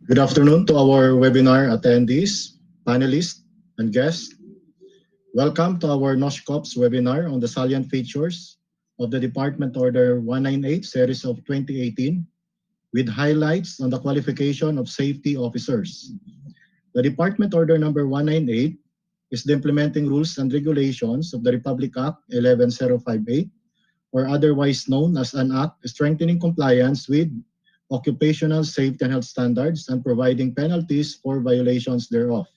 Good afternoon to our webinar attendees, panelists, and guests. Welcome to our NOSCOPS webinar on the salient features of the Department Order 198 series of 2018 with highlights on the qualification of safety officers. The Department Order number 198 is the implementing rules and regulations of the Republic Act 11058, or otherwise known as an act strengthening compliance with occupational safety and health standards and providing penalties for violations thereof.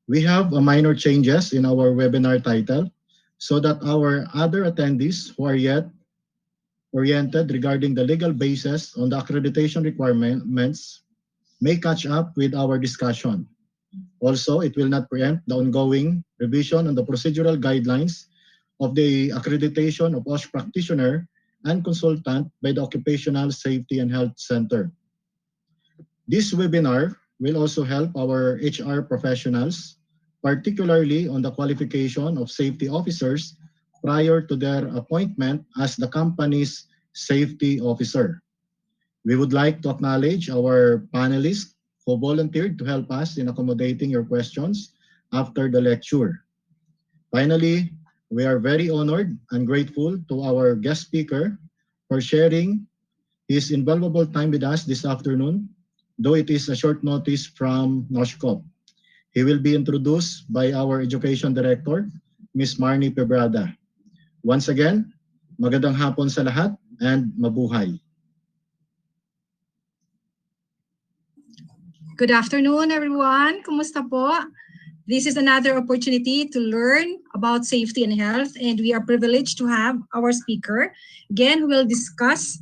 We have a minor changes in our webinar title so that our other attendees who are yet oriented regarding the legal basis on the accreditation requirements may catch up with our discussion. Also, it will not preempt the ongoing revision on the procedural guidelines of the accreditation of OSH practitioner and consultant by the Occupational Safety and Health Center. This webinar will also help our HR professionals, particularly on the qualification of safety officers prior to their appointment as the company's safety officer. We would like to acknowledge our panelists who volunteered to help us in accommodating your questions after the lecture. Finally, we are very honored and grateful to our guest speaker for sharing his invaluable time with us this afternoon, though it is a short notice from NOSCOP. He will be introduced by our Education Director, Ms. Marnie Pebrada. Once again, magandang hapon sa lahat and mabuhay. Good afternoon, everyone. Kumusta po? This is another opportunity to learn about safety and health, and we are privileged to have our speaker. Again, who will discuss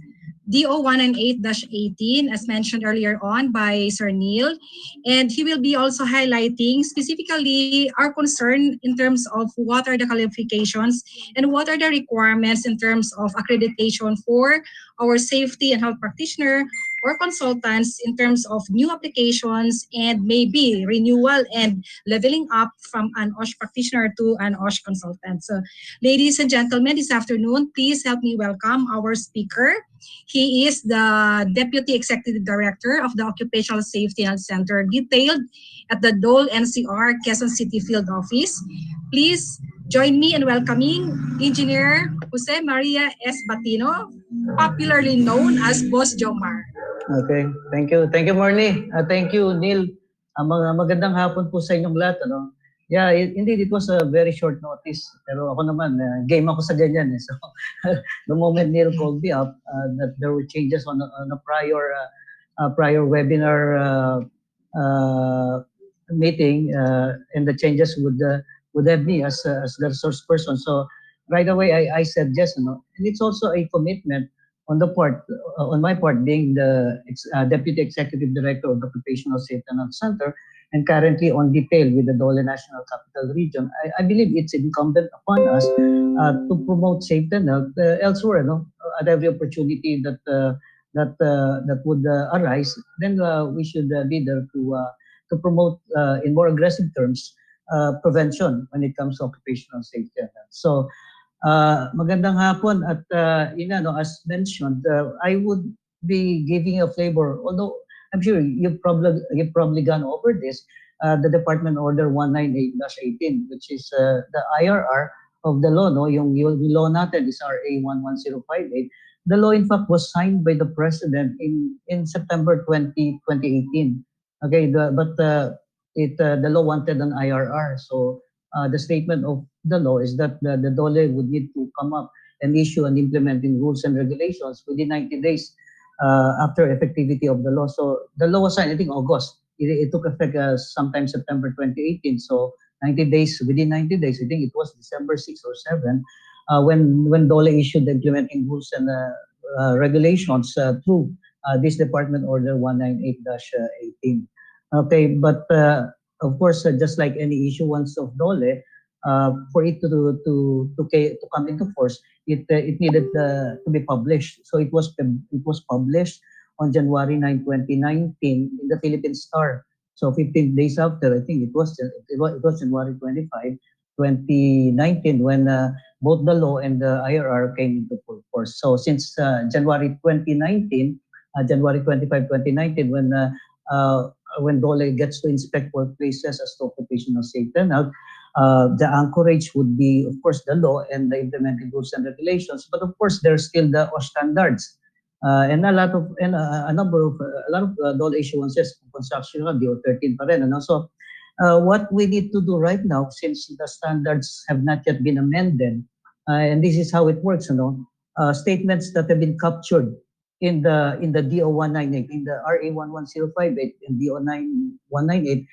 DO 198-18, as mentioned earlier on by Sir Neil. And he will be also highlighting specifically our concern in terms of what are the qualifications and what are the requirements in terms of accreditation for our safety and health practitioner or consultants in terms of new applications and maybe renewal and leveling up from an OSH practitioner to an OSH consultant. So, ladies and gentlemen, this afternoon, please help me welcome our speaker. He is the Deputy Executive Director of the Occupational Safety Health Center, detailed at the Dole NCR Quezon City Field Office. Please join me in welcoming Engineer Jose Maria S. Batino, popularly known as Boss Jomar. Okay, thank you. Thank you, Marnie. Thank you, Neil. Magandang hapon po sa inyong lahat. Ano? Yeah, indeed, it was a very short notice. Pero ako naman, game ako sa ganyan. So, the moment Neil called me up, that there were changes on a prior webinar meeting, and the changes would have me as the resource person. So, right away, I said yes. And it's also a commitment on my part, being the Deputy Executive Director of the Occupational Safety and Health Center, and currently on detail with the Dole National Capital Region, I believe it's incumbent upon us to promote safety and health elsewhere. At every opportunity that would arise, then we should be there to promote in more aggressive terms prevention when it comes to occupational safety and health. So. Magandang hapon at as mentioned, I would be giving a flavor, although I'm sure you've probably gone over this, the Department Order 198-18, which is the IRR of the law. No, yung law natin is RA 11058. The law, in fact, was signed by the President in September 2018. Okay, but the law wanted an IRR, so the statement of the law is that the DOLE would need to come up and issue and implementing rules and regulations within 90 days after effectivity of the law. So the law was signed, I think, August. It took effect sometime September 2018. So 90 days, within 90 days, I think it was December 6 or 7, when DOLE issued the implementing rules and regulations through this Department Order 198-18. Okay, but of course, just like any issuance of DOLE, for it to come into force, it needed to be published. So it was published on January 9, 2019 in the Philippine Star. So 15 days after, I think it was January 25, 2019, when the both the law and the IRR came into full force. So since January 2019, January 25, 2019, when DOLE gets to inspect workplaces as to occupational safety and health, the anchorage would be, of course, the law and the implementing rules and regulations. But of course, there's still the OSH standards, and a lot of DOLE issuances construction DO 13 pa rin. Ano? So what we need to do right now, since the standards have not yet been amended, and this is how it works, statements that have been captured in the DO 198, in the RA 11058 and DO 198,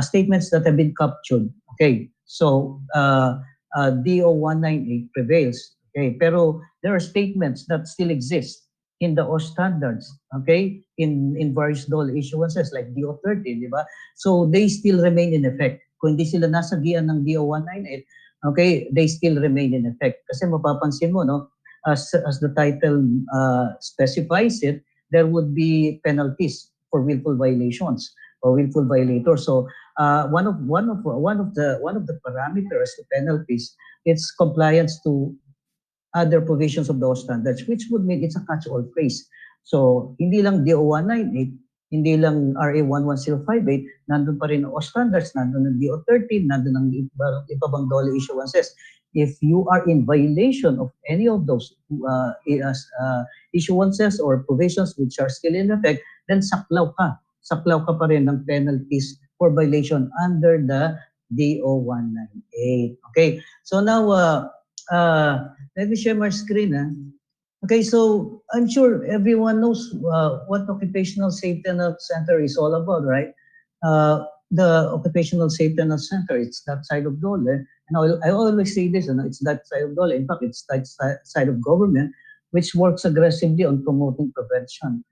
statements that have been captured. Okay, so DO 198 prevails. Okay, pero there are statements that still exist in the OSH standards, okay, in various DOL issuances like DO 13, di ba? So they still remain in effect. Kung hindi sila nasa gian ng DO 198, okay, they still remain in effect. Kasi mapapansin mo, no, as the title specifies it, there would be penalties for willful violations or willful violators. So one of the parameters of penalties, it's compliance to other provisions of those standards, which would mean it's a catch-all phrase. So, hindi lang DO 198, hindi lang RA 11058, nandun pa rin ang standards, nandun ang DO 13, nandun ang iba bang DOLE issuances. If you are in violation of any of those issuances or provisions which are still in effect, then saklaw ka. Saklaw ka pa rin ng penalties for violation under the DO 198. Okay, so now, let me share my screen. Okay, so I'm sure everyone knows what Occupational Safety and Health Center is all about, right? The Occupational Safety and Health Center, it's that side of DOLE. And I always say this, it's that side of DOLE. In fact, it's that side of government which works aggressively on promoting prevention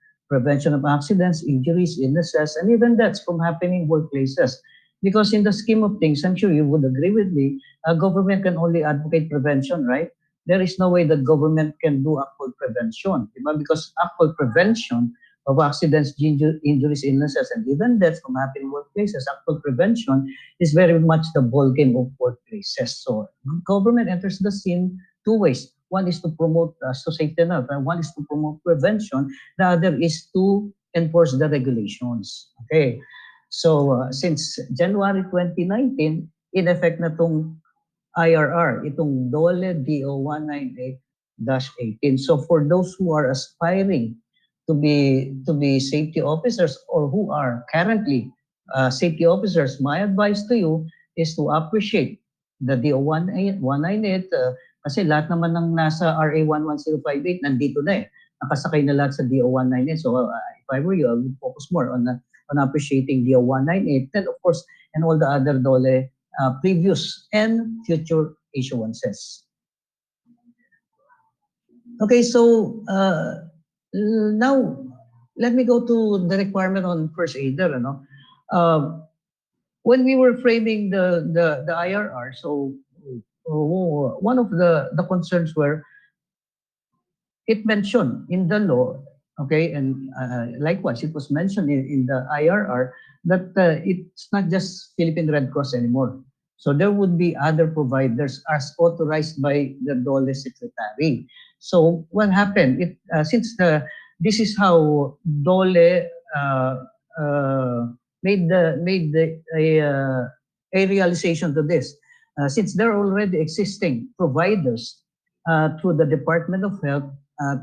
of accidents, injuries, illnesses, and even deaths from happening in workplaces. Because in the scheme of things, I'm sure you would agree with me, government can only advocate prevention, right? There is no way that government can do actual prevention, diba? Because actual prevention of accidents, injuries, illnesses, and even deaths from happening in workplaces, actual prevention is very much the ballgame of workplaces. So government enters the scene two ways. One is to promote safety and health, and one is to promote prevention. The other is to enforce the regulations. Okay. So since January 2019, in effect na itong IRR, itong DOLE DO 198-18. So for those who are aspiring to be safety officers or who are currently safety officers, my advice to you is to appreciate the DO 198 kasi lahat naman ng nasa RA 11058 nandito na eh. Nakasakay na lahat sa DO 198. So if I were you, I would focus more on appreciating DO 198, then of course, and all the other DOLE previous and future issuances. Okay, so now let me go to the requirement on first aider. When we were framing the IRR, so one of the concerns were it mentioned in the law, okay, and likewise it was mentioned in the IRR that it's not just Philippine Red Cross anymore. So there would be other providers as authorized by the DOLE secretary. So what happened? This is how DOLE made a realization to this. Since there are already existing providers through the Department of Health,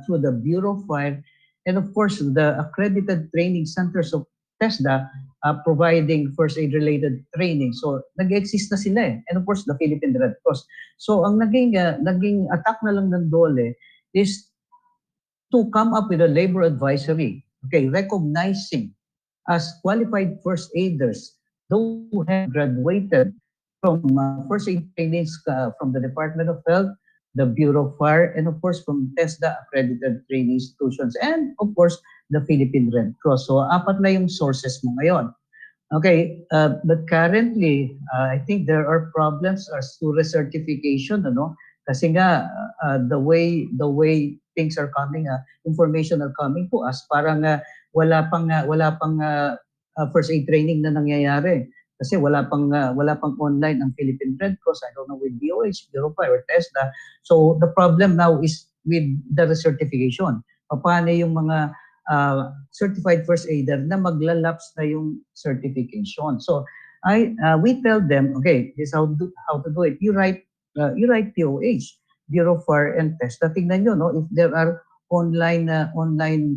through the Bureau of Fire, and of course the accredited training centers of TESDA providing first aid related training. So nag-exist na sila eh. And of course the Philippine Red Cross. So ang naging attack na lang ng DOLE is to come up with a labor advisory, okay, recognizing as qualified first aiders those who have graduated from first aid trainings from the Department of Health, the Bureau of Fire, and of course from TESDA accredited training institutions, and of course the Philippine Red Cross. So apat na yung sources mo ngayon. Okay, but currently, I think there are problems as to recertification, ano? Kasi nga, the way things are coming, information are coming to us, parang wala pang first aid training na nangyayari. Kasi wala pang online ang Philippine Red Cross, I don't know with DOH, Bureau of Fire, or TESDA. So the problem now is with the recertification. Paano yung mga certified first aider na maglalapse na yung certification. So we tell them, okay, this is how to do it. You write POH, Bureau of Fire and TESDA. Tingnan nyo, no, if there are online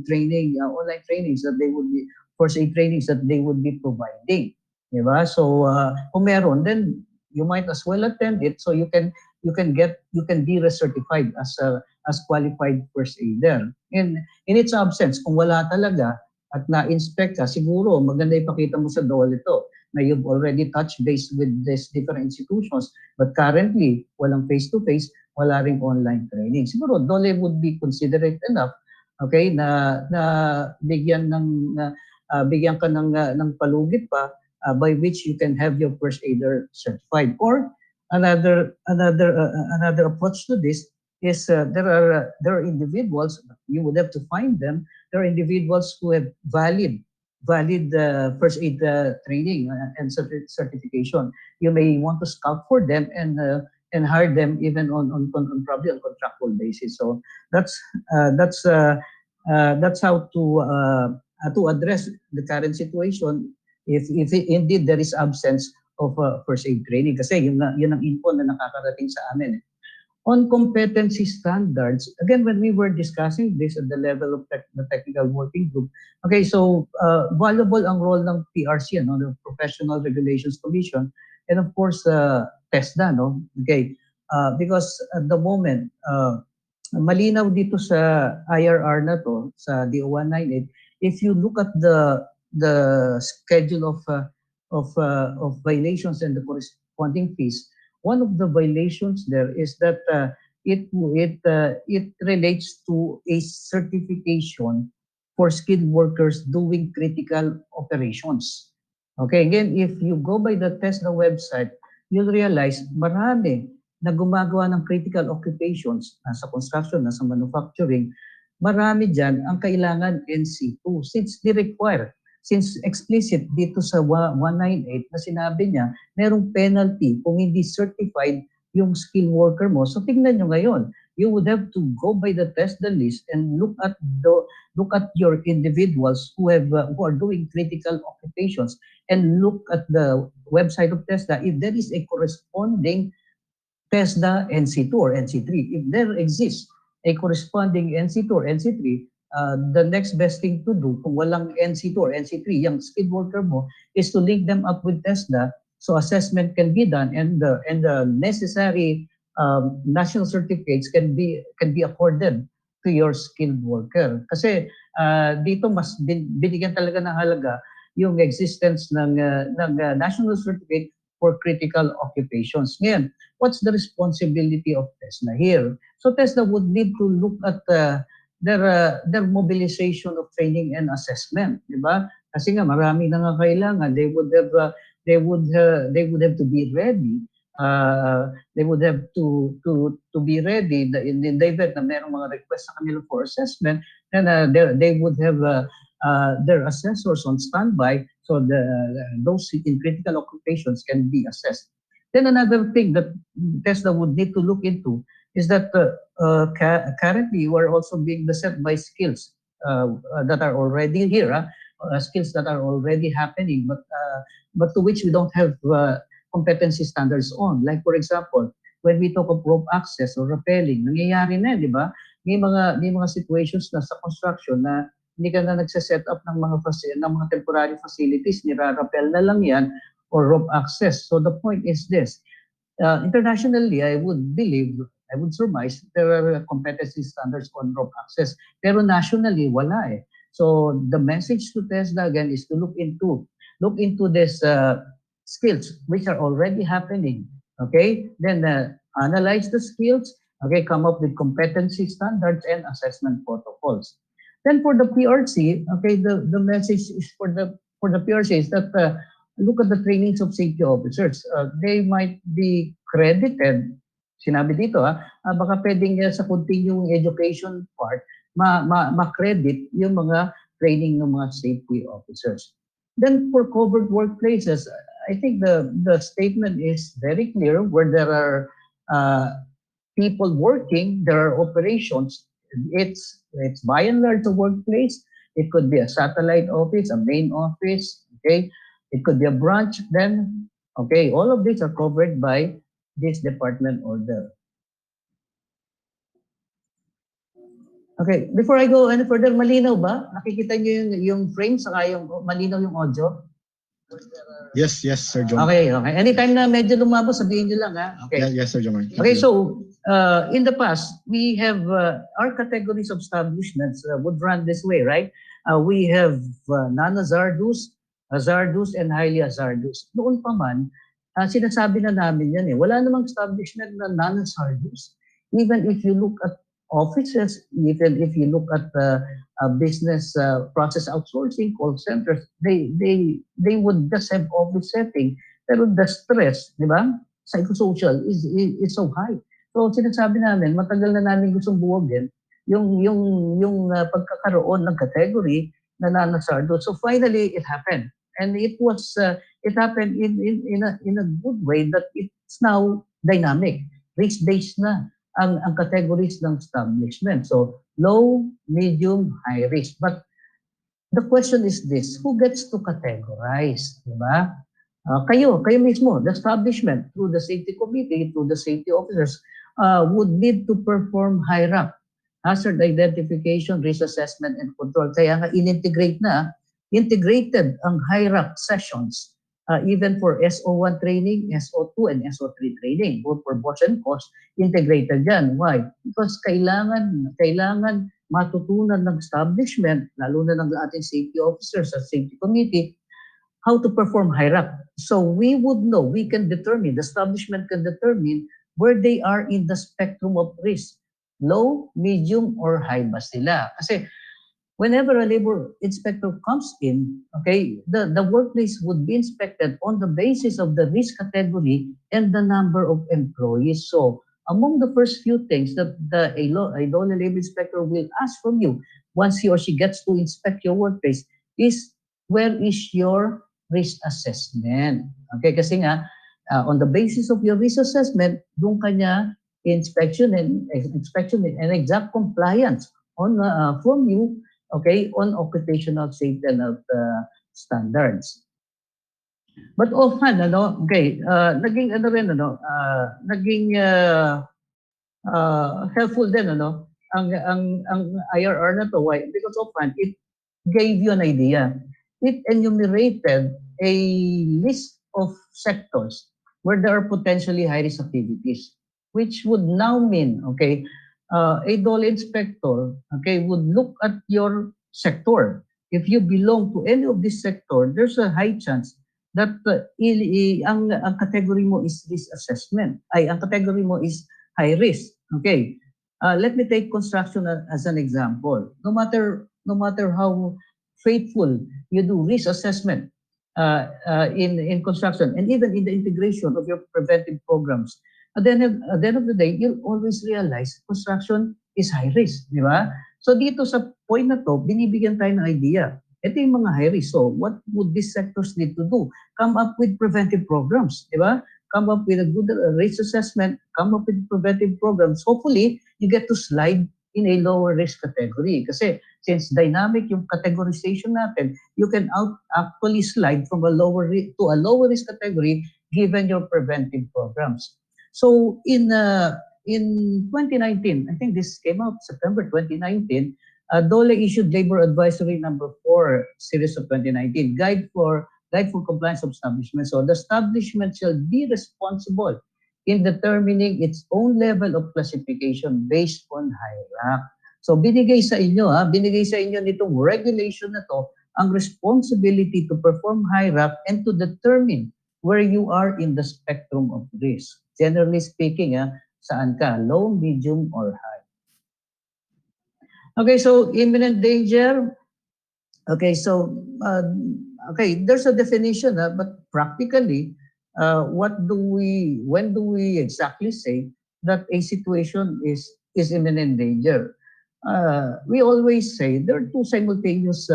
trainings that they would be first aid trainings that they would be providing. Diba? So kung meron, then you might as well attend it so you can be recertified as qualified first aider. In its absence, kung wala talaga at na-inspect ka, siguro maganda ipakita mo sa DOLE ito na you've already touched base with these different institutions, but currently walang face-to-face, wala ring online training. Siguro DOLE would be considerate enough, okay, na bigyan ka ng palugit pa by which you can have your first aider certified. Or another approach to this is there are individuals, you would have to find them. There are individuals who have valid first aid training and certification. You may want to scout for them and hire them even on probably on contractual basis. So that's how to address the current situation if indeed there is absence of first aid training. Kasi yun ang info na nakakarating sa amin. On competency standards, again, when we were discussing this at the level of the technical working group, okay, so valuable ang role ng PRC, the Professional Regulations Commission, and of course, TESDA, no? Okay, because at the moment, malinaw dito sa IRR na to, sa DO 198, if you look at the schedule of violations and the corresponding fees, one of the violations there is that it relates to a certification for skilled workers doing critical operations. Okay, again, if you go by the TESDA website, you'll realize marami na gumagawa ng critical occupations, nasa construction, nasa manufacturing, marami dyan ang kailangan NC2 since explicit dito sa 198 na sinabi niya, merong penalty kung hindi certified yung skill worker mo. So tingnan nyo ngayon, you would have to go by the TESDA list and look at your individuals who are doing critical occupations and look at the website of TESDA if there is a corresponding TESDA NC2 or NC3. If there exists a corresponding NC2 or NC3, the next best thing to do kung walang NC2 or NC3, yung skilled worker mo, is to link them up with TESDA so assessment can be done and the necessary national certificates can be accorded to your skilled worker. Kasi dito mas binigyan talaga ng halaga yung existence ng national certificate for critical occupations. Ngayon, what's the responsibility of TESDA here? So TESDA would need to look at their mobilization of training and assessment, di ba? Kasi nga marami na nga kailangan. They would have to be ready. They would have to be ready in the event na merong mga requests sa kanila for assessment, then they would have their assessors on standby so those in critical occupations can be assessed. Then another thing that TESDA would need to look into is that currently we are also being beset by skills that are already here, skills that are already happening, but to which we don't have competency standards on. Like for example, when we talk of rope access or rappelling, nangyayari na, di ba? May mga situations na sa construction na hindi ka na nagse-set up ng mga temporary facilities, nira-rappel na lang yan or rope access. So the point is this. Internationally, I would surmise there are competency standards on rope access. Pero nationally, wala eh. So the message to TESDA again is to look into this skills which are already happening. Okay, then analyze the skills. Okay, come up with competency standards and assessment protocols. Then for the PRC, okay, the message is for the PRC is that look at the trainings of safety officers. They might be credited. Sinabi dito, baka pwedeng sa continuing education part, ma-credit yung mga training ng mga safety officers. Then for covered workplaces, I think the statement is very clear where there are uh, people working, there are operations. It's by and large a workplace. It could be a satellite office, a main office. Okay, it could be a branch. Then okay, all of these are covered by this department order. Okay, before I go any further, malinaw ba? Nakikita niyo yung frame saka yung malinaw yung audio? Yes, yes, Sir John. Okay, okay. Anytime na medyo lumabo, sabihin niyo lang ha. Okay. Yes, Sir John. Okay, so in the past, we have our categories of establishments would run this way, right? We have non-hazardous, hazardous, and highly hazardous. Noon pa man, sinasabi na namin yan eh. Wala namang establishment na non-hazardous. Even if you look at offices, even if you look at business process outsourcing, call centers, they would just have office setting. Pero the stress, di ba? Psychosocial is so high. So sinasabi namin, matagal na namin gustong buwagin yung pagkakaroon ng category na nanasardo. So finally it happened. And it happened in a good way that it's now dynamic. Risk-based na ang categories ng establishment. So low, medium, high risk. But the question is this, who gets to categorize, di ba? Kayo mismo, the establishment, through the safety committee, through the safety officers, would need to perform HIRAC, hazard identification, risk assessment, and control. Kaya nga integrated ang HIRAC sessions, even for SO1 training, SO2, and SO3 training, both for boss and cost, integrated yan. Why? Because kailangan matutunan ng establishment, lalo na ng ating safety officers at safety committee, how to perform HIRAC. So we would know, we can determine, the establishment can determine where they are in the spectrum of risk. Low, medium, or high ba sila? Kasi whenever a labor inspector comes in, okay, the workplace would be inspected on the basis of the risk category and the number of employees. So among the first few things that a labor inspector will ask from you once he or she gets to inspect your workplace is, where is your risk assessment? Okay, kasi nga, on the basis of your risk assessment, doon kanya inspection and exact compliance on from you, okay, on occupational safety and health standards. But often, naging helpful din, ang IRR na to. Why? Because often it gave you an idea. It enumerated a list of sectors where there are potentially high-risk activities, which would now mean, a DOLE inspector, would look at your sector. If you belong to any of this sector, there's a high chance that ang category mo is risk assessment. Ang category mo is high risk. Okay. Let me take construction as an example. No matter how faithful you do risk assessment in construction and even in the integration of your preventive programs, at the end of the day, you'll always realize construction is high risk, di ba? So dito sa point na to, binibigyan tayo ng idea. Ito yung mga high risk. So what would these sectors need to do? Come up with preventive programs, di ba? Come up with a good risk assessment, come up with preventive programs. Hopefully, you get to slide in a lower risk category. Kasi since dynamic yung categorization natin, you can actually slide from a lower to a lower risk category given your preventive programs. So in 2019, I think this came out September 2019, DOLE issued Labor Advisory Number 4, Series of 2019, Guide for Compliance of Establishments. So the establishment shall be responsible in determining its own level of classification based on HIRAC. So binigay sa inyo nitong regulation na to ang responsibility to perform HIRAC and to determine where you are in the spectrum of risk. Generally speaking, saan ka? Low, medium, or high? Okay, so imminent danger. Okay, so there's a definition, but practically, when do we exactly say that a situation is imminent danger? We always say there are two simultaneous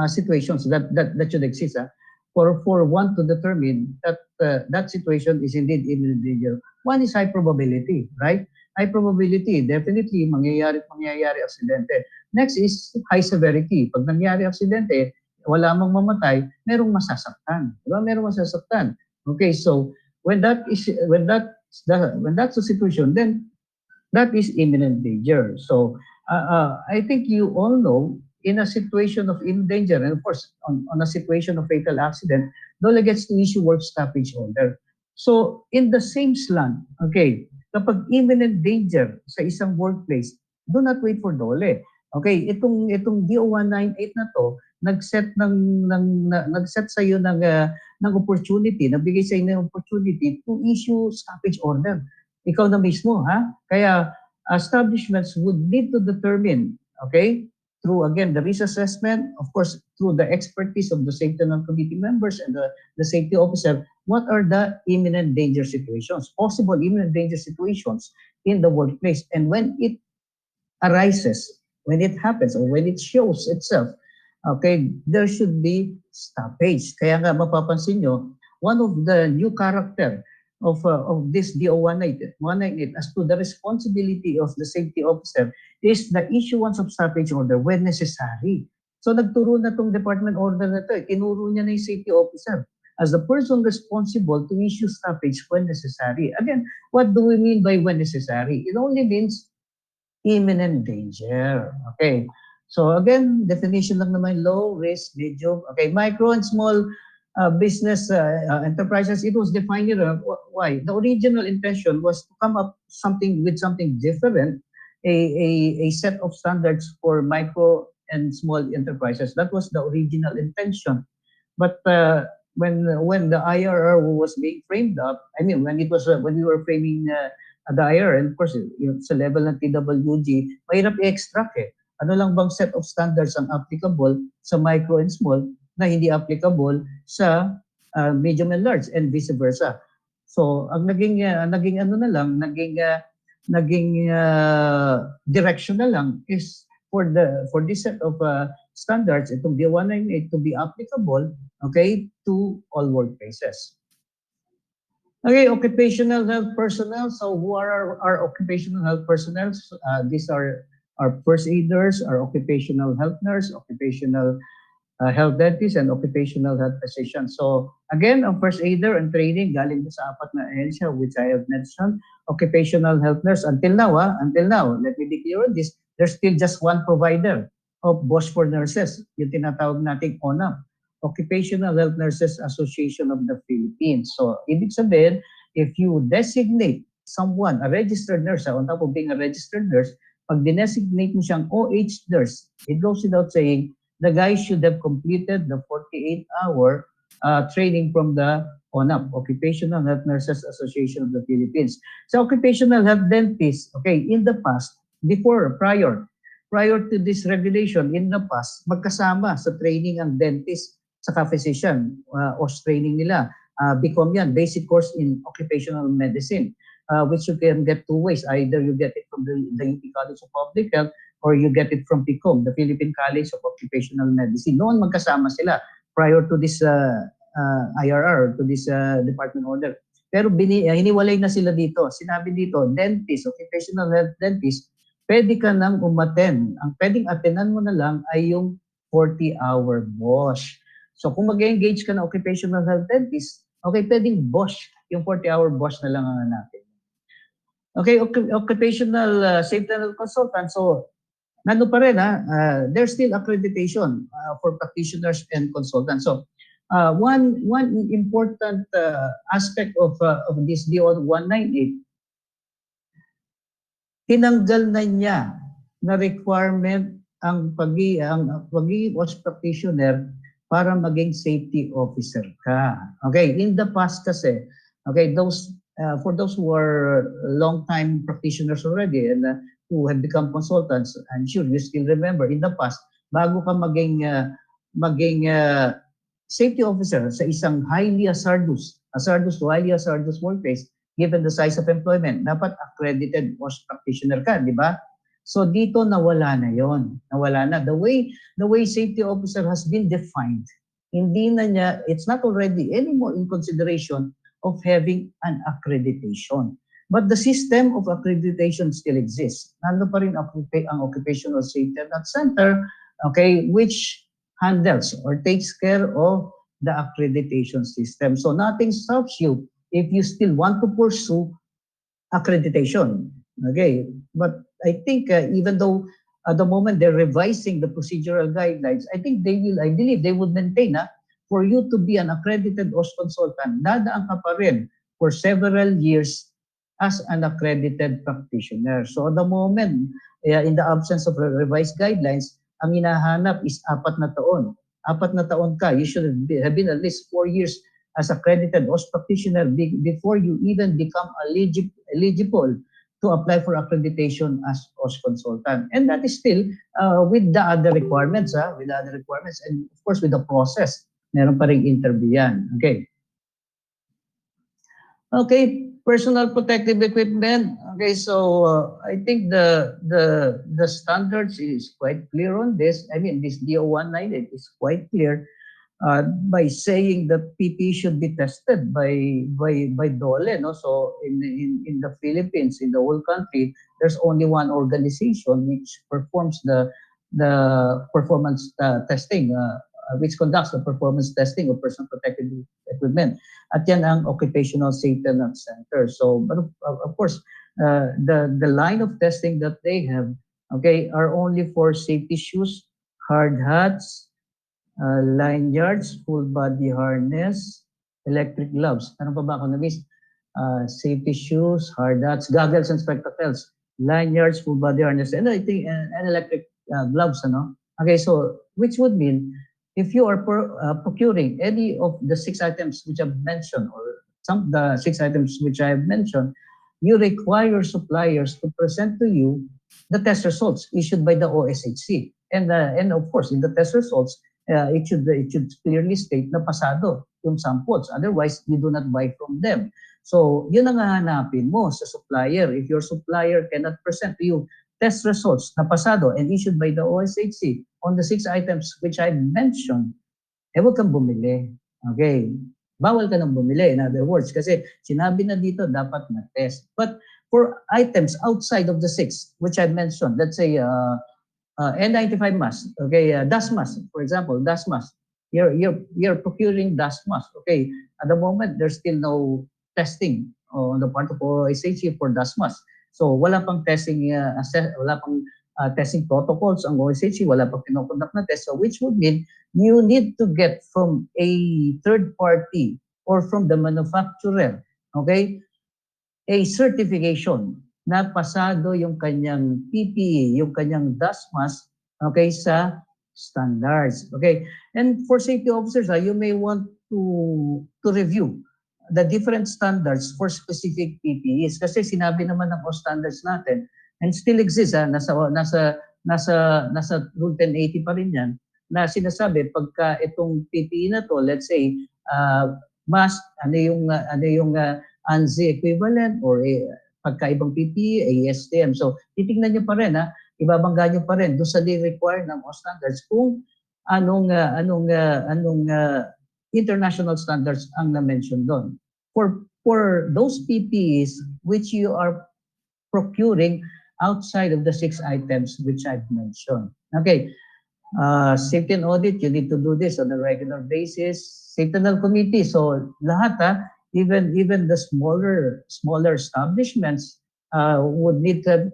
situations that should exist. for one to determine that that situation is indeed imminent danger. One is high probability, right? High probability, definitely mangyayari aksidente. Next is high severity. Pag nangyari aksidente, wala mang mamatay, merong masasaktan. Diba? Merong masasaktan. Okay, so when that's the situation, then that is imminent danger. So I think you all know in a situation of imminent danger, and of course on a situation of fatal accident, DOLE gets to issue work stoppage order. So in the same slant, okay, kapag imminent danger sa isang workplace, do not wait for DOLE. Okay, itong DO 198 na to, nagset sa iyo ng opportunity, nagbigay sa iyo ng opportunity to issue stoppage order. Ikaw na mismo, ha? Kaya establishments would need to determine, okay, through again the risk assessment, of course, through the expertise of the safety and committee members and the safety officer, what are the imminent danger situations, possible imminent danger situations in the workplace. And when it arises, when it happens, or when it shows itself, okay, there should be stoppage. Kaya nga mapapansin nyo, one of the new character of this DO 198 as to the responsibility of the safety officer is the issuance of stoppage order when necessary. So nagturo na tong department order na to, tinuro niya na yung safety officer as the person responsible to issue stoppage when necessary. Again, what do we mean by when necessary? It only means imminent danger. Okay. So again, definition lang naman, low risk, medium. Okay, micro and small business enterprises, it was defined here. Why? The original intention was to come up with something different, a set of standards for micro and small enterprises. That was the original intention. But when the IRR was being framed up, I mean, when we were framing the IRR, and of course, sa level ng TWG, mahirap i-extract eh. Ano lang bang set of standards ang applicable sa micro and small na hindi applicable sa medium and large and vice versa. So ang naging ano na lang, naging direction na lang is for this set of standards, itong D198 to be applicable, okay, to all workplaces. Okay, occupational health personnel. So who are our occupational health personnel? These are our first aiders, our occupational health nurse, occupational health dentist, and occupational health physician. So again, ang first aider and training galing sa apat na ahensya which I have mentioned. Occupational health nurse, until now, let me be clear on this, there's still just one provider of BOSH for nurses, yung tinatawag nating ONAP. Occupational Health Nurses Association of the Philippines. So, ibig sabihin, if you designate someone, a registered nurse, on top of being a registered nurse, pag dinesignate mo siyang OH nurse, it goes without saying, the guy should have completed the 48-hour training from the ONAP, Occupational Health Nurses Association of the Philippines. So, occupational health dentist, okay, in the past, prior to this regulation, in the past, magkasama sa training ang dentist sa physician, OS training nila. BCom yan, basic course in occupational medicine, which you can get two ways. Either you get it from the UP College of Public Health or you get it from PICOM, the Philippine College of Occupational Medicine. Noon magkasama sila prior to this IRR, to this department order. Pero hiniwalay na sila dito. Sinabi dito, dentist, occupational health dentist, pwede ka nang umattend. Ang pwedeng attendan mo na lang ay yung 40-hour BOSH. So kung mag-engage ka na occupational health dentist, okay, pwedeng BOSH, yung 40-hour BOSH na lang ang hanapin. Okay, occupational safety and health consultant. So, nano pa rin there's still accreditation for practitioners and consultants. So, one important aspect of this DO 198, tinanggal na niya na requirement ang pagiging OSH practitioner para maging safety officer ka. Okay, in the past kasi, okay, for those who are long-time practitioners already and who have become consultants, I'm sure you still remember, in the past, bago ka maging safety officer sa isang highly hazardous to highly hazardous workplace, given the size of employment, dapat accredited OSH practitioner ka, di ba? So dito nawala na yon. Nawala na. The way safety officer has been defined, hindi na niya, it's not already anymore in consideration of having an accreditation. But the system of accreditation still exists. Nando pa rin ang Occupational Safety and Health Center, okay, which handles or takes care of the accreditation system. So nothing stops you if you still want to pursue accreditation. Okay, but I think even though at the moment they're revising the procedural guidelines, I think they will, I believe they would maintain for you to be an accredited OS consultant, dadaan ka pa rin for several years as an accredited practitioner. So at the moment, in the absence of revised guidelines, ang hinahanap is 4 na taon. 4 na taon ka, you should have been at least 4 years as accredited OS practitioner before you even become eligible to apply for accreditation as OS consultant. And that is still with the other requirements, and of course with the process. Meron pa ring interview yan. Okay. Okay, personal protective equipment. Okay, so I think the standards is quite clear on this. I mean, this DO198 is quite clear by saying that PPE should be tested by DOLE. No? So in the Philippines, in the whole country, there's only one organization which performs the performance testing, which conducts the performance testing of personal protective equipment. At yan ang Occupational Safety and Health Center. So, but of course, the line of testing that they have, okay, are only for safety shoes, hard hats, lanyards, full body harness, electric gloves. Ano pa ba ako na-miss? Safety shoes, hard hats, goggles and spectacles, lanyards, full body harness, and I think and electric gloves. Ano? Okay, so which would mean if you are procuring any of the 6 items which I've mentioned, or some of the 6 items which I have mentioned, you require suppliers to present to you the test results issued by the OSHC. And of course, in the test results, it should clearly state na pasado yung samples. Otherwise, you do not buy from them. So, yun ang hahanapin mo sa supplier. If your supplier cannot present to you test results na pasado and issued by the OSHC on the 6 items which I mentioned, huwag kang bumili. Okay? Bawal ka nang bumili, in other words. Kasi sinabi na dito, dapat na-test. But for items outside of the 6 which I mentioned, let's say N95 mask, okay, dust mask, for example, dust mask. You're procuring dust mask. Okay, at the moment there's still no testing on the part of OSHC for dust mask. So wala pang testing, wala pang testing protocols ang OSHC, wala pang kinoconduct na test. So which would mean you need to get from a third party or from the manufacturer, okay, a certification na pasado yung kanyang PPE, yung kanyang dust mask, okay, sa standards. Okay, and for safety officers, you may want to review the different standards for specific PPEs kasi sinabi naman ng standards natin and still exists, nasa Rule 1080 pa rin yan, na sinasabi pagka itong PPE na to, let's say mask, ano yung ANSI equivalent or pagkaibang PPE, ASTM. So, titingnan nyo pa rin, ibabangga nyo pa rin doon sa require ng standards kung anong international standards ang na-mention doon. For those PPEs which you are procuring outside of the 6 items which I've mentioned. Okay, safety and audit, you need to do this on a regular basis. Safety and Health Committee, so lahat even the smaller establishments would need to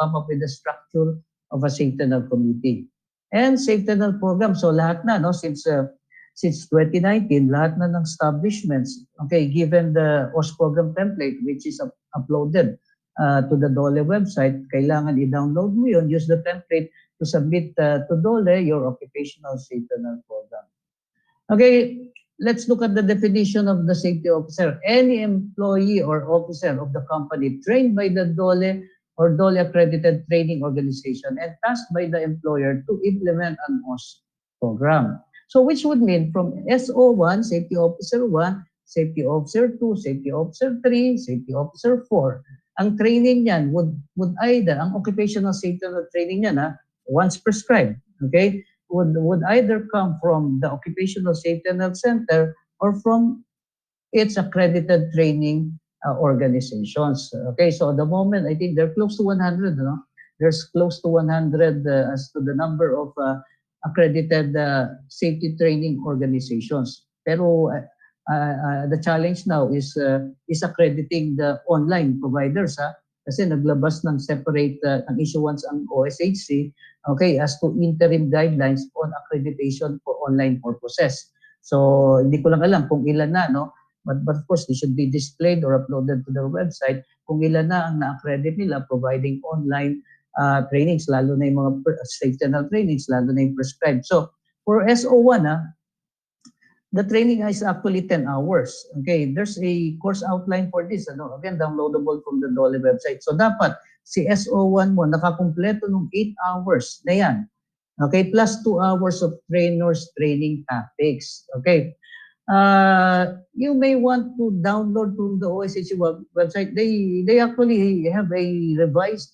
come up with the structure of a safety and health committee and safety and health program. So lahat na, no, since 2019, lahat na ng establishments, okay, given the OS program template which is uploaded to the DOLE website, kailangan i-download mo yun, use the template to submit to DOLE your occupational safety and health program. Okay, let's look at the definition of the safety officer. Any employee or officer of the company trained by the DOLE or DOLE accredited training organization and tasked by the employer to implement an OS program. So which would mean from SO1, Safety Officer 1, Safety Officer 2, Safety Officer 3, Safety Officer 4. Ang training niyan would either, ang occupational safety training niyan, once prescribed, okay, would either come from the Occupational Safety and Health Center or from its accredited training organizations. Okay, so at the moment, I think they're close to 100, no? There's close to 100 as to the number of accredited safety training organizations. Pero the challenge now is accrediting the online providers, ha? Kasi naglabas ng separate ang issuance ang OSHC, okay, as to interim guidelines on accreditation for online purposes. So hindi ko lang alam kung ilan na, no? But of course, they should be displayed or uploaded to their website kung ilan na ang na-accredit nila providing online trainings, lalo na yung mga safety and health trainings, lalo na yung prescribed. So, for SO1, the training is actually 10 hours. Okay, there's a course outline for this. Ano? Again, downloadable from the DOLE website. So, dapat si SO1 mo nakakumpleto ng 8 hours na yan. Okay, plus 2 hours of trainers training topics. Okay, you may want to download from the OSHC website. They actually have a revised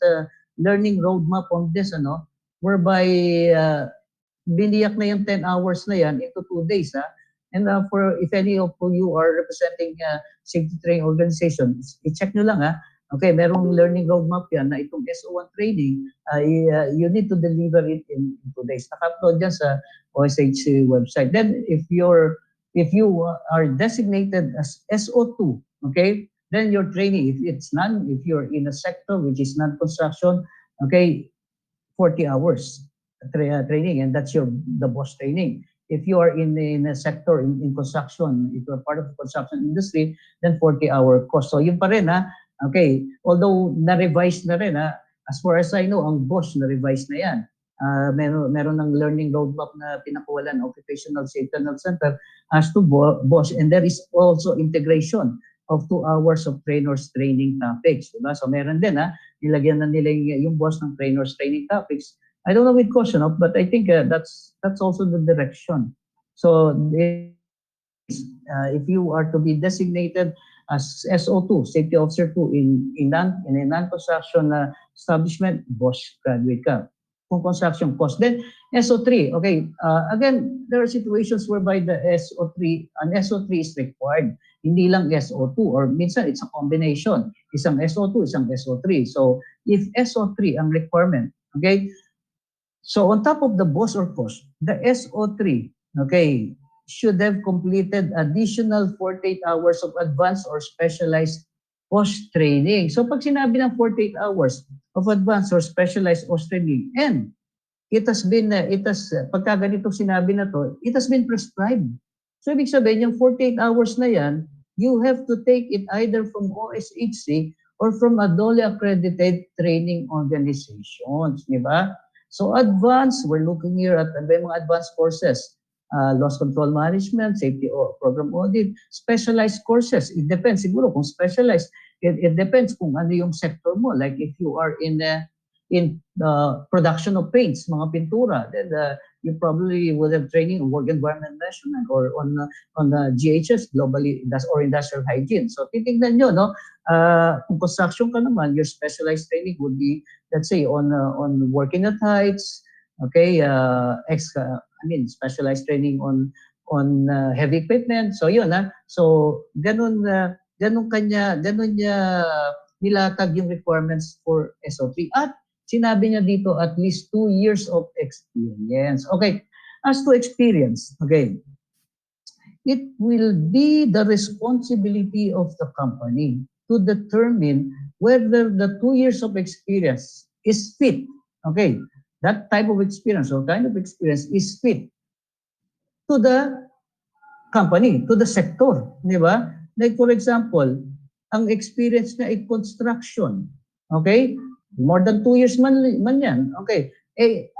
learning roadmap on this, ano, whereby biniyak na yung 10 hours na yan into 2 days. Ha? And for if any of you are representing safety training organizations, i-check nyo lang. Ha? Okay, merong learning roadmap yan na itong SO1 training, you need to deliver it in 2 days. Naka-upload dyan sa OSHC website. Then if you are designated as SO2, okay, then your training, if you're in a sector which is non-construction, okay, 40 hours training, and that's the boss training. If you are in a sector in construction, if you're part of the construction industry, then 40-hour course. So yun pa rin, ha. Okay, although na-revise na rin, ha, as far as I know, ang boss na-revise na yan. Meron ng learning roadmap na pinakuwalan ng Occupational Safety and Health Center as to boss, and there is also integration of 2 hours of trainers training topics. Diba? So meron din, ha, nilagyan na nila yung boss ng trainers training topics. I don't know with caution of, but I think that's also the direction. So if you are to be designated as SO2, Safety Officer 2 in a non-construction establishment, boss graduate ka. Kung construction cost. Then SO3, okay, again, there are situations whereby an SO3 is required. Hindi lang SO2 or minsan it's a combination. Isang SO2, isang SO3. So if SO3 ang requirement, okay, so on top of the boss or cost, the SO3, okay, should have completed additional 48 hours of advanced or specialized post training. So pag sinabi ng 48 hours of advanced or specialized post training, and pagka ganito sinabi na to, it has been prescribed. So ibig sabihin, yung 48 hours na yan, you have to take it either from OSHC or from a DOLE accredited training organizations, di ba? So advanced, we're looking here at mga advanced courses, loss control management, safety program audit, specialized courses. It depends siguro kung specialized. It depends kung ano yung sector mo. Like if you are in production of paints, mga pintura, then you probably will have training on work environment measurement or on the GHS, globally or industrial hygiene. So titingnan nyo, no? Kung construction ka naman, your specialized training would be, let's say, on working at heights, okay, specialized training on heavy equipment. So yun, ha. So ganun niya nilatag yung requirements for SO3. At sinabi niya dito at least 2 years of experience. Okay, as to experience, okay, it will be the responsibility of the company to determine whether the 2 years of experience is fit. Okay, that type of experience or kind of experience is fit to the company, to the sector, di ba? Like for example, ang experience niya ay construction, okay? More than 2 years man yan, okay?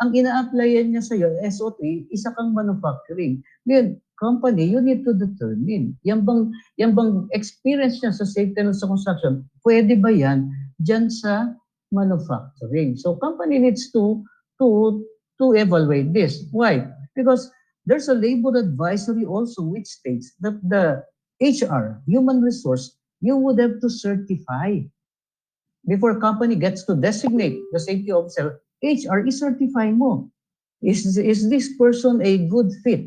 Ang ina-applyan niya sa'yo, SO3, isa kang manufacturing. Ngayon, company, you need to determine, yan bang experience niya sa safety and sa construction, pwede ba yan dyan sa manufacturing? So, company needs to evaluate this. Why? Because there's a labor advisory also which states that the HR, human resource, you would have to certify before company gets to designate the safety officer. HR is certifying mo. Is this person a good fit?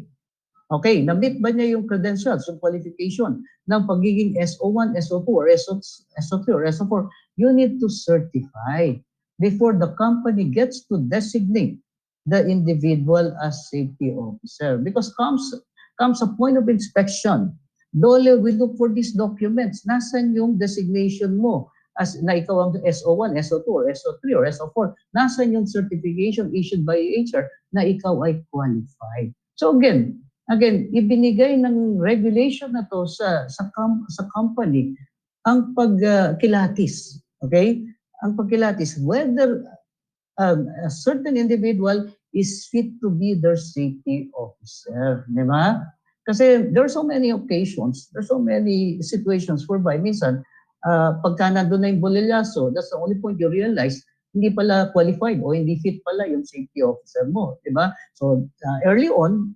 Okay, na-meet ba niya yung credentials, yung qualification ng pagiging SO1, SO2, or SO3, or SO4? You need to certify before the company gets to designate the individual as safety officer. Because comes a point of inspection, Dole will look for these documents. Nasaan yung designation mo as na ikaw ang SO1, SO2, or SO3, or SO4? Nasaan yung certification issued by HR na ikaw ay qualified? So again, ibinigay ng regulation na to sa company ang pagkilatis. Okay? Ang pagkilatis, whether a certain individual is fit to be their safety officer. Di ba? Kasi there are so many occasions, there are so many situations whereby minsan, pagka nandun na yung bolilyaso, that's the only point you realize, hindi pala qualified o hindi fit pala yung safety officer mo. Di ba? So early on,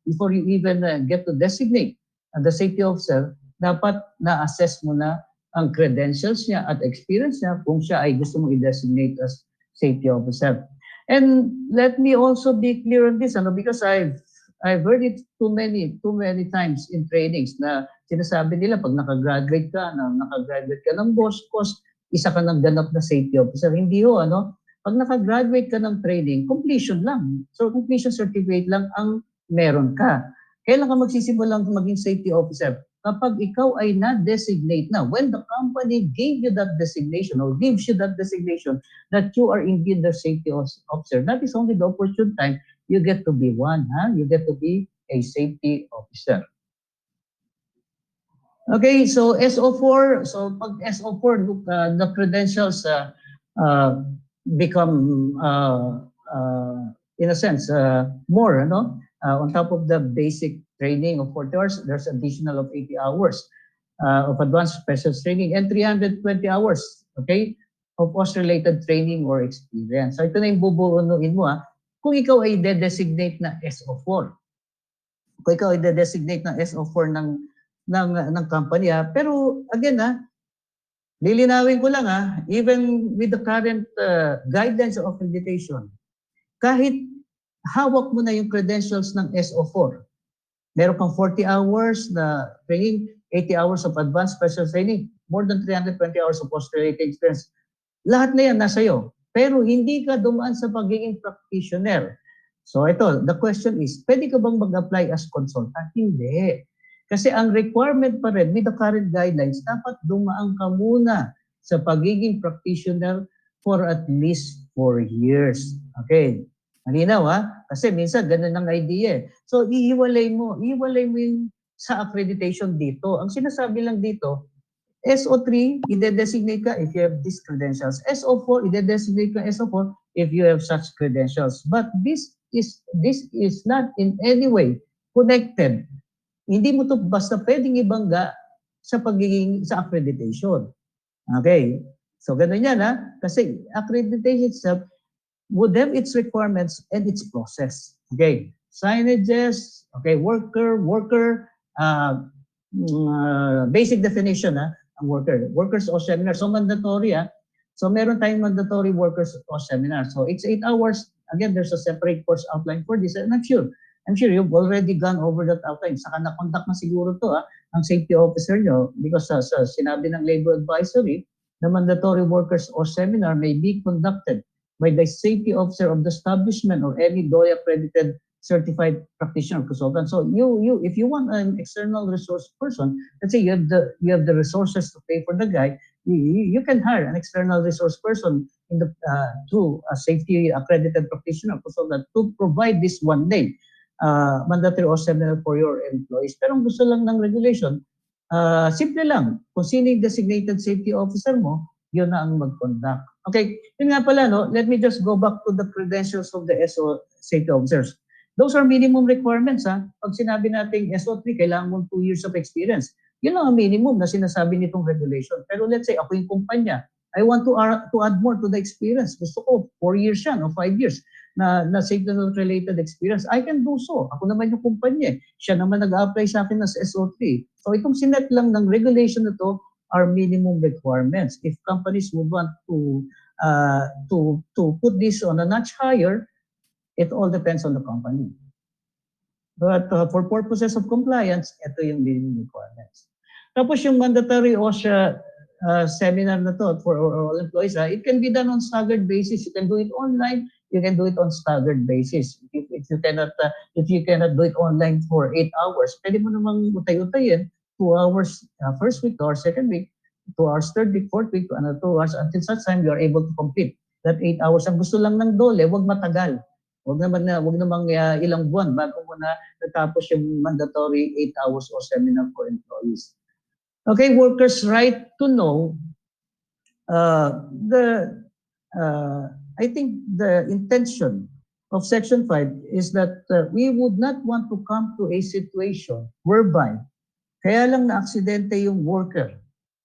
before you even get to designate the safety officer, dapat na-assess mo na ang credentials niya at experience niya kung siya ay gusto mong i-designate as safety officer. And let me also be clear on this, because I've heard it too many times in trainings na sinasabi nila pag nakagraduate ka ng course, isa ka ng ganap na safety officer. Hindi ho, pag nakagraduate ka ng training, completion lang. So completion certificate lang ang meron ka. Kailan ka magsisimulang maging safety officer? Kapag ikaw ay na-designate na, when the company gave you that designation or gives you that designation that you are indeed the safety officer, that is only the opportune time you get to be one. You get to be a safety officer. Okay, so SO4, so pag SO4, the credentials become, in a sense, more, on top of the basic training of 40 hours, there's additional of 80 hours of advanced specialist training and 320 hours, okay, of post-related training or experience. So ito na yung bubuunuin mo, kung ikaw ay de-designate na SO4. Kung ikaw ay de-designate na SO4 ng company, pero again, lilinawin ko lang, even with the current guidelines of accreditation, kahit hawak mo na yung credentials ng SO4, meron kang 40 hours na training, 80 hours of advanced special training, more than 320 hours of post-related experience. Lahat na yan nasa iyo. Pero hindi ka dumaan sa pagiging practitioner. So ito, the question is, pwede ka bang mag-apply as consultant? Hindi. Kasi ang requirement pa rin with the current guidelines, dapat dumaan ka muna sa pagiging practitioner for at least 4 years. Okay. Malinaw, kasi minsan ganun ang idea. So iiwalay mo yung sa accreditation dito. Ang sinasabi lang dito, SO3, ide-designate ka if you have these credentials. SO4, ide-designate ka SO4 if you have such credentials. But this is not in any way connected. Hindi mo to basta pwedeng ibangga sa accreditation. Okay. So ganun yan, kasi accreditation itself would have its requirements and its process. Okay, signages, okay, worker, basic definition, ang workers o seminar. So mandatory, so meron tayong mandatory workers o seminar. So it's 8 hours. Again, there's a separate course outline for this. And I'm sure you've already gone over that outline. Saka na-contact na siguro to, ang safety officer nyo, because sa sinabi ng labor advisory, the mandatory workers or seminar may be conducted by the safety officer of the establishment or any DOE accredited certified practitioner or consultant. So you if you want an external resource person, let's say you have the resources to pay for the guy, you can hire an external resource person in the through a safety accredited practitioner or consultant to provide this one day mandatory or seminar for your employees. Pero ang gusto lang ng regulation, simple lang, kung sino yung designated safety officer mo, yun na ang mag-conduct. Okay, yun nga pala, let me just go back to the credentials of the SO safety officers. Those are minimum requirements. Pag sinabi natin SO3, kailangan mo 2 years of experience. Yun lang ang minimum na sinasabi nitong regulation. Pero let's say, ako yung kumpanya, I want to add more to the experience. Gusto ko 4 years yan o 5 years na safety-related experience. I can do so. Ako naman yung kumpanya. Siya naman nag-apply sa akin as SO3. So itong sinet lang ng regulation na to are minimum requirements. If companies would want to put this on a notch higher, It all depends on the company. But for purposes of compliance, ito yung minimum requirements. Tapos yung mandatory OSHA seminar na to for all employees, it can be done on staggered basis. You can do it online, you can do it on staggered basis. If you cannot do it online for 8 hours, pwede mo namang utay-utayin 2 hours first week, 2 hours second week, 2 hours third week, fourth week, another 2 hours until such time you are able to complete that 8 hours. Ang gusto lang ng DOLE, wag matagal. Wag namang ilang buwan bago mo na natapos yung mandatory 8 hours or seminar for employees. Okay, workers' right to know. I think the intention of Section 5 is that we would not want to come to a situation whereby kaya lang na-aksidente yung worker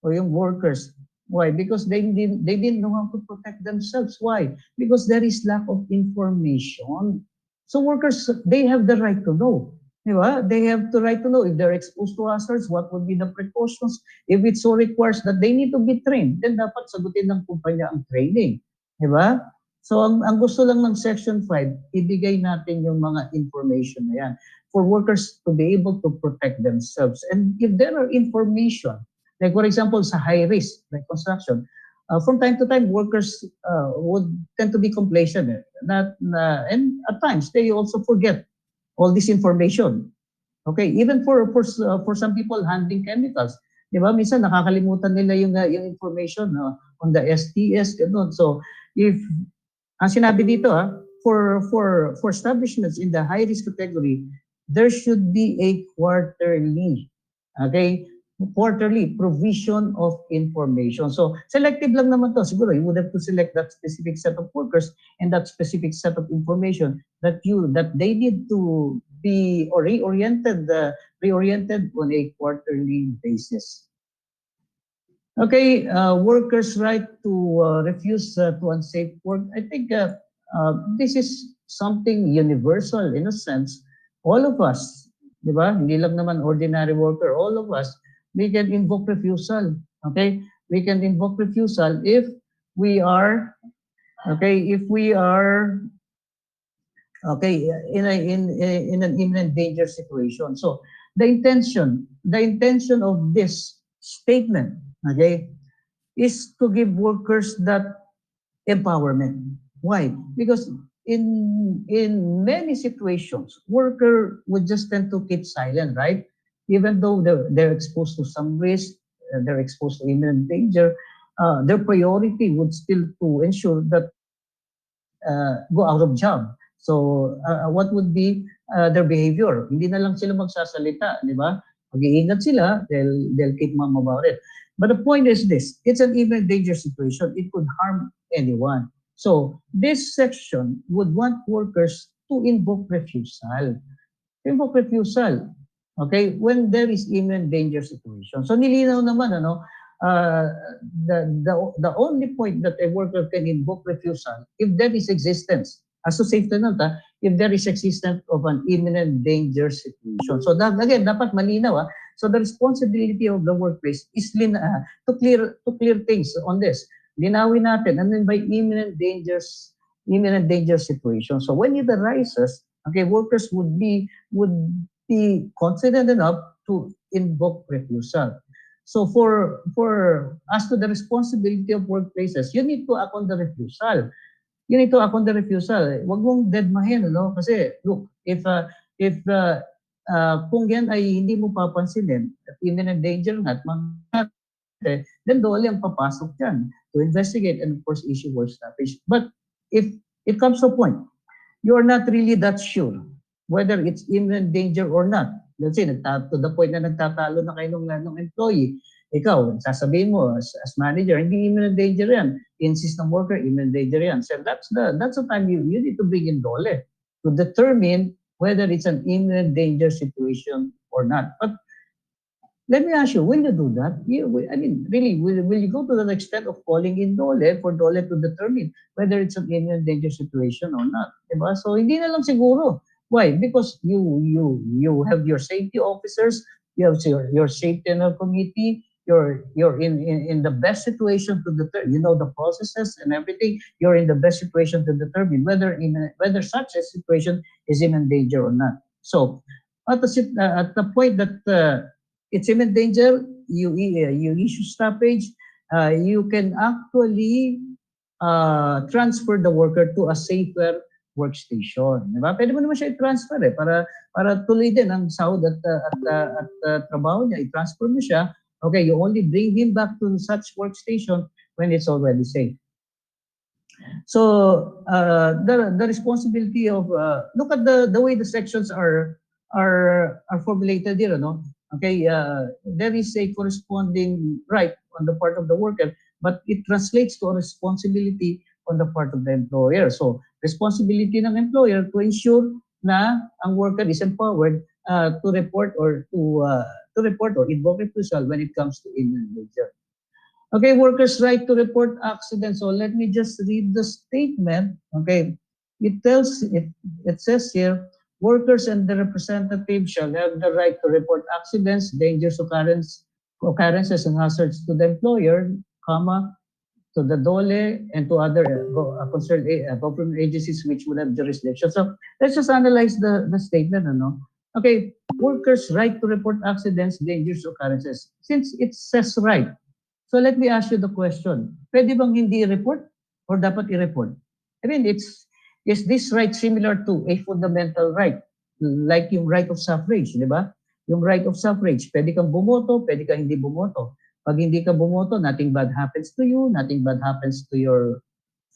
o yung workers. Why? Because they didn't know how to protect themselves. Why? Because there is lack of information. So workers, they have the right to know. Diba? They have the right to know if they're exposed to hazards, what would be the precautions. If it so requires that they need to be trained, then dapat sagutin ng kumpanya ang training. Diba? So ang gusto lang ng Section 5, ibigay natin yung mga information na yan for workers to be able to protect themselves. And if there are information, like for example, sa high risk, like construction, from time to time, workers would tend to be complacent. And at times, they also forget all this information. Okay, even for some people handling chemicals, di ba? Minsan nakakalimutan nila yung information on the STS, ganun. So, if ang sinabi dito for establishments in the high risk category, there should be a quarterly, okay, quarterly provision of information. So selective lang naman to. Siguro you would have to select that specific set of workers and that specific set of information that they need to be reoriented on a quarterly basis. Okay, workers' right to refuse to unsafe work. I think this is something universal in a sense. All of us, di ba? Hindi lang naman ordinary worker. All of us, we can invoke refusal. Okay, we can invoke refusal if we are in an imminent danger situation. So the intention of this statement, okay, is to give workers that empowerment. Why? Because in many situations, worker would just tend to keep silent, right? Even though they're exposed to some risk, they're exposed to imminent danger, their priority would still to ensure that they will not go out of job. So what would be their behavior? Hindi na lang sila magsasalita, di ba? Mag-iingat sila, they'll keep mum about it. But the point is this, it's an even danger situation. It could harm anyone. So this section would want workers to invoke refusal. Invoke refusal. Okay, when there is imminent danger situation. So nilinaw naman uh, the only point that a worker can invoke refusal if there is existence as to safety note, if there is existence of an imminent danger situation. So that, again, dapat malinaw. So the responsibility of the workplace is to clear things on this. Linawin natin, and then by imminent danger situation. So when it arises, okay, workers would be confident enough to invoke refusal. So for as to the responsibility of workplaces, you need to act on the refusal. You need to act on the refusal. Wag mong deadmahin, Kasi look, if kung yan ay hindi mo papansinin at imminent danger nga at mangyayari, then dole ang papasok dyan to investigate and of course issue work stoppage. But if it comes to a point, you are not really that sure whether it's imminent danger or not. Let's say, to the point na nagtatalo na kayo ng employee, ikaw, sasabihin mo as manager, hindi imminent danger yan. Insist ng worker, imminent danger yan. So that's the time you need to bring in dole to determine whether it's an imminent danger situation or not. But let me ask you, will you do that? Really, will you go to the extent of calling in dole for dole to determine whether it's an imminent danger situation or not? Diba? So hindi na lang siguro. Why? Because you have your safety officers, you have your safety committee, you're in the best situation to determine, you know, the processes and everything. You're in the best situation to determine whether such a situation is in danger or not. So at the point that it's in danger, you issue stoppage. You can actually transfer the worker to a safer workstation. Di ba? Pwede mo naman siya i-transfer para tuloy din ang sahod at trabaho niya. I-transfer mo siya. Okay, you only bring him back to such workstation when it's already safe. So the responsibility of look at the way the sections are formulated here, no? Okay, there is a corresponding right on the part of the worker, but it translates to a responsibility on the part of the employer. So responsibility ng employer to ensure na ang worker is empowered to report or invoke refusal when it comes to imminent danger. Okay, workers' right to report accidents. So let me just read the statement. Okay, it says here, workers and the representative shall have the right to report accidents, dangers, occurrences, and hazards to the employer, comma, to the DOLE and to other concerned government agencies which will have jurisdiction. So let's just analyze the statement. Ano? Okay, workers' right to report accidents, dangers, occurrences. Since it says right, so let me ask you the question. Pwede bang hindi i-report or dapat i-report? I mean, is this right similar to a fundamental right? Like yung right of suffrage, di ba? Yung right of suffrage, pwede kang bumoto, pwede kang hindi bumoto. Pag hindi ka bumoto, nothing bad happens to you, nothing bad happens to your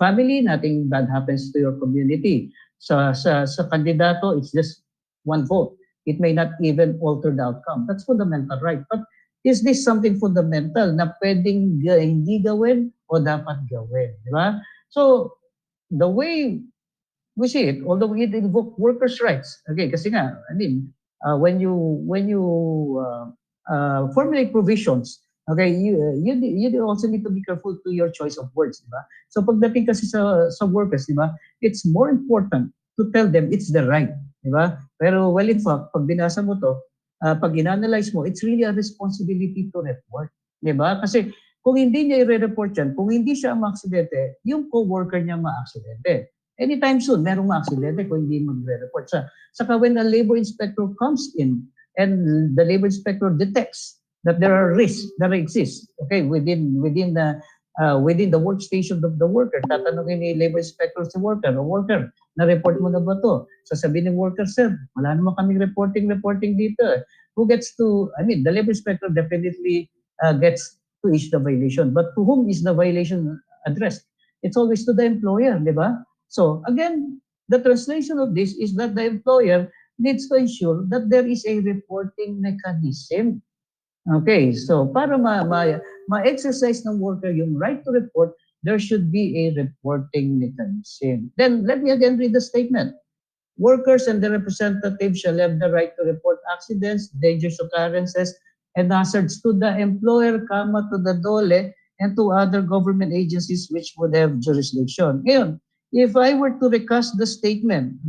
family, nothing bad happens to your community. Sa kandidato, it's just one vote. It may not even alter the outcome. That's fundamental right. But is this something fundamental na pwedeng hindi gawin o dapat gawin? Di ba? So, the way we see it, although we invoke workers' rights, okay, kasi nga, I mean, when you formulate provisions, okay, you also need to be careful to your choice of words, di ba? So pagdating kasi sa workers, di ba, it's more important to tell them it's the right, di ba? Pero well, in fact, pag binasa mo to, pag in-analyze mo, it's really a responsibility to report, di ba? Kasi kung hindi niya i-report yan, kung hindi siya ma-aksidente, yung co-worker niya ma-aksidente. Anytime soon, merong ma-aksidente kung hindi magre-report siya. Saka when a labor inspector comes in and the labor inspector detects that there are risks that exist, okay, within the workstation of the worker, tatanungin ni labor inspector si worker, o worker, na-report mo na ba to? Sasabihin ng worker, sir, wala naman kaming reporting dito. Who gets to, I mean, the labor inspector definitely gets to issue the violation. But to whom is the violation addressed? It's always to the employer, di ba? So again, the translation of this is that the employer needs to ensure that there is a reporting mechanism. Okay, so para ma-exercise ng worker yung right to report, there should be a reporting mechanism. Then let me again read the statement. Workers and the representative shall have the right to report accidents, dangerous occurrences, and hazards to the employer, to the DOLE, and to other government agencies which would have jurisdiction. Ngayon, if I were to recast the statement,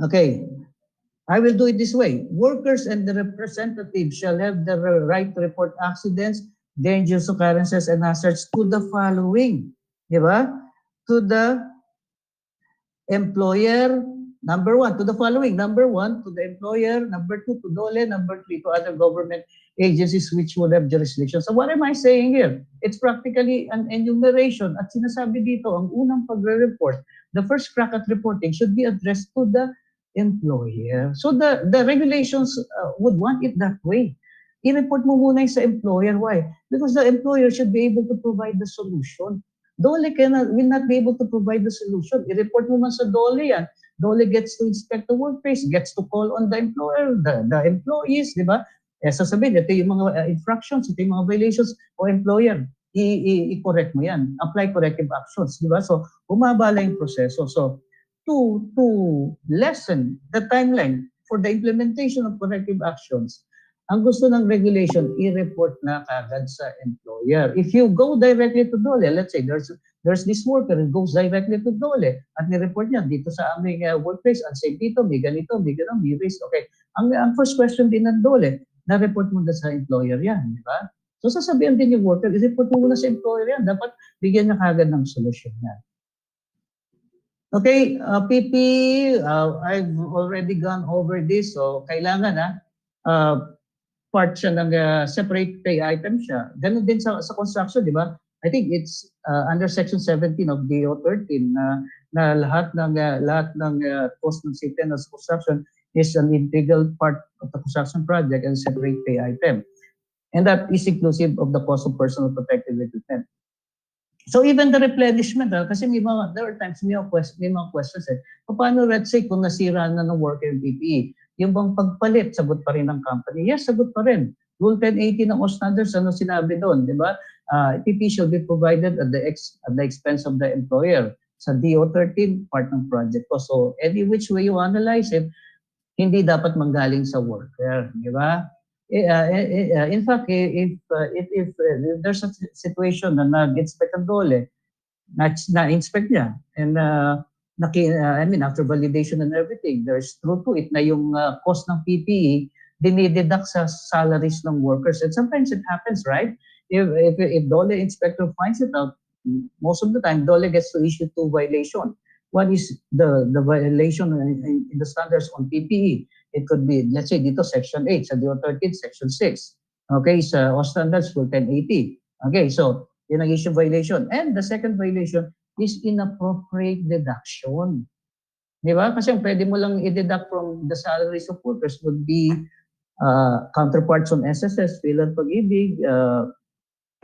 okay, I will do it this way. Workers and the representative shall have the right to report accidents, dangerous occurrences, and hazards to the following. Di ba? To the employer, number one, to the following. Number one, to the employer. Number two, to DOLE. Number three, to other government agencies which would have jurisdiction. So what am I saying here? It's practically an enumeration. At sinasabi dito, ang unang pagre-report, the first crack at reporting should be addressed to the employer. So the regulations would want it that way. I-report mo muna sa employer. Why? Because the employer should be able to provide the solution. DOLE will not be able to provide the solution. I-report mo man sa DOLE yan. DOLE gets to inspect the workplace, gets to call on the employer, the employees, di ba? Sasabihin, ito yung mga infractions, ito yung mga violations, o employer, i-correct mo yan. Apply corrective actions, di ba? So, bumabala yung proseso. So, to lessen the timeline for the implementation of corrective actions, ang gusto ng regulation, i-report na kagad sa employer. If you go directly to DOLE, let's say there's this worker who goes directly to DOLE at ni-report niya dito sa aming workplace, unsafe dito, may ganito, may risk. Okay, Ang first question din ng DOLE, na-report mo na sa employer yan, di ba? So sasabihin din yung worker, i-report mo muna sa employer yan. Dapat bigyan niya kagad ng solusyon yan. Okay, PP, I've already gone over this. So kailangan part siya ng separate pay item siya. Ganun din sa construction, di ba? I think it's under Section 17 of DO 13 na lahat ng cost ng safety and construction is an integral part of the construction project and separate pay item. And that is inclusive of the cost of personal protective equipment. So even the replenishment, kasi there are times may mga questions paano, let's say, kung nasira na ng worker yung PPE, yung bang pagpalit, sagot pa rin ng company? Yes, sagot pa rin. Rule 1080 ng OSH standards, ano sinabi doon, di ba? PPE shall be provided at the expense of the employer. Sa DO 13, part ng project ko. So any which way you analyze it, hindi dapat manggaling sa worker, di ba? In fact, if there's a situation na nag-inspect ang DOLE, na-inspect niya, and after validation and everything, there's true to it na yung cost ng PPE dinideduct sa salaries ng workers. And sometimes it happens, right? If DOLE inspector finds it out, most of the time, DOLE gets to issue 2 violations. One is the violation in the standards on PPE. It could be, let's say, dito Section 8, sa DO 13, Section 6. Okay, sa OSH standards, Rule 1080. Okay, so, yun ang issue violation. And the second violation is inappropriate deduction. Di ba? Kasi ang pwede mo lang i-deduct from the salaries of workers would be counterparts on SSS, PhilHealth Pag-ibig,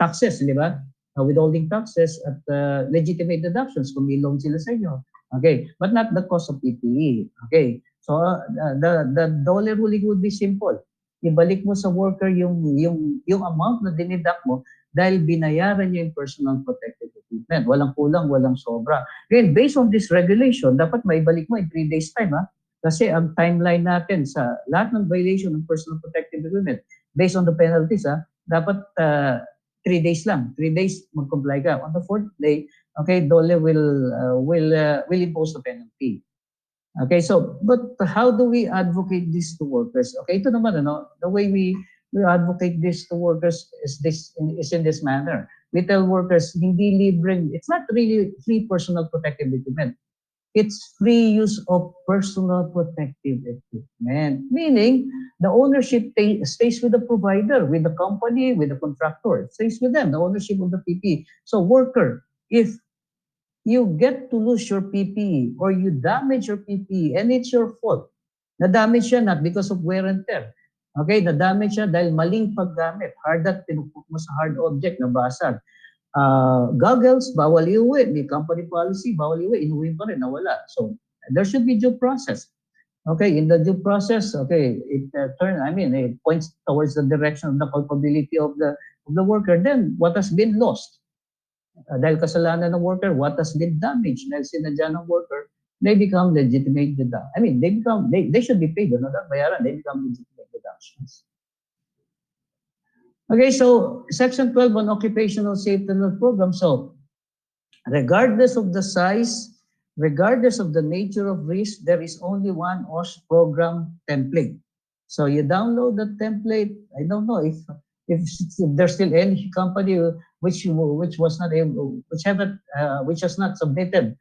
taxes, di ba? Withholding taxes at legitimate deductions kung may loan sila sa inyo. Okay, but not the cost of PPE. Okay, so the DOLE ruling would be simple. Ibalik mo sa worker yung amount na diniduct mo dahil binayaran niya yung personal protective equipment. Walang kulang, walang sobra. Again, based on this regulation, dapat maibalik mo in 3 days time. Kasi ang timeline natin sa lahat ng violation ng personal protective equipment, based on the penalties, dapat 3 days lang. 3 days mag-comply ka. On the 4th day, okay, DOLE will impose the penalty. Okay, so, but how do we advocate this to workers? Okay, ito naman, the way we advocate this to workers is in this manner. We tell workers, hindi libreng, it's not really free personal protective equipment. It's free use of personal protective equipment. Meaning, the ownership stays with the provider, with the company, with the contractor. It stays with them, the ownership of the PPE. So worker, if you get to lose your PPE or you damage your PPE and it's your fault, na-damage siya not because of wear and tear. Okay, na-damage siya dahil maling paggamit. Hard at pinupok mo sa hard object na basag. Goggles, bawal iuwi. May company policy, bawal iuwi. Inuwi pa rin, nawala. So, there should be due process. Okay, in the due process, okay, it points towards the direction of the culpability of the worker. Then, what has been lost? Dahil kasalanan ng worker, what has been damaged dahil sinadya ng worker, they become legitimate deductions. They should be paid. Bayaran, they become legitimate deductions. Okay, so Section 12 on Occupational Safety and Health Program. So, regardless of the size, regardless of the nature of risk, there is only one OSH program template. So you download the template. I don't know if there's still any company which has not submitted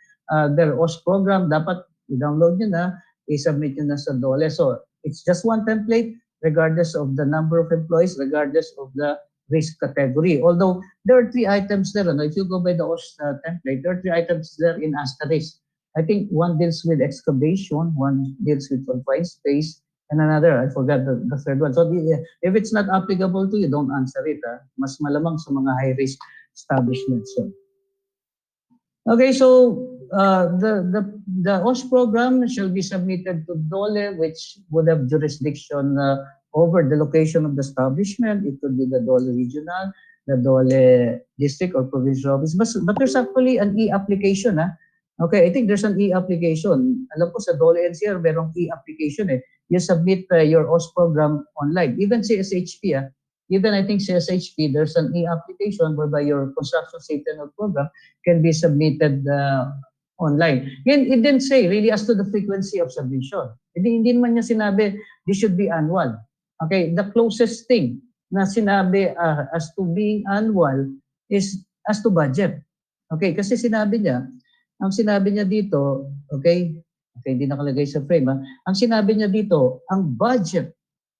their OSH program. Dapat i-download nyo na, i-submit nyo na sa DOLE. So it's just one template, regardless of the number of employees, regardless of the risk category. Although there are 3 items there. If you go by the OSH template, there are 3 items there in asterisk. I think one deals with excavation, one deals with confined space, and another, I forgot the third one. So if it's not applicable to you, don't answer it. Mas malamang sa mga high-risk establishments. So. Okay, so the OSH program shall be submitted to DOLE, which would have jurisdiction over the location of the establishment. It could be the DOLE regional, the DOLE district or provincial office. But there's actually an e-application. Okay, I think there's an e-application. Alam ko sa DOLE NCR, merong e-application. You submit your OSH program online. Even CSHP, even I think CSHP, there's an e-application whereby your construction safety and health program can be submitted online. Yan, it didn't say really as to the frequency of submission. Hindi naman niya sinabi this should be annual. Okay, the closest thing na sinabi as to being annual is as to budget. Okay, kasi ang sinabi niya dito, okay, hindi nakalagay sa frame, ha? Ang sinabi niya dito, ang budget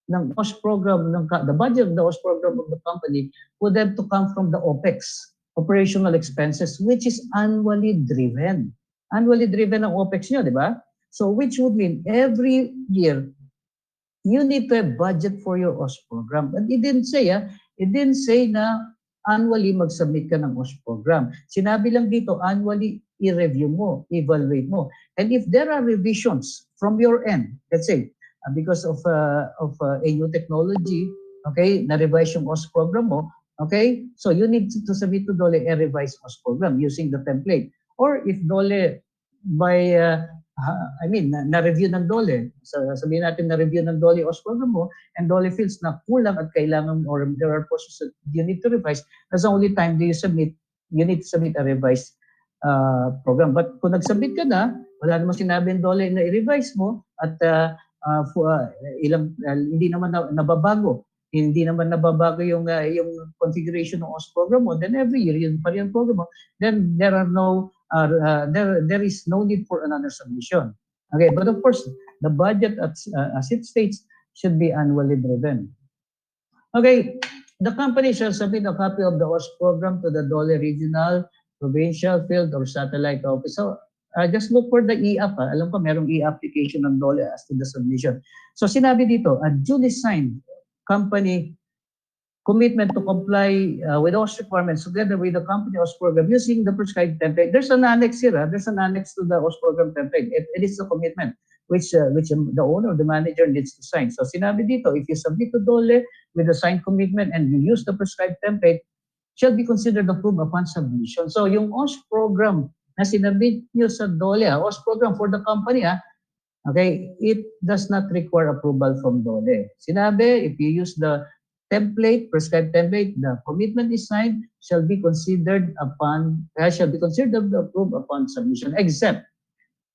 ng OS program, the budget of the OS program of the company would have to come from the OPEX, operational expenses, which is annually driven. Annually driven ang OPEX niyo, di ba? So which would mean every year, you need to have budget for your OS program. But it didn't say na annually mag-submit ka ng OS program. Sinabi lang dito, annually i-review mo, evaluate mo. And if there are revisions from your end, let's say, because of a new technology, okay, na-revise yung OS program mo, okay, so you need to submit to DOLE a revised OS program using the template. Or if DOLE by na-review ng DOLE. So, sabihin natin na-review ng DOLE OS program mo and DOLE feels na kulang at kailangan or there are portions that you need to revise. That's the only time you need to submit a revised program. But kung nag-submit ka na, wala namang sinabi ng DOLE na i-revise mo at hindi naman nababago. Hindi naman nababago yung configuration ng OS program mo, then every year yun pa rin yung program mo, then there is no need for another submission. Okay, but of course, the budget as it states should be annually driven. Okay, the company shall submit a copy of the OS program to the DOLE regional, provincial, field, or satellite office. So, just look for the e-app. Alam ko merong e-application ng DOLE as to the submission. So, sinabi dito, a duly signed company commitment to comply with OS requirements together with the company OS program using the prescribed template. There's an annex here. There's an annex to the OS program template. It is a commitment which the owner or the manager needs to sign. So sinabi dito, if you submit to DOLE with a signed commitment and you use the prescribed template, shall be considered approved upon submission. So yung OS program na sinabit nyo sa DOLE, OS program for the company, okay, it does not require approval from DOLE. Sinabi, if you use the template, prescribed template, the commitment is signed, shall be considered approved upon submission, except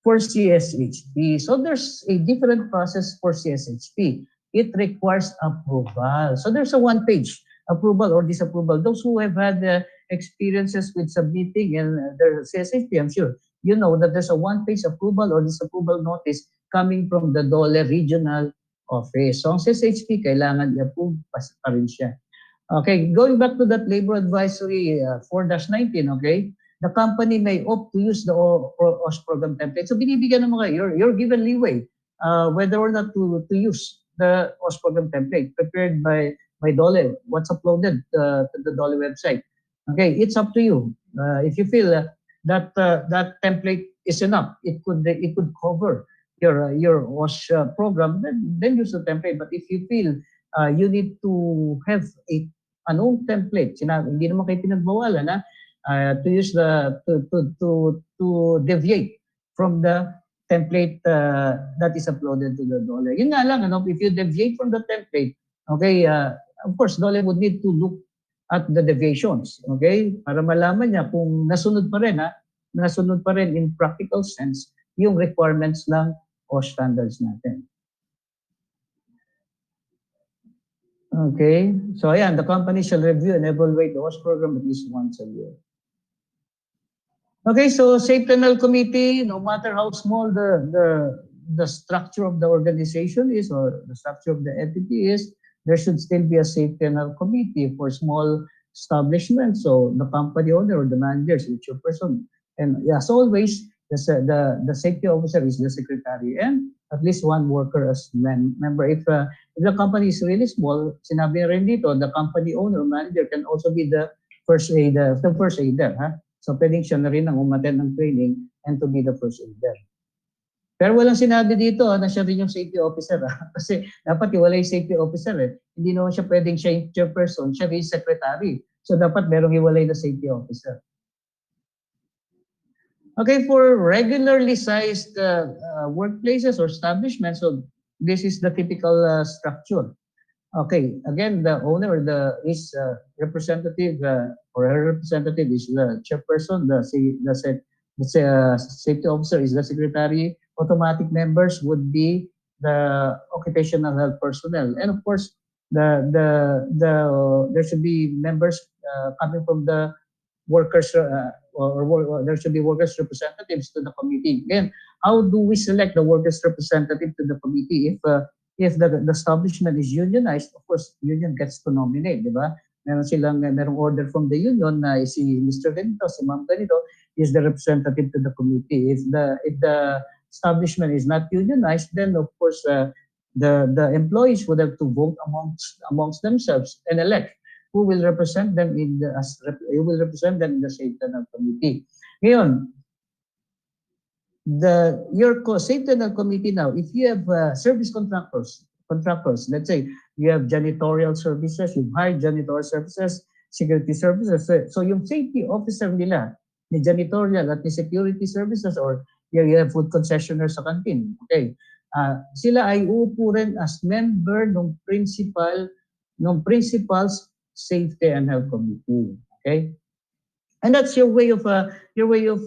for CSHP. So there's a different process for CSHP. It requires approval. So there's a one-page approval or disapproval. Those who have had experiences with submitting and their CSHP, I'm sure, you know that there's a one-page approval or disapproval notice coming from the DOLE regional office. So ang CSHP, kailangan i-approve pa rin siya. Okay, going back to that labor advisory 4-19, okay, the company may opt to use the OS program template. So binibigyan ng you're given leeway whether or not to use the OS program template prepared by DOLE, what's uploaded to the DOLE website. Okay, it's up to you. If you feel that template is enough, it could cover your OS program, then use the template. But if you feel you need to have an own template, hindi naman kayo pinagbawalan to use to deviate from the template that is uploaded to the DOLE. Yun nga lang, if you deviate from the template, okay, of course, DOLE would need to look at the deviations, okay, para malaman niya kung nasunod pa rin in practical sense yung requirements ng OS standards natin. Okay, so ayan, the company shall review and evaluate the OS program at least once a year. Okay, so Safe Penal Committee, no matter how small the structure of the organization is or the structure of the entity is, there should still be a Safe Penal Committee for small establishments. So the company owner or the manager is your person. And as always, the safety officer is the secretary and at least one worker as member. If the company is really small, sinabi rin dito, the company owner or manager can also be the first aider. So pwedeng siya na rin ang umattend ng training and to be the first aider. Pero walang sinabi dito na siya rin yung safety officer. Kasi dapat wala yung safety officer. Hindi naman siya pwedeng siya yung chairperson, siya rin yung secretary. So dapat merong iwalay na safety officer. Okay, for regularly sized workplaces or establishments, so this is the typical structure. Okay, again, the owner is representative or her representative is the chairperson, the Let's say safety officer is the secretary. Automatic members would be the occupational health personnel, and of course, there should be members coming from the workers or there should be workers representatives to the committee. Again, how do we select the workers representative to the committee? If the establishment is unionized, of course, union gets to nominate, di ba? Merong order from the union na si Mr. Ganito, si Ma'am Ganito is the representative to the committee. If the establishment is not unionized, then of course the employees would have to vote amongst themselves and elect who will represent them who will represent them in the safety and committee. Ngayon, your safety and committee now, if you have service contractors, let's say you have janitorial services, you've hired janitorial services, security services. So yung safety officer nila, ni janitorial at ni security services, or you have food concessionaire sa canteen. Okay. Sila ay uupo rin as member ng principal's safety and health committee. Okay. And that's your way of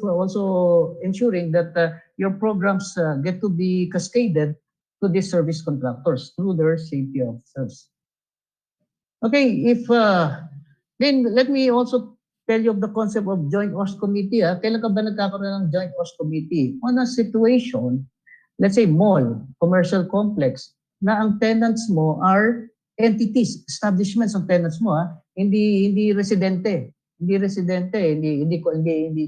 also ensuring that your programs get to be cascaded to these service contractors through their safety officers. Okay, if then let me also tell you of the concept of joint OS committee. Kailan ka ba nagkakaroon ng joint OS committee? On a situation, let's say mall, commercial complex, na ang tenants mo are entities, establishments ng tenants mo, hindi residente, hindi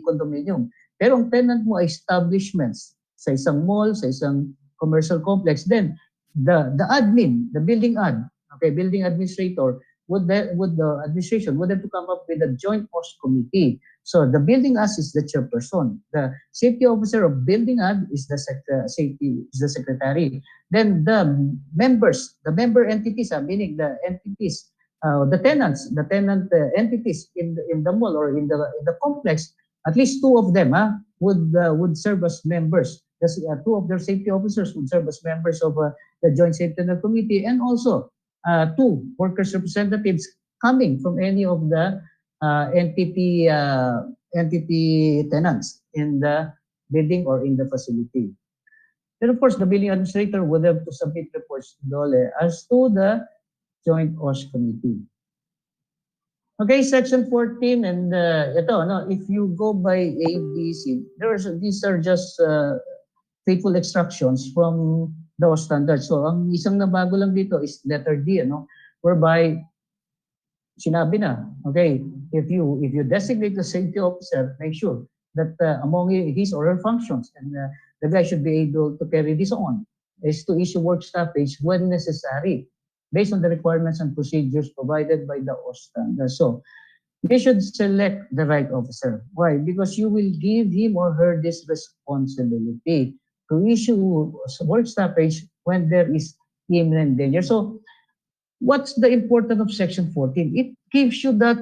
condominium. Pero ang tenant mo ay establishments sa isang mall, sa isang commercial complex. Then the admin, the building building administrator the administration would have to come up with a joint OS committee. So the building as is the chairperson. The safety officer of building ad is the secretary. Then the member entities, meaning the entities, the tenant entities in the mall or in the complex, at least two of them would serve as members. Two of their safety officers would serve as members of the joint safety and committee, and also two workers representatives coming from any of the entity tenants in the building or in the facility. Then of course, the building administrator would have to submit reports to DOLE as to the joint OS committee. Okay, section 14, and if you go by ABC, these are just faithful extractions from the OS standard. So ang isang nabago lang dito is letter D, whereby sinabi na, okay, if you designate the safety officer, make sure that among his or her functions, and the guy should be able to carry this on, is to issue work stoppage when necessary, based on the requirements and procedures provided by the OS standard. So they should select the right officer. Why? Because you will give him or her this responsibility to issue work stoppage when there is imminent danger. So what's the importance of section 14? It gives you that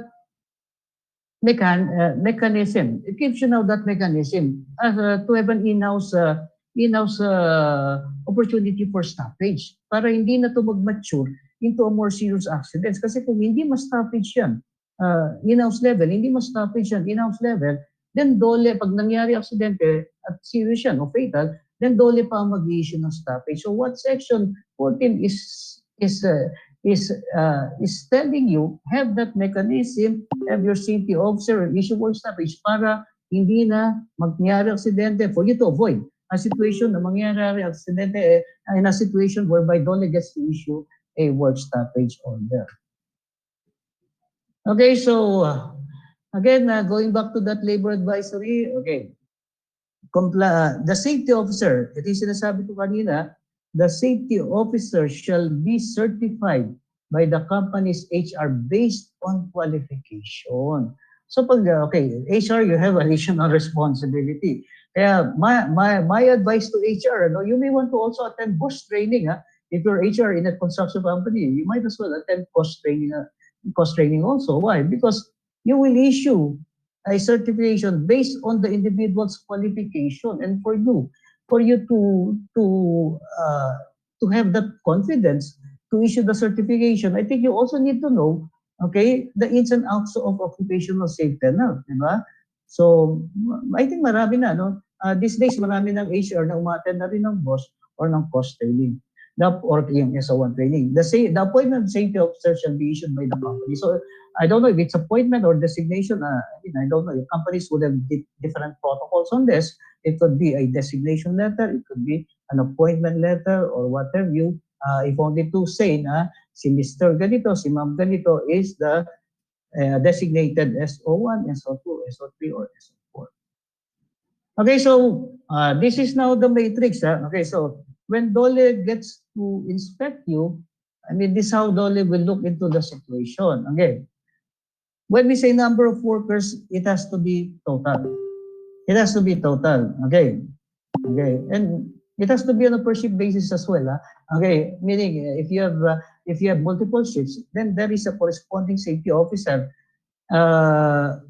mechanism. It gives you now that mechanism to have an in-house opportunity for stoppage para hindi na to mag-mature into a more serious accidents. Kasi kung hindi ma-stoppage yan, in-house level, then dole, pag nangyari aksidente at serious yan o fatal, then dole pa ang mag-i-issue ng stoppage. So what section 14 is telling you, have that mechanism, have your safety officer issue work stoppage para hindi na mangyari aksidente, for you to avoid a situation na mangyari aksidente in a situation whereby DOLE gets to issue a work stoppage order. Okay, so again, going back to that labor advisory, okay, the safety officer, ito yung sinasabi ko kanina, the safety officer shall be certified by the company's HR based on qualification. So pag, HR, you have additional responsibility. Kaya my advice to HR, you may want to also attend cost training. If you're HR in a construction company, you might as well attend cost training also. Why? Because you will issue a certification based on the individual's qualification, and for you to have that confidence to issue the certification, I think you also need to know, okay, the ins and outs of occupational safety, diba? So, I think marami na, no? These days, marami ng HR na umattend na rin ng boss or ng cost training or yung SO1 training. The appointment of safety officer shall be issued by the company. So, I don't know if it's appointment or designation. I don't know. Your companies would have different protocols on this. It could be a designation letter. It could be an appointment letter or whatever you. If only to say na si Mr. Ganito, si Ma'am Ganito is the designated SO1, SO2, SO3, or SO4. Okay, so this is now the matrix. Okay, so when Dole gets to inspect you, I mean, this is how Dole will look into the situation. Okay, when we say number of workers, it has to be total. It has to be total. Okay, and it has to be on a per shift basis as well. Okay, meaning if you have multiple shifts, then there is a corresponding safety officer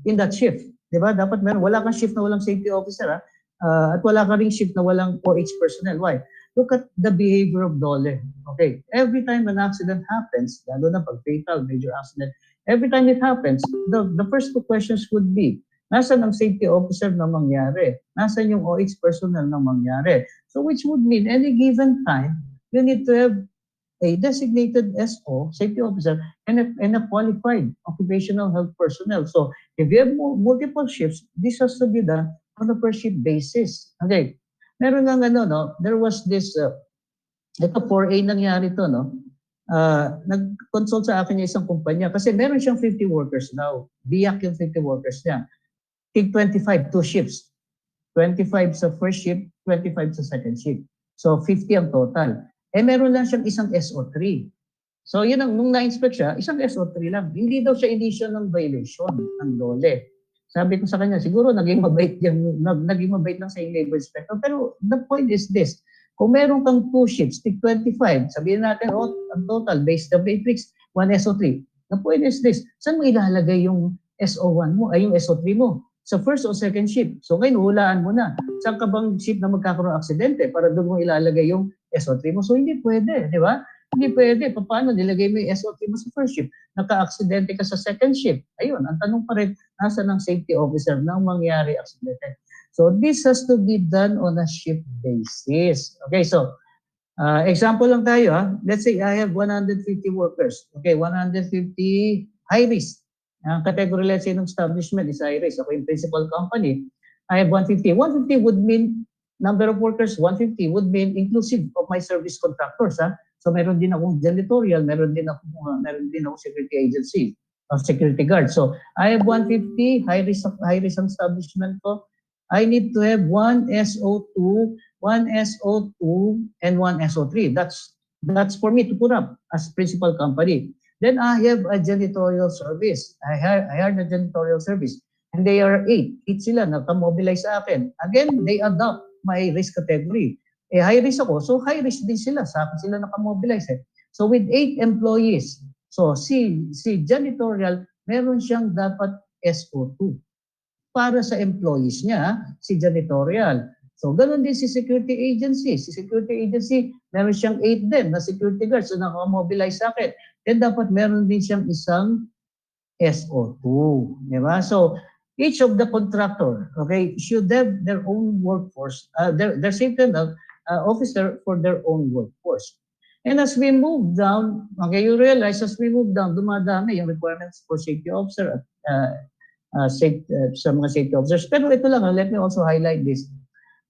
in that shift. Di ba? Dapat wala kang shift na walang safety officer, at wala ka ring shift na walang OH personnel. Why? Look at the behavior of Dole. Okay, every time an accident happens, lalo na pag fatal, major accident, every time it happens, the first two questions would be, nasan ang safety officer na mangyari? Nasan yung OH personnel na mangyari? So which would mean any given time, you need to have a designated SO, safety officer, and a qualified occupational health personnel. So if you have multiple shifts, this has to be done on a per shift basis. Okay. Meron ng there was this, ito 4A nangyari to, no? Nag-consult sa akin yung isang kumpanya kasi meron siyang 50 workers now. Biyak yung 50 workers niya. Tig 25, 2 shifts. 25 sa first shift, 25 sa second shift. So 50 ang total. Meron lang siyang isang SO3. So yun nung na-inspect siya, isang SO3 lang. Hindi daw siya initial ng violation ng Dole. Sabi ko sa kanya, siguro naging mabait lang sa yung labor inspector. Pero the point is this, kung meron kang 2 shifts, tig 25, sabihin natin, ang total, based the matrix, 1 SO3. The point is this, saan mo ilalagay yung SO1 mo, ay yung SO3 mo? Sa first o second shift. So ngayon, hulaan mo na. Saan ka bang shift na magkakaroon ng aksidente para doon mo ilalagay yung SO3 mo? So hindi pwede, di ba? Hindi pwede. Paano nilagay mo yung SO3 mo sa first shift? Naka-aksidente ka sa second shift. Ayun, ang tanong pa rin, nasa ng safety officer nang mangyari aksidente. So this has to be done on a shift basis. Okay, so example lang tayo. Let's say I have 150 workers. Okay, 150 high risk. Ang category, let's say, ng establishment is high risk. Ako yung principal company. I have 150. 150 would mean, number of workers, 150 would mean inclusive of my service contractors. So meron din akong janitorial, meron din akong security agency, security guard. So I have 150, high risk ang establishment ko. I need to have 1 SO2, 1 SO2, and 1 SO3. That's for me to put up as principal company. Then I have a janitorial service. I hired a janitorial service. And they are 8. 8 sila, nakamobilize sa akin. Again, they adopt my risk category. High risk ako, so high risk din sila. Sa akin sila nakamobilize. So with 8 employees, so si janitorial, meron siyang dapat SO2 para sa employees niya, si janitorial. So, ganun din si security agency. Si security agency, meron siyang 8 din na security guards na nakamobilize sa akin. Then, dapat meron din siyang isang SO2. Diba? So, each of the contractor, okay, should have their own workforce, their safety officer for their own workforce. And as we move down, okay, you realize as we move down, dumadami yung requirements for safety officer at sa mga safety officers. Pero ito lang, let me also highlight this.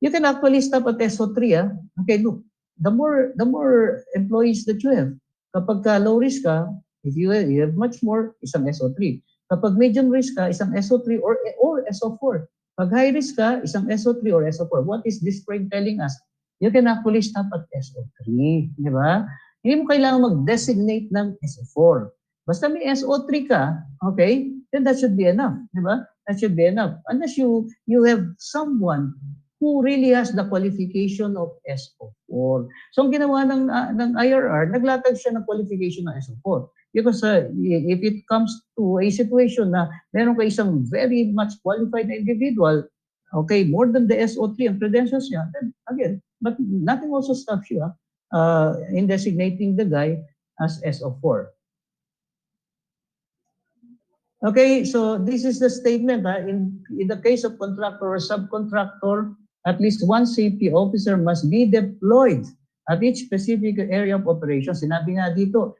You can actually stop at SO3. Okay, look, the more employees that you have, kapag low risk ka, if you have much more, isang SO3. Kapag medium risk ka, isang SO3 or SO4. Pag high risk ka, isang SO3 or SO4. What is this point telling us? You can actually stop at SO3. Di ba? Hindi mo kailangan mag-designate ng SO4. Basta may SO3 ka, okay, then that should be enough. Di ba? That should be enough. Unless you have someone who really has the qualification of SO4. So, ang ginawa ng IRR, naglatag siya ng qualification ng SO4. Because if it comes to a situation na meron ka isang very much qualified na individual, okay, more than the SO3 ang credentials niya, then again, but nothing also stops you in designating the guy as SO4. Okay, so this is the statement. In the case of contractor or subcontractor, at least one safety officer must be deployed at each specific area of operations. Sinabi nga dito,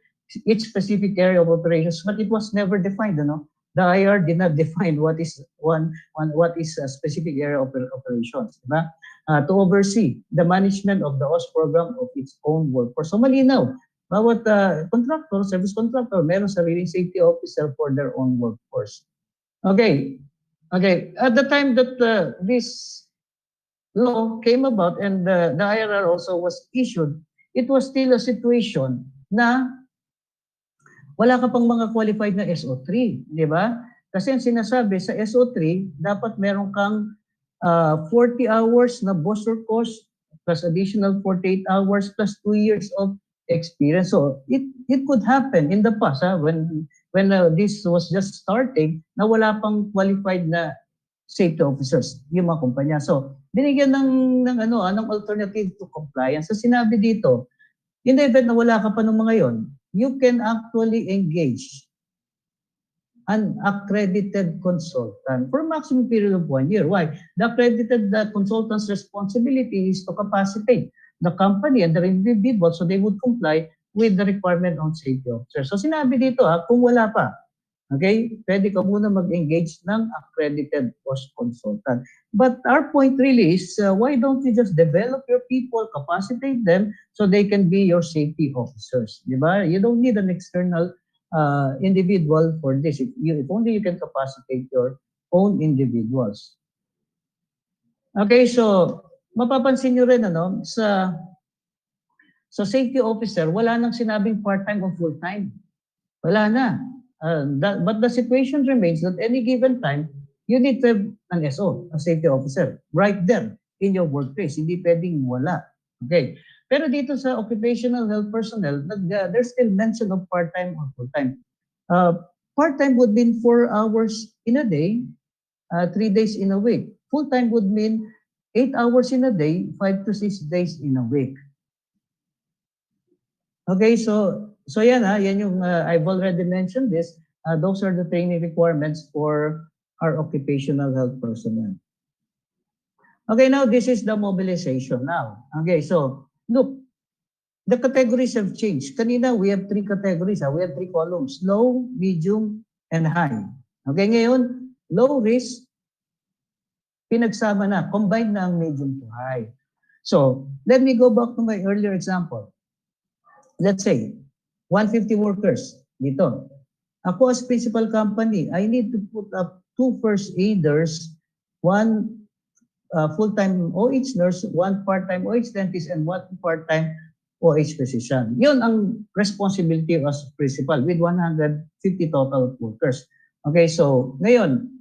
each specific area of operations, but it was never defined. Ano? The IR did not define what is what is a specific area of operations. Diba? To oversee the management of the OS program of its own workforce. So malinaw, bawat contractor, service contractor, meron sariling safety officer for their own workforce. Okay. Okay. At the time that this law came about and the IRR also was issued, it was still a situation na wala ka pang mga qualified na SO3, di ba? Kasi ang sinasabi sa SO3, dapat meron kang 40 hours na booster course plus additional 48 hours plus 2 years of experience. So it could happen in the past when this was just starting na wala pang qualified na safety officers yung mga kumpanya. So binigyan ng alternative to compliance. So sinabi dito, in the event na wala ka pa ng mga yon, you can actually engage an accredited consultant for a maximum period of 1 year. Why? The accredited consultant's responsibility is to capacitate the company and the individual so they would comply with the requirement of safety officer. So sinabi dito kung wala pa, okay, pwede ka muna mag-engage ng accredited cost consultant. But our point really is, why don't you just develop your people, capacitate them so they can be your safety officers, di ba? You don't need an external individual for this. If only you can capacitate your own individuals. Okay, so mapapansin nyo rin sa safety officer, wala nang sinabing part-time o full-time. Wala na. But the situation remains that any given time, you need to have an SO, a safety officer, right there in your workplace. Hindi pwedeng wala. Okay. Pero dito sa occupational health personnel, there's still mention of part-time or full-time. Part-time would mean 4 hours in a day, 3 days in a week. Full-time would mean 8 hours in a day, 5 to 6 days in a week. Okay, so yan yung I've already mentioned this. Those are the training requirements for our occupational health personnel. Okay, now this is the mobilization now. Okay, so look, the categories have changed. Kanina, we have 3 categories. We have 3 columns, low, medium, and high. Okay, ngayon, low risk, pinagsama na, combined na ang medium to high. So, let me go back to my earlier example. Let's say, 150 workers dito. Ako as principal company, I need to put up 2 first aiders, 1 full-time OH nurse, 1 part-time OH dentist, and 1 part-time OH physician. Yun ang responsibility as principal with 150 total workers. Okay, so ngayon,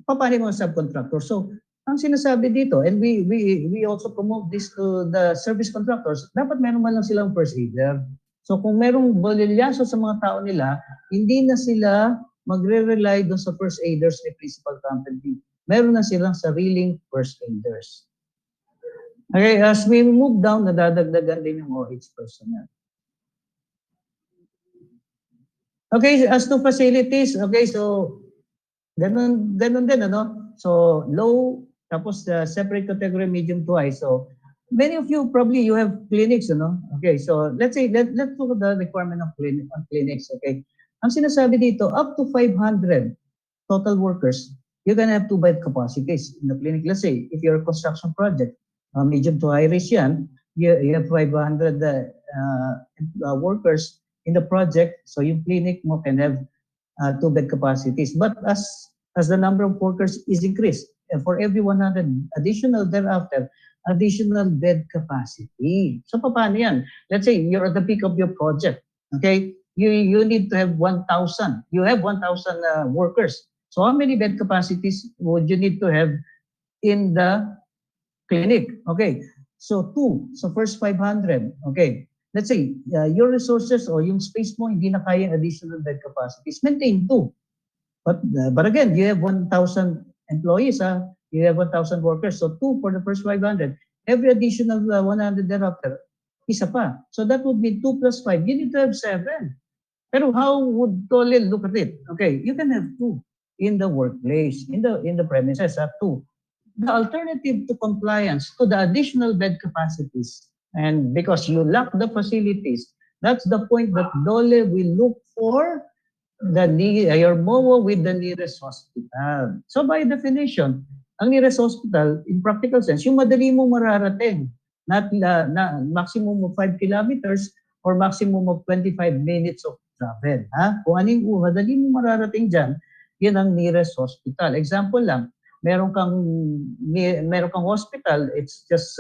paano mga subcontractor? So, ang sinasabi dito, and we also promote this to the service contractors, dapat meron man lang silang first aider. So kung merong bolilyaso sa mga tao nila, hindi na sila magre-rely doon sa first aiders ni principal company. Meron na silang sariling first aiders. Okay, as we move down, nadadagdagan din yung OH personnel. Okay, as to facilities, okay, so ganun din, So low, tapos separate category, medium to high. So many of you probably you have clinics, Okay, so let's say let's look at the requirement of clinics. Okay, ang sinasabi dito, up to 500 total workers, you're gonna have 2 bed capacities in the clinic. Let's say if you're a construction project, medium to high risk yan, you have 500 workers in the project, so yung clinic mo can have 2 bed capacities. But as the number of workers is increased, and for every 100 additional thereafter, additional bed capacity. So paano yan? Let's say you're at the peak of your project, okay? You need to have 1,000. You have 1,000 workers. So how many bed capacities would you need to have in the clinic? Okay, so 2. So first 500. Okay, let's say your resources or yung space mo hindi na kaya additional bed capacities. Maintain 2. But again, you have 1,000 employees. You have 1,000 workers. So 2 for the first 500. Every additional 100 thereafter, isa pa. So that would be 2 plus 5. You need to have 7. Pero how would Dole look at it? Okay, you can have two in the workplace, in the premises, two. The alternative to compliance to the additional bed capacities, and because you lack the facilities, that's the point that Dole will look for your MOA with the nearest hospital. So by definition, ang nearest hospital, in practical sense, yung madali mo mararating, not na maximum of 5 kilometers or maximum of 25 minutes of travel. Ha? Kung ano yung madali mo mararating dyan, yun ang nearest hospital. Example lang, meron kang hospital, it's just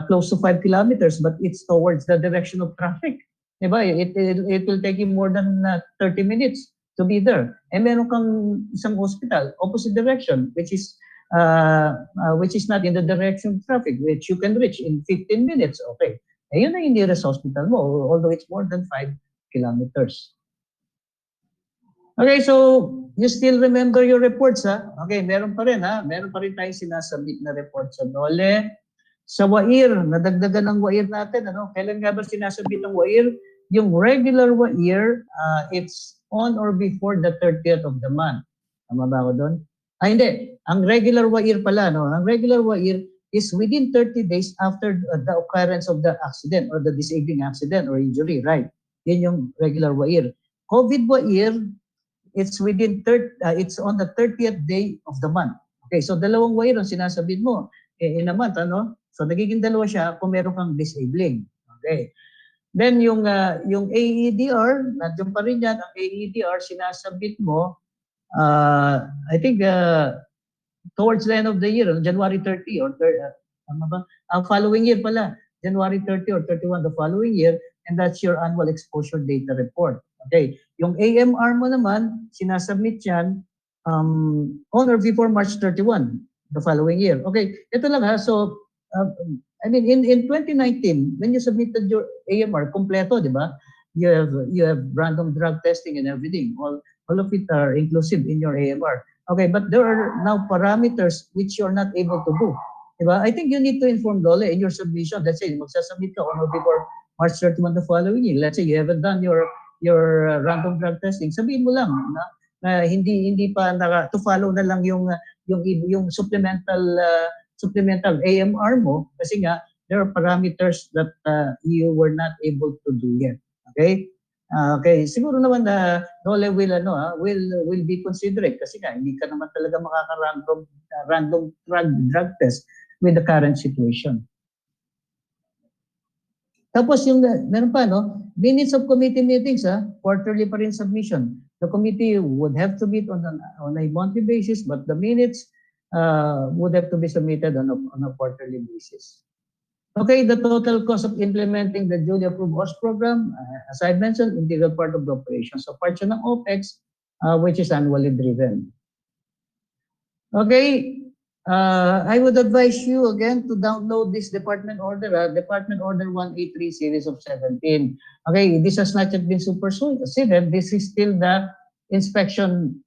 close to 5 kilometers, but it's towards the direction of traffic. Diba? It will take you more than 30 minutes to be there. And meron kang isang hospital, opposite direction, which is not in the direction of traffic, which you can reach in 15 minutes. Okay. Ayun na yung nearest hospital mo, although it's more than 5 kilometers. Okay, so you still remember your reports, ha? Okay, meron pa rin, ha? Meron pa rin tayong sinasubmit na report sa DOLE. Sa WAIR, nadagdagan ng WAIR natin, ano? Kailan nga ba sinasubmit ang WAIR? Yung regular WAIR, it's on or before the 30th of the month. Tama ba ako doon? Hindi. Ang regular WAIR pala, no? Ang regular WAIR is within 30 days after the occurrence of the accident or the disabling accident or injury, right? Yan yung regular WAIR. COVID WAIR, it's it's on the 30th day of the month. Okay, so dalawang WAIR ang sinasabit mo in a month, ano? So nagiging dalawa siya kung meron kang disabling. Okay. Then yung AEDR, nandiyan pa rin yan, ang AEDR sinasabit mo, I think towards the end of the year, January 30 or tama ba? Following year pala, January 30 or 31 the following year, and that's your annual exposure data report. Okay, yung AMR mo naman, sinasubmit yan on or before March 31 the following year. Okay, ito lang ha, so I mean in 2019, when you submitted your AMR, kompleto, di ba? You have random drug testing and everything. All of it are inclusive in your AMR. Okay, but there are now parameters which you're not able to do. Diba? I think you need to inform DOLE in your submission. Let's say, magsasubmit ka on or before March 31 the following year. Let's say you haven't done your random drug testing. Sabihin mo lang na hindi pa to follow na lang yung supplemental AMR mo kasi nga there are parameters that you were not able to do yet. Okay? Okay, siguro naman na DOLE will be considerate kasi nga hindi ka naman talaga random drug test with the current situation. Tapos yung meron pa minutes of committee meetings, quarterly pa rin submission. The committee would have to meet on a monthly basis, but the minutes would have to be submitted on a quarterly basis. Okay, the total cost of implementing the duly approved HOS program, as I mentioned, integral part of the operation. So part siya ng OPEX, which is annually driven. Okay, I would advise you again to download this department order, Department Order 183 series of 17. Okay, this has not yet been superseded. This is still the inspection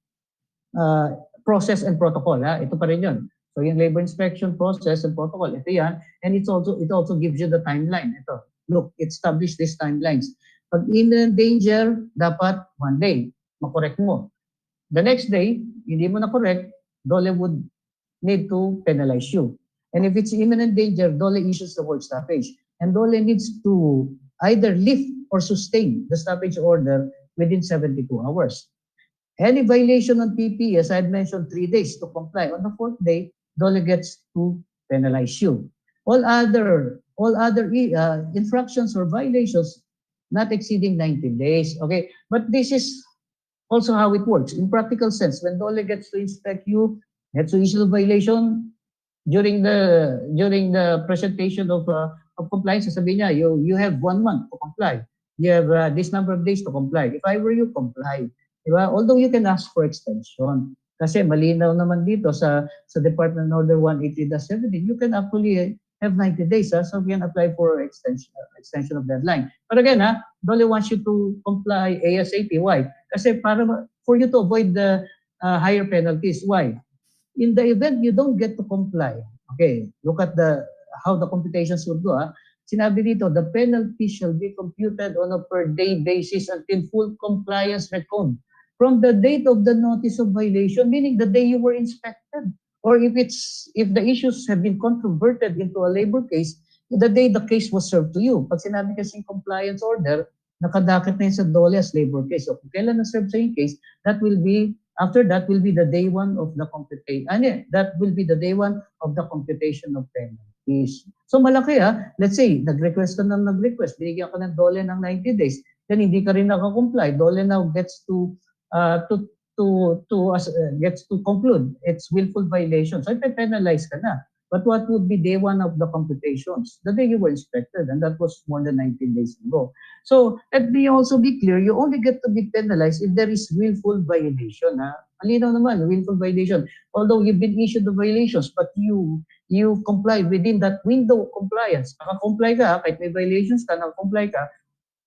process and protocol. Ito pa rin yun. So yung labor inspection process and protocol, ito yan. And it also gives you the timeline. Ito, look, it established these timelines. Pag imminent danger, dapat 1 day, makorek mo. The next day, hindi mo na-correct, DOLE would need to penalize you. And if it's imminent danger, DOLE issues the work stoppage. And DOLE needs to either lift or sustain the stoppage order within 72 hours. Any violation on PP, as I've mentioned, 3 days to comply. On the 4th day, DOLE gets to penalize you. All other infractions or violations not exceeding 90 days. Okay, but this is also how it works in practical sense. When DOLE gets to inspect you, gets to issue a violation during the presentation of compliance, sasabihin niya, you have 1 month to comply. You have this number of days to comply. If I were you, comply. Diba? Although you can ask for extension. Kasi malinaw naman dito sa Department Order 180-17, you can actually have 90 days. So you can apply for extension of deadline. But again, DOLE wants you to comply ASAP. Why? Kasi for you to avoid the higher penalties. Why? In the event you don't get to comply, okay, look at how the computations would go. Sinabi dito, the penalty shall be computed on a per day basis until full compliance reckoned from the date of the notice of violation, meaning the day you were inspected. Or if the issues have been controverted into a labor case, the day the case was served to you. Pag sinabi kasing compliance order, nakadakit na yun sa DOLE as labor case. So kung kailan na-serve sa yung case, after that will be the day one of the computation. That will be the day one of the computation of penalties. So malaki let's say, nag-request ka ng nag-request, binigyan ka ng DOLE ng 90 days, then hindi ka rin nakakomply. DOLE now gets to gets to conclude it's willful violation. So penalize ka na. But what would be day one of the computations? The day you were inspected, and that was more than 19 days ago. So let me also be clear, you only get to be penalized if there is willful violation. Malinaw naman, willful violation. Although you've been issued the violations, but you comply within that window of compliance. Naka-comply ka, kahit may violations ka, naka-comply ka,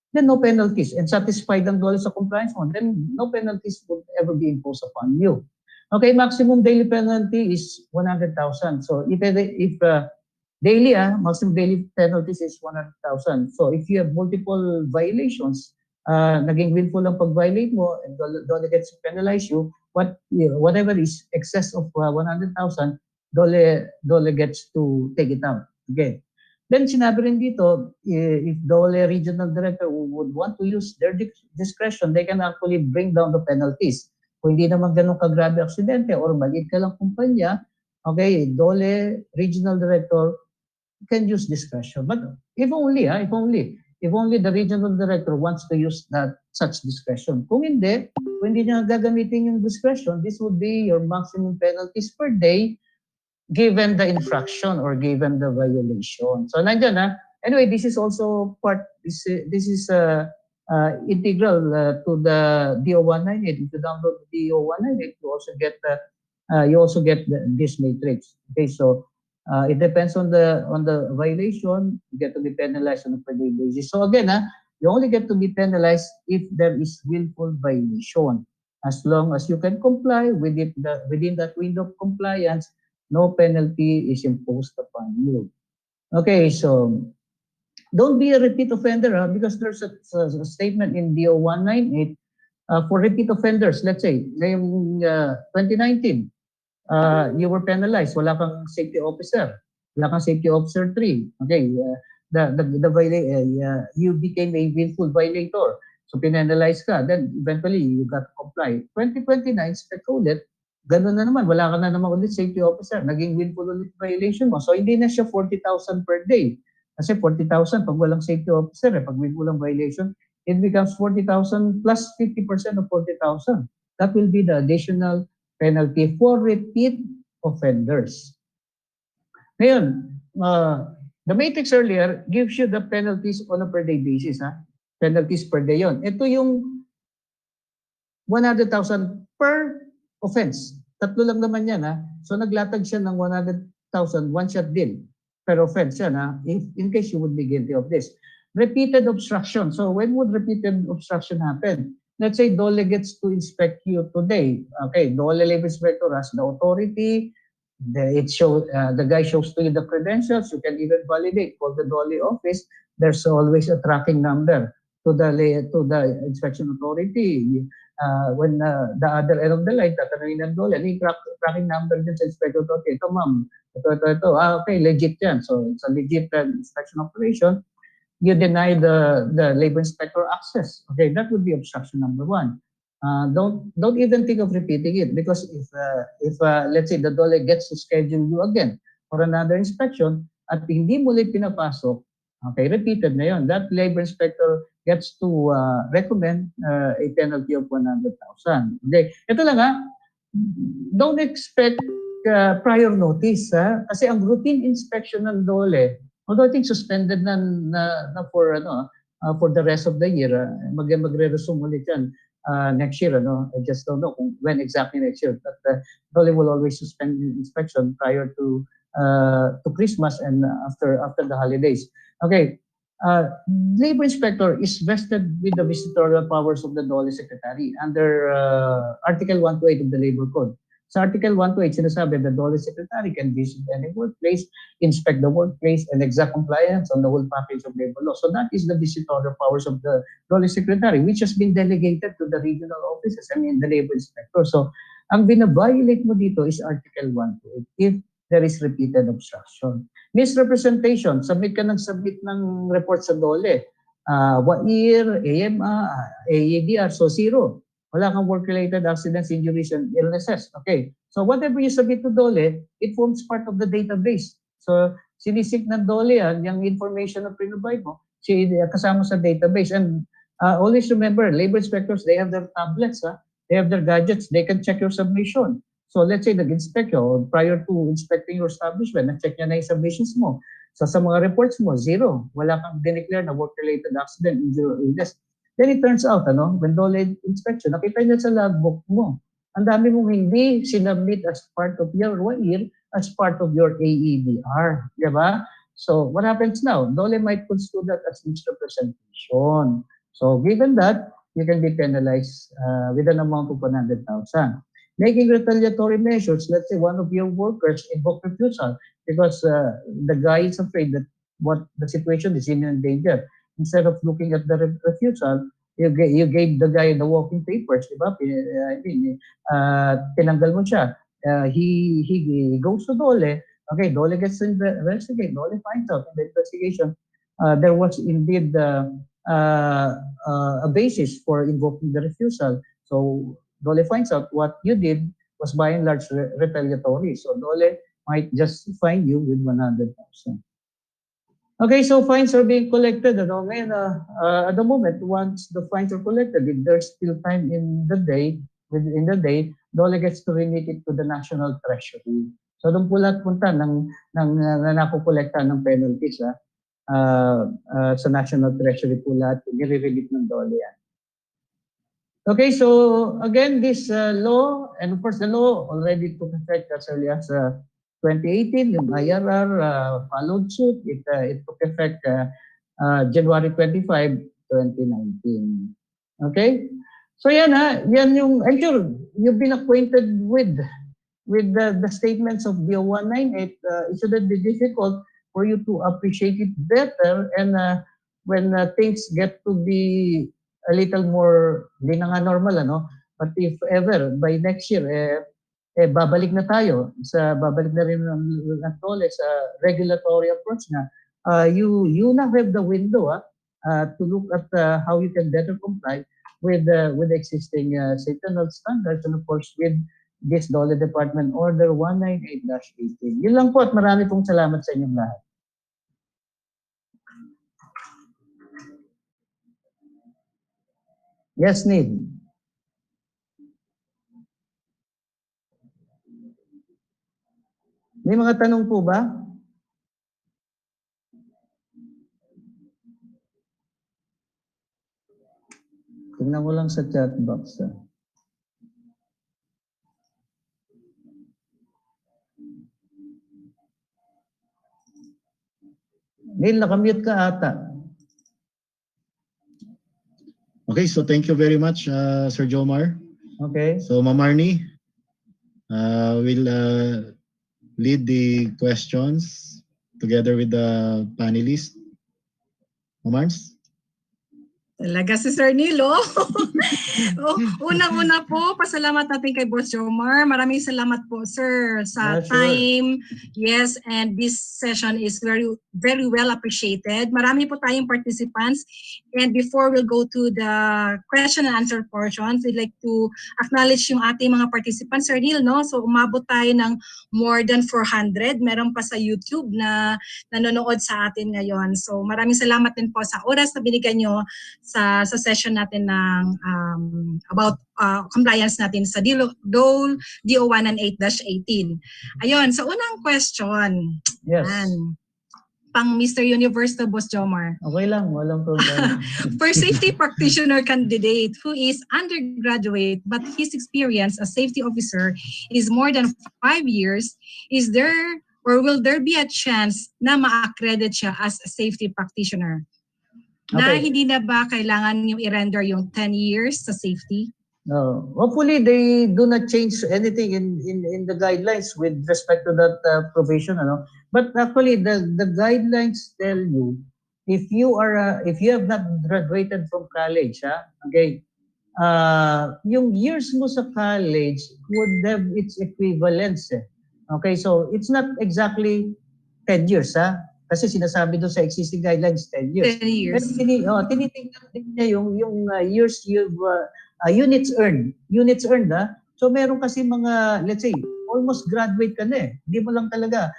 then no penalties. And satisfied ang dole sa compliance mo, then no penalties would ever be imposed upon you. Okay, maximum daily penalty is 100,000. So if daily, maximum daily penalties is 100,000. So if you have multiple violations, naging willful ang pag-violate mo, and dole gets to penalize you, whatever is excess of 100,000, dole gets to take it out. Okay. Then sinabi rin dito, if DOLE regional director would want to use their discretion, they can actually bring down the penalties. Kung hindi naman ganun kagrabe aksidente or maliit ka lang kumpanya, okay, DOLE regional director can use discretion. But if only the regional director wants to use such discretion. Kung hindi niya gagamitin yung discretion, this would be your maximum penalties per day given the infraction or given the violation. So nandiyan Anyway, this is also this is integral to the DO198. If you download the DO198, you also get this matrix. Okay, so it depends on the violation. You get to be penalized on a per day basis. So again, you only get to be penalized if there is willful violation. As long as you can comply within that window of compliance, no penalty is imposed upon you. Okay, so don't be a repeat offender because there's a statement in DO 198 for repeat offenders. Let's say, 2019, you were penalized. Wala kang safety officer. Wala kang safety officer 3. Okay, you became a willful violator. So penalize ka. Then eventually, you got to comply. 2029, inspect ulit. Ganun na naman, wala ka na naman ulit safety officer, naging willful ulit violation mo. So hindi na siya 40,000 per day. Kasi 40,000 pag walang safety officer, pag willful ang violation, it becomes 40,000 plus 50% of 40,000. That will be the additional penalty for repeat offenders. Ngayon, the matrix earlier gives you the penalties on a per day basis. Penalties per day yon. Ito yung 100,000 per offense. Tatlo lang naman yan. So naglatag siya ng 100,000 one-shot deal per offense yan. In case you would be guilty of this. Repeated obstruction. So when would repeated obstruction happen? Let's say DOLE gets to inspect you today. Okay, DOLE labor inspector has the authority. The guy shows to you the credentials. You can even validate. Call the DOLE office. There's always a tracking number to the inspection authority. When the other end of the line, tatanungin ng DOLE, ano yung tracking number din sa inspector authority? Ito ma'am, ito. Okay, legit yan. So it's a legit inspection operation. You deny the labor inspector access. Okay, that would be obstruction number 1. Don't even think of repeating it because if let's say the DOLE gets to schedule you again for another inspection at hindi mo ulit pinapasok, okay, repeated na yon. That labor inspector gets to recommend a penalty of 100,000. Okay, ito lang don't expect prior notice kasi ang routine inspection ng DOLE, although I think suspended na for the rest of the year, magre-resume ulit yan next year. I just don't know when exactly next year, but DOLE will always suspend inspection prior to Christmas and after the holidays. Okay. Labor inspector is vested with the visitorial powers of the DOLE secretary under Article 128 of the Labor Code. Sa Article 128, sinasabi the DOLE Secretary can visit any workplace, inspect the workplace, and exact compliance on the whole package of labor law. So that is the visitorial powers of the DOLE Secretary, which has been delegated to the regional offices, the labor inspector. So ang binabiolate mo dito is Article 128 if there is repeated obstruction. Misrepresentation, submit ka ng report sa DOLE. WAIR, AMA, AEDR, so zero. Wala kang work-related accidents, injuries, and illnesses. Okay. So whatever you submit to DOLE, it forms part of the database. So sinisik ng DOLE yan, yung information na pinrovide mo, kasama sa database. And always remember, labor inspectors, they have their tablets, they have their gadgets, they can check your submission. So let's say nag-inspect you, prior to inspecting your establishment, na-check niya na yung submissions mo. So sa mga reports mo, zero. Wala kang dineclare na work-related accident, injury, or illness. Then it turns out, when DOLE inspection, nakita niya sa logbook mo, ang dami mong hindi sinubmit as part of your WAIR, as part of your AEDR. Diba? So what happens now? DOLE might construe that as misrepresentation. So given that, you can be penalized with an amount of 100,000. Making retaliatory measures, let's say one of your workers invoke refusal because the guy is afraid that what the situation is in danger. Instead of looking at the refusal, you gave the guy the walking papers, di ba? Tinanggal mo siya. He goes to DOLE. Okay, DOLE gets to investigate. DOLE finds out in the investigation there was indeed a basis for invoking the refusal. So DOLE finds out what you did was by and large retaliatory. So DOLE might just fine you with 100,000. Okay, so fines are being collected. At the moment, once the fines are collected, if there's still time in the day, DOLE gets to remit it to the National Treasury. So doon po lahat punta ng nakukolekta ng penalties sa National Treasury po lahat, nire-remit ng DOLE yan. Okay, so again, this law, and of course the law already took effect as early as 2018, yung IRR followed suit. It took effect January 25, 2019. Okay? So yan yung, I'm sure you've been acquainted with the statements of Bill 198. It shouldn't be difficult for you to appreciate it better, and when things get to be a little more, hindi na nga normal, but if ever, by next year, babalik na rin ng DOLE sa regulatory approach na. You now have the window to look at how you can better comply with existing safety standards, and of course with this DOLE Department Order 198-18. Yun lang po, at marami pong salamat sa inyong lahat. Yes, Nid. May mga tanong po ba? Tingnan ko lang sa chat box. Neil, nakamute ka ata. Okay, so thank you very much, Sir Jomar. Okay. So Ma'am Marnie will lead the questions together with the panelists. Ma'am Marns? Talaga si Sir Nilo. Unang-una po, pasalamat natin kay Boss Jomar. Maraming salamat po, sir, sa time. Yes, and this session is very, very well appreciated. Marami po tayong participants. And before we'll go to the question and answer portions, we'd like to acknowledge yung ating mga participants, Sir Neil, no? So umabot tayo ng more than 400. Meron pa sa YouTube na nanonood sa atin ngayon. So maraming salamat din po sa oras na binigyan nyo sa session natin ng about compliance natin sa DO 198-18. Ayun, sa unang question. Yes. Pang Mr. Universe to Boss Jomar. Okay lang, walang problem. For safety practitioner candidate who is undergraduate but his experience as safety officer is more than 5 years, is there or will there be a chance na ma-accredit siya as a safety practitioner? Okay. Na hindi na ba kailangan yung i-render yung 10 years sa safety? No. Hopefully, they do not change anything in the guidelines with respect to that provision. Ano? But actually, the guidelines tell you if you have not graduated from college, okay, yung years mo sa college would have its equivalence. Okay, so it's not exactly 10 years, kasi sinasabi doon sa existing guidelines 10 years. 10 years. Pero tinitingnan din niya yung years you've units earned. So meron kasi mga, let's say, almost graduate ka na eh. Hindi mo lang talaga,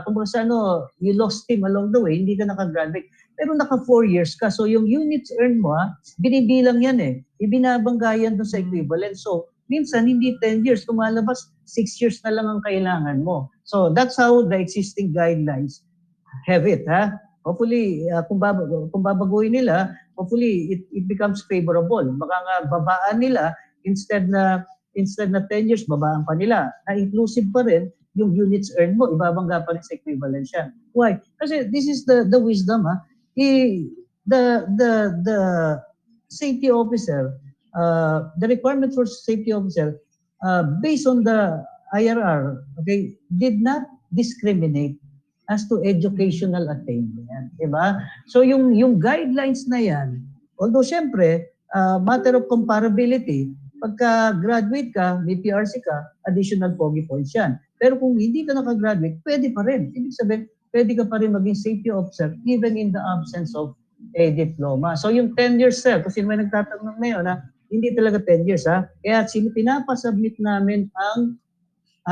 kung sa you lost team along the way, hindi ka nakagraduate. Pero naka 4 years ka. So yung units earned mo, binibilang yan eh. Ibinabangga yan doon sa equivalent. So minsan hindi 10 years, tumalabas 6 years na lang ang kailangan mo. So that's how the existing guidelines have it. Hopefully, kung babaguhin nila, hopefully it becomes favorable. Baka nga babaan nila instead na 10 years, babaan pa nila. Na inclusive pa rin yung units earned mo, ibabangga pa rin sa equivalent siya. Why? Kasi this is the wisdom. The safety officer, the requirement for safety officer, based on the IRR, okay, did not discriminate as to educational attainment, diba? So yung guidelines na yan, although syempre, matter of comparability, pagka graduate ka, may PRC ka, additional POGI points yan. Pero kung hindi ka nakagraduate, pwede pa rin. Ibig sabihin, pwede ka pa rin maging safety officer even in the absence of a diploma. So yung 10 years, sir, kasi may nagtatanong ngayon, hindi talaga 10 years. Kaya pinapasubmit namin ang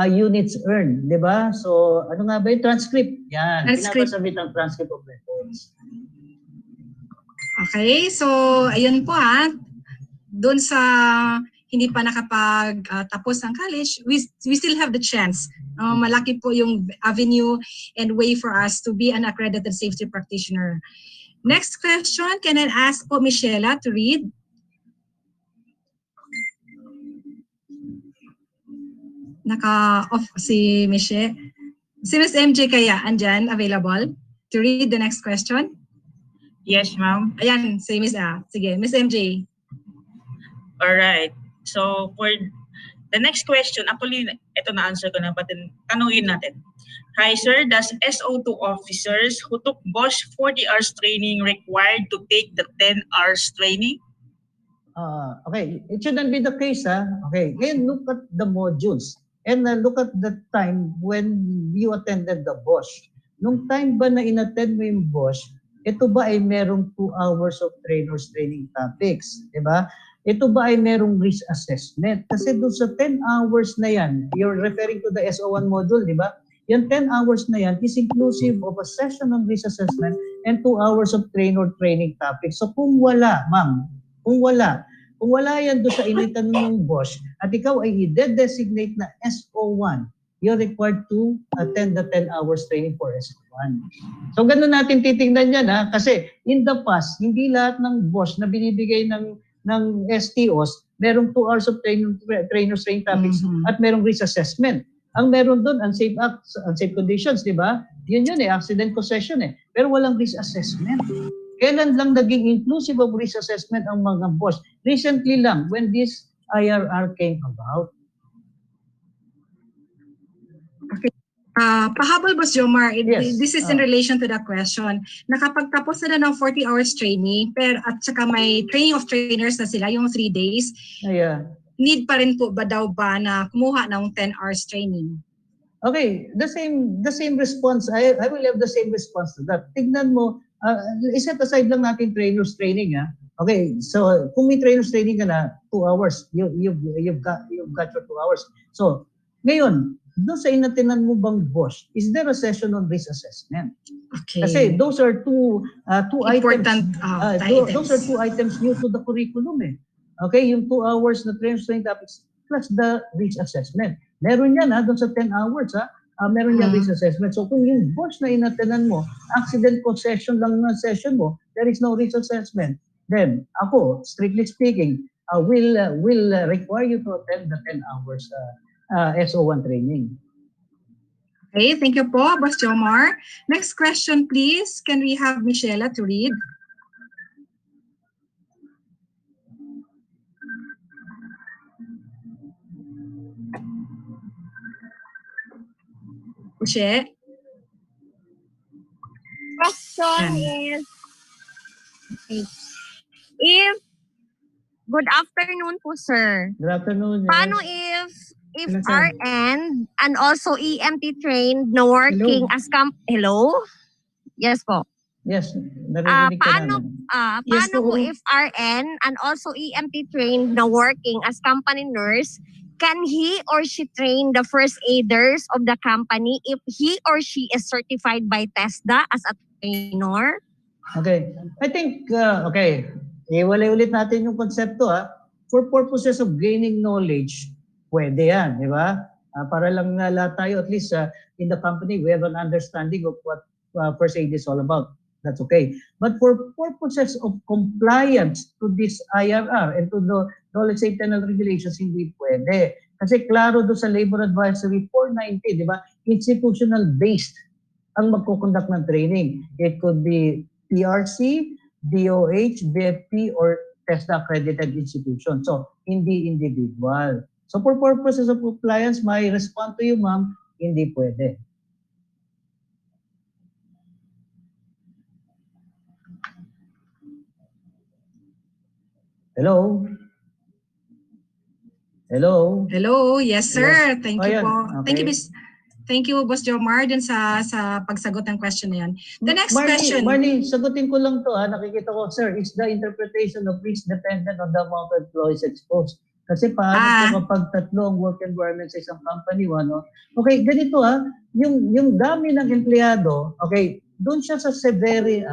units earned, di ba? So, ano nga ba yung transcript? Yan, pinapasubmit ang transcript of records. Okay, so ayun po doon sa hindi pa nakapag-tapos ng college, we still have the chance. Malaki po yung avenue and way for us to be an accredited safety practitioner. Next question, can I ask po Michela to read? Naka-off si Michelle. Si Ms. MJ kaya, andyan, available to read the next question? Yes, ma'am. Ayan, si Ms. Sige, Ms. MJ. Alright. So, for the next question, actually, ito na-answer ko na, but tanungin natin. Hi, sir. Does SO2 officers who took Bosch 40 hours training required to take the 10 hours training? Okay, it shouldn't be the case. Okay, ngayon look at the modules and look at the time when you attended the Bosch. Nung time ba na inattend mo yung Bosch, ito ba ay merong 2 hours of trainers training topics, di ba? Ito ba ay merong risk assessment? Kasi doon sa 10 hours na yan, you're referring to the SO1 module, di ba? Yung 10 hours na yan is inclusive of a session on risk assessment and 2 hours of trainer training topics. So kung wala, ma'am, kung wala yan doon sa initanong ng Bosch at ikaw ay i-designate na SO1, you're required to attend the 10 hours training for SO1. So ganun natin titingnan yan kasi in the past, hindi lahat ng Bosch na binibigay ng STOs, merong 2 hours of trainers training topics at merong risk assessment. Ang meron doon, unsafe acts, unsafe conditions, di ba? Yun accident concession Pero walang risk assessment. Kailan lang naging inclusive of risk assessment ang mga Bosch? Recently lang, when this IRR came about. Okay. Pahabol, Boss Jomar, Yes. this is in relation to that question. Nakapagtapos na ng 40 hours training, at saka may training of trainers na sila, yung 3 days. Yeah. Need pa rin po ba na kumuha ng 10 hours training? Okay, the same response. I will have the same response to that. Tignan mo, iset aside lang natin trainers training. Okay, so kung may trainers training ka na 2 hours, you've got your 2 hours. So, ngayon, doon sa inatinan mo bang Bosch, is there a session on risk assessment? Okay. Kasi those are two important items. Those are 2 items new to the curriculum Okay, yung 2 hours na trainers training topics plus the risk assessment. Meron yan doon sa 10 hours meron yan risk assessment. So kung yung Bosch na inatinan mo, accident concession lang na session mo, there is no risk assessment. Then ako, strictly speaking, will require you to attend the 10 hours SO1 training. Okay, thank you po, Boss Jomar. Next question, please. Can we have Michela to read? Ushe? Question Yan. is, if, good afternoon po, sir. Good afternoon. Paano if RN and also EMT trained na working as Hello? Yes po. Yes, narinig ka Paano namin. Yes paano po po. if RN and also EMT trained na working as company nurse, can he or she train the first aiders of the company if he or she is certified by TESDA as a trainer? Okay. I think, okay, iwalay ulit natin yung konsepto For purposes of gaining knowledge, pwede yan, di ba? Para lang lahat tayo, at least in the company, we have an understanding of what first aid is all about. That's okay. But for purposes of compliance to this IRR and to the knowledge safety and regulations, hindi pwede. Kasi klaro doon sa Labor Advisory 490, di ba? Institutional-based ang magkukonduct ng training. It could be PRC, DOH, BFP, or TESDA accredited institution. So, hindi individual. So, for purposes of compliance, may respond to you, ma'am, hindi pwede. Hello? Hello? Hello, yes sir. Yes. Thank Oh, you yan. po. Okay. Thank you, Boss Jomar, dun sa pagsagot ng question na yan. The next question. Marnie, sagutin ko lang to Nakikita ko, sir, is the interpretation of risk dependent on the amount of employees exposed. Kasi paano po kapag tatlo ang work environment sa isang company, Okay, ganito yung dami ng empleyado, okay, doon siya sa severity,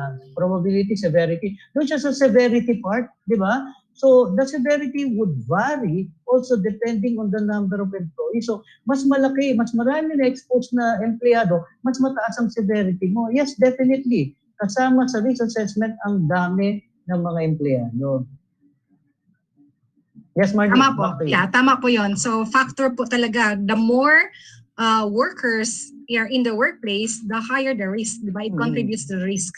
doon siya sa severity part, di ba? So, the severity would vary also depending on the number of employees. So, mas malaki, mas marami na exposed na empleyado, mas mataas ang severity mo. Yes, definitely. Kasama sa risk assessment ang dami ng mga empleyado. Yes, Marnie. Tama po. Yeah, tama po yon. So, factor po talaga. The more workers are in the workplace, the higher the risk. Diba? It contributes to the risk.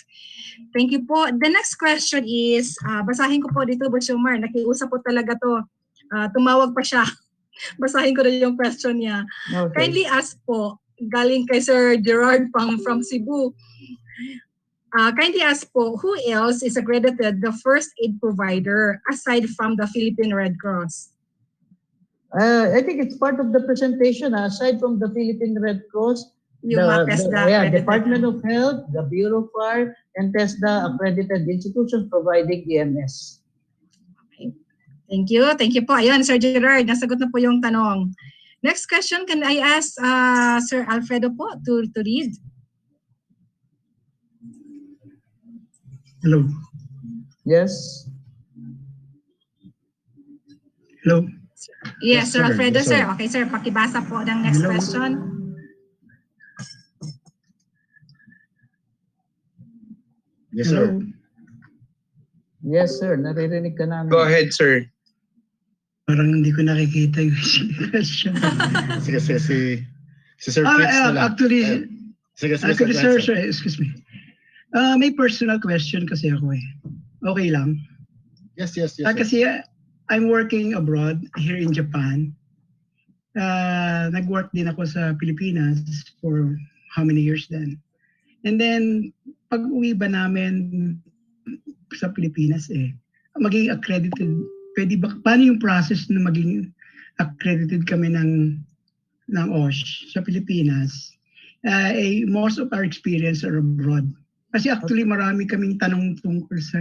Thank you po. The next question is, basahin ko po dito, Boss Jomar. Nakiusap po talaga to. Tumawag pa siya. Basahin ko na yung question niya. Okay. Kindly ask po, galing kay Sir Gerard from Cebu. Kindly ask po, who else is accredited the first aid provider aside from the Philippine Red Cross? I think it's part of the presentation. Aside from the Philippine Red Cross, Department of Health, the Bureau of Fire, and TESDA accredited institutions providing EMS. Okay. Thank you. Thank you po. Ayun, Sir Gerard, nasagot na po yung tanong. Next question, can I ask Sir Alfredo po to read? Hello. Yes. Hello. Yes, Sir Alfredo, Yes, sir. sir. Okay, sir, pakibasa po ng next Hello. question. Yes, sir. Hello. Yes, sir. Naririnig ka namin. Go ahead, sir. Parang hindi ko nakikita yung question. Sige, si Sir Fritz na lang. Actually, Sige, sir, excuse me. May personal question kasi ako eh. Okay lang? Yes. Kasi I'm working abroad here in Japan. Nag-work din ako sa Pilipinas for how many years then. And then, pag uwi ba namin sa Pilipinas maging accredited, pwede ba, paano yung process na maging accredited kami ng OSH sa Pilipinas? Most of our experience are abroad. Kasi actually marami kaming tanong tungkol sa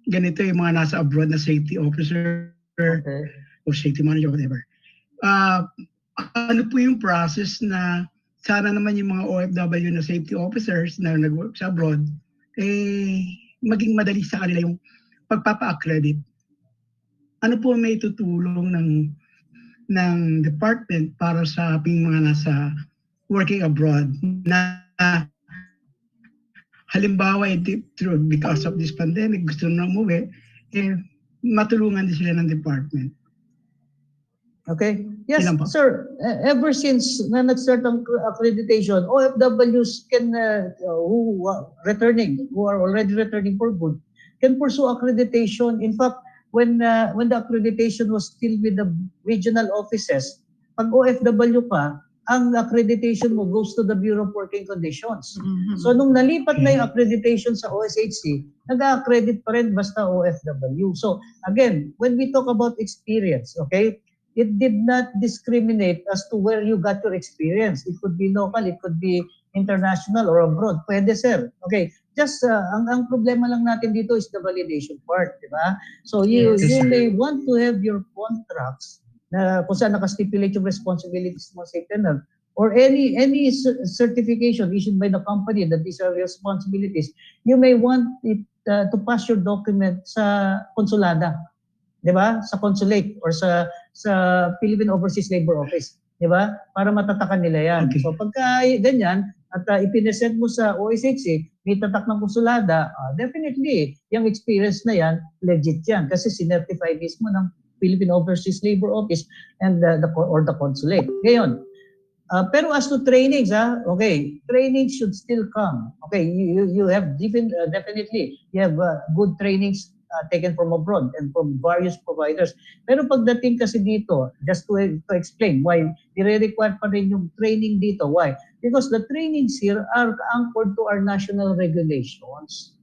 ganito yung mga nasa abroad na safety officer or safety manager, whatever. Ano po yung process na sana naman yung mga OFW na safety officers na nag-work sa abroad, maging madali sa kanila yung pagpapa-accredit. Ano po may tutulong ng department para sa ating mga nasa working abroad na halimbawa because of this pandemic gusto na umuwi, matulungan din sila ng department. Okay. Yes, sir. Ever since na nag-start ang accreditation, OFWs can who are already returning for good can pursue accreditation. In fact, when the accreditation was still with the regional offices, pag OFW ka, ang accreditation mo goes to the Bureau of Working Conditions. Mhm. So nung nalipat na yung accreditation sa OSHC, nag-accredit pa rin basta OFW. So again, when we talk about experience, okay, it did not discriminate as to where you got your experience. It could be local, it could be international or abroad. Pwede, sir. Okay, just ang problema lang natin dito is the validation part, di ba? So you Yes. may want to have your contracts na kung saan nakastipulate yung responsibilities mo sa internal or any certification issued by the company that these are responsibilities, you may want it to pass your document sa konsulada, 'di ba? Sa consulate or sa Philippine Overseas Labor Office, 'di ba? Para matatakan nila 'yan. Okay. So pagka ganyan at ipinesent mo sa OSHC, may tatak ng konsulada, definitely yung experience na 'yan legit 'yan kasi sinertify mismo ng Philippine Overseas Labor Office and the consulate. Ngayon, pero as to trainings, okay, training should still come. Okay, you have definitely you have good trainings taken from abroad and from various providers. Pero pagdating kasi dito, just to explain why i-require pa rin yung training dito. Why? Because the trainings here are anchored to our national regulations.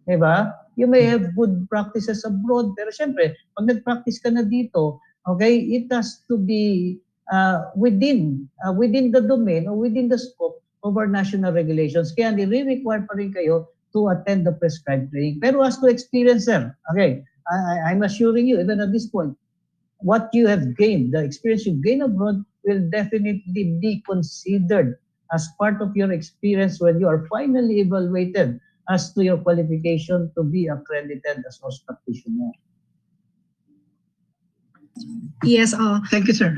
Diba? You may have good practices abroad, pero syempre, pag nag-practice ka na dito, okay, it has to be within the domain or within the scope of our national regulations. Kaya nire-require pa rin kayo to attend the prescribed training. Pero as to experience, sir, okay, I'm assuring you, even at this point, what you have gained, the experience you gain abroad will definitely be considered as part of your experience when you are finally evaluated as to your qualification to be accredited as host practitioner. Yes, Thank you, sir.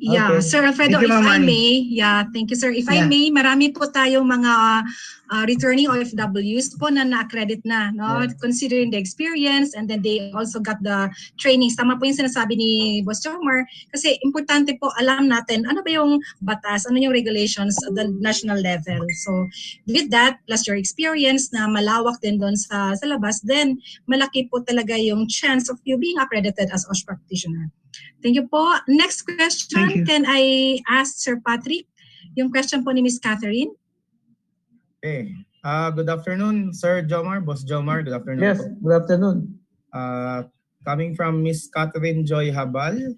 yeah, Okay. Sir Alfredo, Thank you, if Ma'am I Manny. may, thank you, sir. If I Yeah. may, marami po tayong mga returning OFWs po na na-accredit na, no? Yeah. Considering the experience and then they also got the trainings. Tama po yung sinasabi ni Boss Jomar kasi importante po alam natin ano ba yung batas, ano yung regulations at the national level. So with that, plus your experience na malawak din doon sa labas, then malaki po talaga yung chance of you being accredited as OSH practitioner. Thank you po. Next question, Thank you. can I ask Sir Patrick? Yung question po ni Miss Catherine. Okay. Good afternoon, Sir Jomar, Boss Jomar. Good afternoon Yes, po. good afternoon. Coming from Miss Catherine Joy Habal,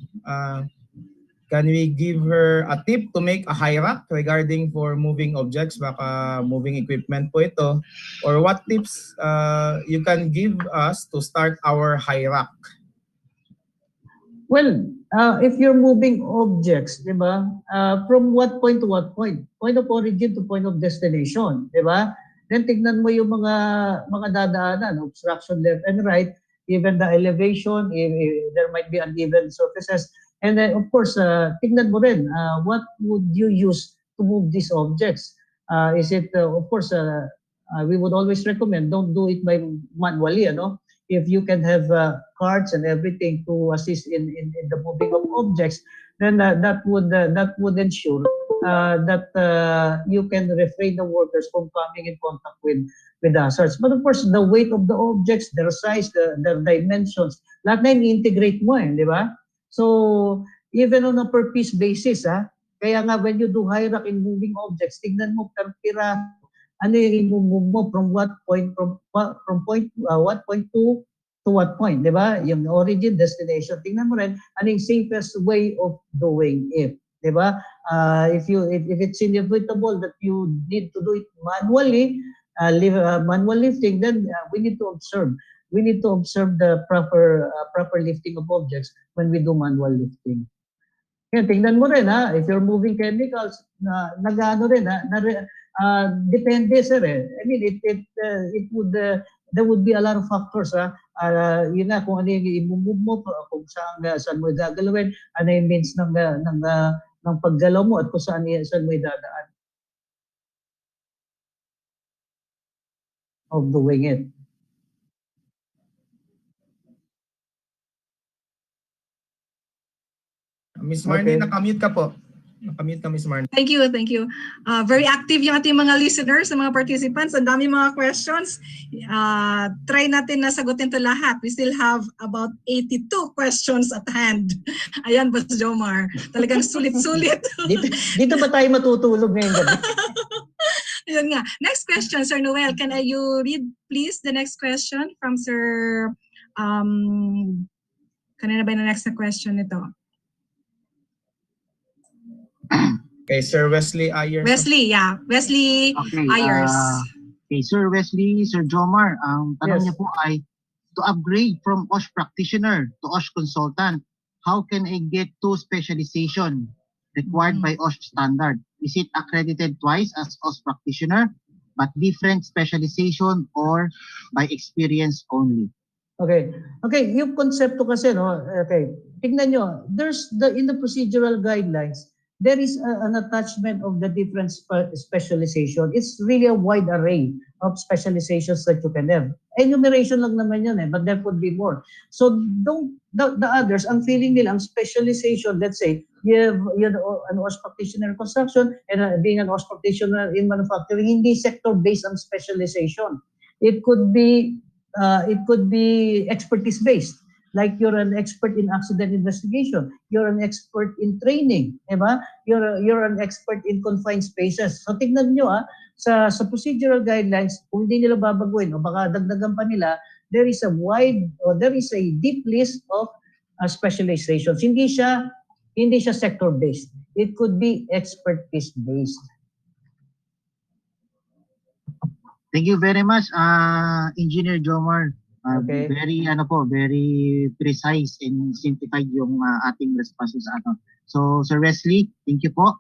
can we give her a tip to make a high rack regarding for moving objects, baka moving equipment po ito, or what tips you can give us to start our high rack? Well, if you're moving objects, di ba, from what point to what point? Point of origin to point of destination, di ba? Then tignan mo yung mga dadaanan, obstruction left and right, even the elevation, there might be uneven surfaces. And then, of course, tignan mo rin, what would you use to move these objects? Is it, of course, we would always recommend, don't do it by manually, ano? If you can have carts and everything to assist in the moving of objects, then that would ensure that you can refrain the workers from coming in contact with hazards. But of course, the weight of the objects, their size, their dimensions, lahat na integrate mo di ba? So even on a per piece basis, kaya nga when you do high rack in moving objects, tignan mo per piraso, ano yung i-move mo from what point what point to what point, di ba? Yung origin, destination. Tingnan mo rin ano yung safest way of doing it, di ba? If it's inevitable that you need to do it manually, manual lifting, then we need to observe. We need to observe the proper lifting of objects when we do manual lifting. Yan, tingnan mo rin if you're moving chemicals, nag-ano rin depende sir I mean it would there would be a lot of factors yun na kung ano yung i-move mo, kung saan mo gagalawin, ano yung means ng paggalaw mo at kung saan mo idadaan of doing it. Miss Marnie, Okay. nakamute ka po. Nakamute kami, Smart. Thank you, thank you. Very active yung ating mga listeners, mga participants. Ang dami mga questions. Try natin na sagutin to lahat. We still have about 82 questions at hand. Ayan, Boss Jomar. Talagang sulit-sulit. Dito ba tayo matutulog ngayong gabi? Ayun nga. Next question, Sir Noel. Can you read, please, the next question from Sir... kanina ba yung next na question nito? Kay Sir Wesley Ayers. Wesley, yeah. Wesley Okay, Ayers. Okay, Sir Wesley, Sir Jomar, ang tanong Yes. niya po ay, to upgrade from OSH practitioner to OSH consultant, how can I get two specialization required by OSH standard? Is it accredited twice as OSH practitioner, but different specialization or by experience only? Okay. Okay, yung konsepto kasi, no? Okay. Tingnan nyo, in the procedural guidelines, there is an attachment of the different specialization. It's really a wide array of specializations that you can have. Enumeration lang naman yun, but there could be more. So the others, ang feeling nila, ang specialization, let's say, you have an OSH practitioner in construction and being an OSH practitioner in manufacturing, hindi sector-based ang specialization. It could be expertise-based. Like you're an expert in accident investigation, you're an expert in training, diba? You're an expert in confined spaces. So tingnan nyo sa procedural guidelines, kung hindi nila babaguhin o baka dagdagan pa nila, there is a deep list of specializations. Hindi siya sector-based. It could be expertise-based. Thank you very much, Engineer Jomar. Okay. Very precise and simplified yung ating responses sa ato. So, Sir Wesley, thank you po.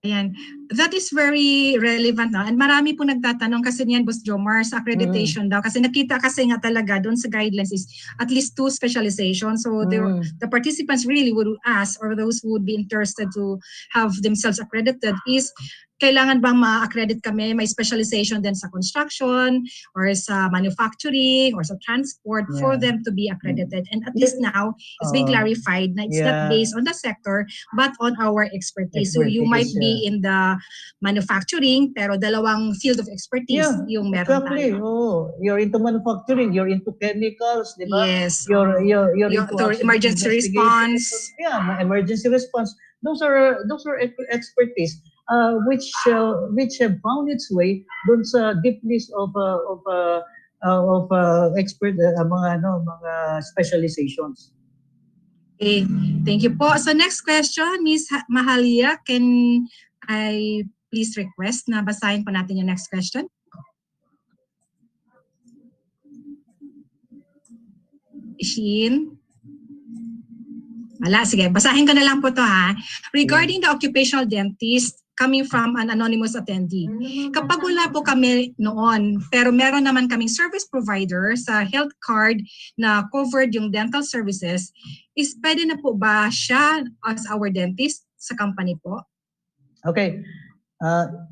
Ayan. That is very relevant. No? And marami po nagtatanong kasi niyan, Boss Jomar, sa accreditation daw. Kasi nakita kasi nga talaga doon sa guidelines is at least 2 specializations. So the participants really would ask, or those who would be interested to have themselves accredited is, kailangan bang ma-accredit kami, may specialization din sa construction or sa manufacturing or sa transport for them to be accredited. And at least now, it's being clarified na it's not based on the sector but on our expertise. So you might be in the manufacturing pero dalawang field of expertise yung meron exactly. tayo. You're into manufacturing, you're into chemicals, di ba? Yes. You're into emergency response. Yeah, emergency response. Those are expertise which have found its way dun sa deep list of expert mga specializations. Okay, thank you po. So next question, Ms. Mahalia, can I please request na basahin po natin yung next question? Ishin? Wala, sige. Basahin ko na lang po to ha. Regarding the occupational dentist, coming from an anonymous attendee. Kapag wala po kami noon, pero meron naman kaming service provider sa health card na covered yung dental services, is pwede na po ba siya as our dentist sa company po? Okay.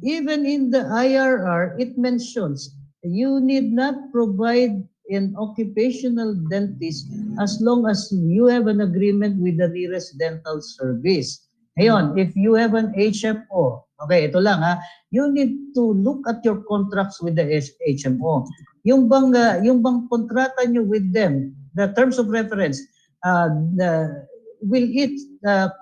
Even in the IRR, it mentions you need not provide an occupational dentist as long as you have an agreement with the nearest dental service. Ngayon, if you have an HMO, okay, ito lang you need to look at your contracts with the HMO. Yung bang kontrata nyo with them, the terms of reference, will it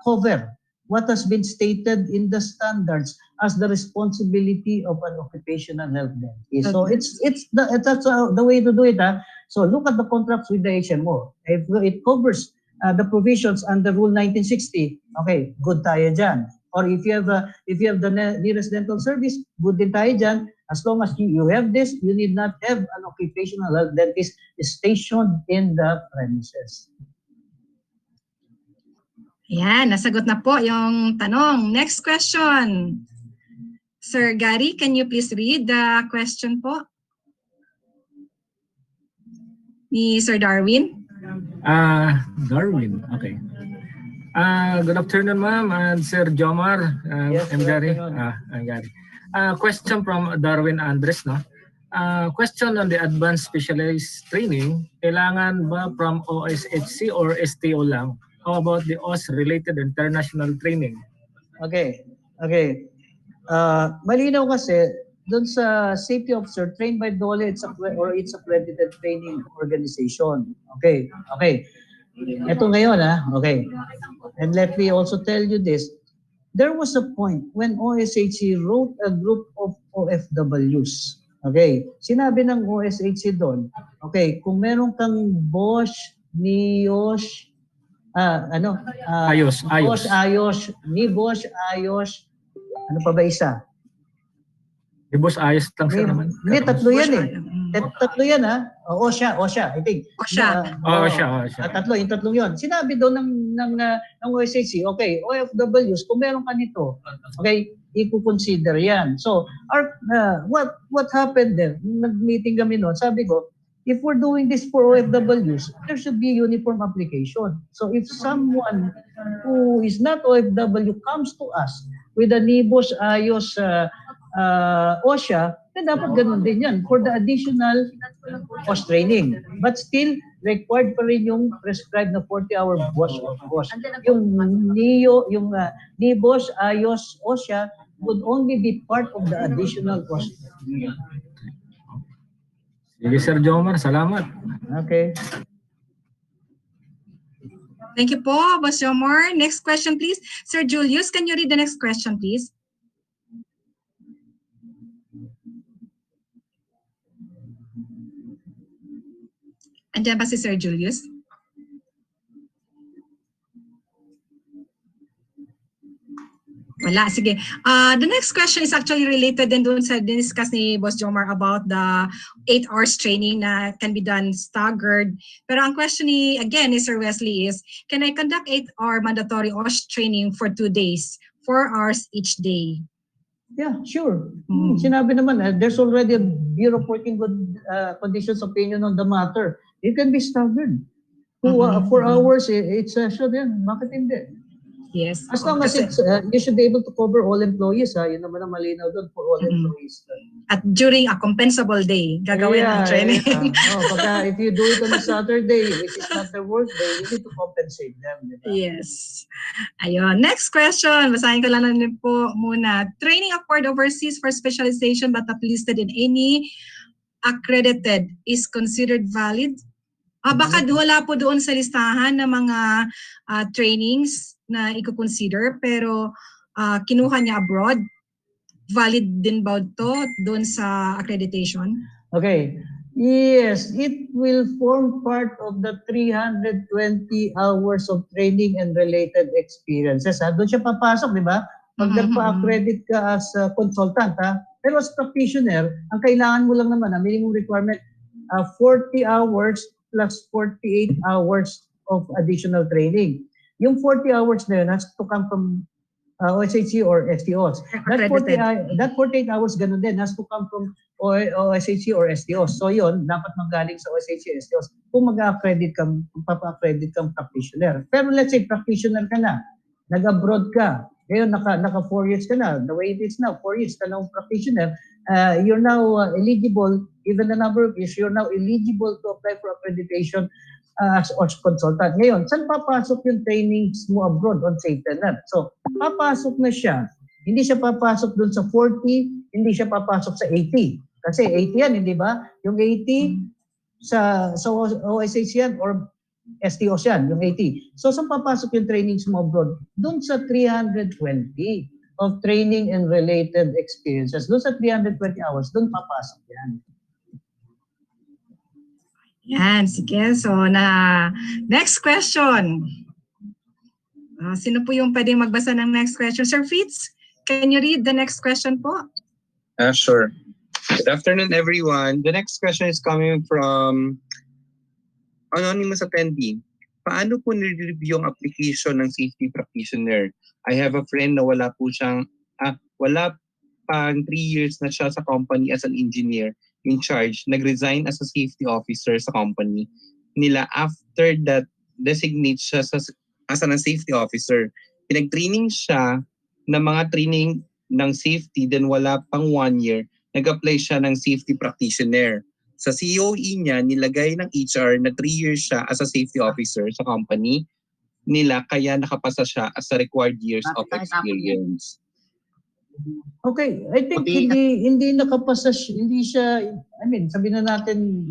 cover what has been stated in the standards as the responsibility of an occupational health dentist? So that's the way to do it. So look at the contracts with the HMO. If it covers the provisions under Rule 1960, okay, good tayo dyan. Or if you have the nearest dental service, good din tayo dyan. As long as you have this, you need not have an occupational health dentist stationed in the premises. Ayan, nasagot na po yung tanong. Next question. Sir Gary, can you please read the question po? Ni Sir Darwin? Darwin, okay. Good afternoon, ma'am, and Sir Jomar. Yes, I'm Gary. afternoon. I'm Gary. Question from Darwin Andres, no? Question on the advanced specialized training, kailangan ba from OSHC or STO lang? How about the OS-related international training? Okay. Malinaw kasi doon sa safety officer trained by DOLE or its accredited training organization. Okay. Ito ngayon okay. And let me also tell you this. There was a point when OSHC wrote a group of OFWs. Okay. Sinabi ng OSHC doon, okay, kung meron kang Bosch, NIOSH, Ayos. Bosch, Ayos, Ayos, ano pa ba isa? Di boss, ayos lang sir naman. Hindi, tatlo yan eh. Tatlo yan OSHA, I think. OSHA. OSHA. Tatlo, yung tatlong yun. Sinabi doon ng OSHC, okay, OFWs, kung meron ka nito, okay, i-consider yan. So, what happened there? Nag-meeting kami noon, sabi ko, if we're doing this for OFWs, there should be uniform application. So, if someone who is not OFW comes to us with a NIBOS, AYOS, OSHA, then dapat ganun din yan for the additional OS training. But still, required pa rin yung prescribed na 40-hour BOS. Yung NIBOS, AYOS, OSHA would only be part of the additional OS training. Sige Sir Jomar, salamat. Okay. Thank you po, Boss Jomar. Next question, please. Sir Julius, can you read the next question, please? Andiyan ba si Sir Julius? Wala, sige. The next question is actually related din doon sa discuss ni Boss Jomar about the 8 hours training na can be done staggered. Pero ang question ni Sir Wesley is, can I conduct 8-hour mandatory OSH training for 2 days, 4 hours each day? Yeah, sure. Sinabi naman, there's already a Bureau of Working Conditions opinion on the matter. It can be staggered. 4 hours, it's sure din. Bakit hindi? Yes. As long as it's, you should be able to cover all employees. Yun naman ang malinaw doon for all employees. At during a compensable day, gagawin ang training. Pagka if you do it on a Saturday, which is not their work day, you need to compensate them. Diba? Yes. Ayun. Next question. Basahin ko lang din po muna. Training acquired overseas for specialization but not listed in any accredited is considered valid? Baka wala po doon sa listahan ng mga trainings na i-consider pero kinuha niya abroad. Valid din ba ito doon sa accreditation? Okay. Yes, it will form part of the 320 hours of training and related experiences. Doon siya papasok, di ba? Pag nagpa-accredit ka as a consultant, pero as practitioner, ang kailangan mo lang naman, minimum requirement, 40 hours plus 48 hours of additional training. Yung 40 hours na yun has to come from OSHC or STOs. That 48 hours ganun din has to come from OSHC or STOs. So yun, dapat magaling sa OSHC or STOs kung mag-accredit kang, papa-accredit kang practitioner. Pero let's say practitioner ka na, nag-abroad ka, ngayon naka 4 years ka na, the way it is now, 4 years ka na practitioner, you're now eligible, even the number of years, you're now eligible to apply for accreditation as consultant. Ngayon, saan papasok yung trainings mo abroad on safety net? So, papasok na siya. Hindi siya papasok dun sa 40, hindi siya papasok sa 80. Kasi 80 yan, hindi ba? Yung 80 sa OSH yan or STOs yan, yung 80. So, saan papasok yung trainings mo abroad? Dun sa 320 of training and related experiences. Dun sa 320 hours, dun papasok yan. Yan, sige. So, next question. Sino po yung pwedeng magbasa ng next question? Sir Fitz, can you read the next question po? Sure. Good afternoon, everyone. The next question is coming from anonymous attendee. Paano po nire-review yung application ng safety practitioner? I have a friend na wala pang 3 years na siya sa company as an engineer in charge, nag-resign as a safety officer sa company nila. After that, designate siya as a safety officer. Pinag-training siya ng mga training ng safety, then wala pang 1 year, nag-apply siya ng safety practitioner. Sa COE niya, nilagay ng HR na 3 years siya as a safety officer sa company. nila kaya nakapasa siya as a required years of Bakit kahit hapon yan? experience? Okay, I think Puti. hindi nakapasa hindi siya, I mean, sabihin na natin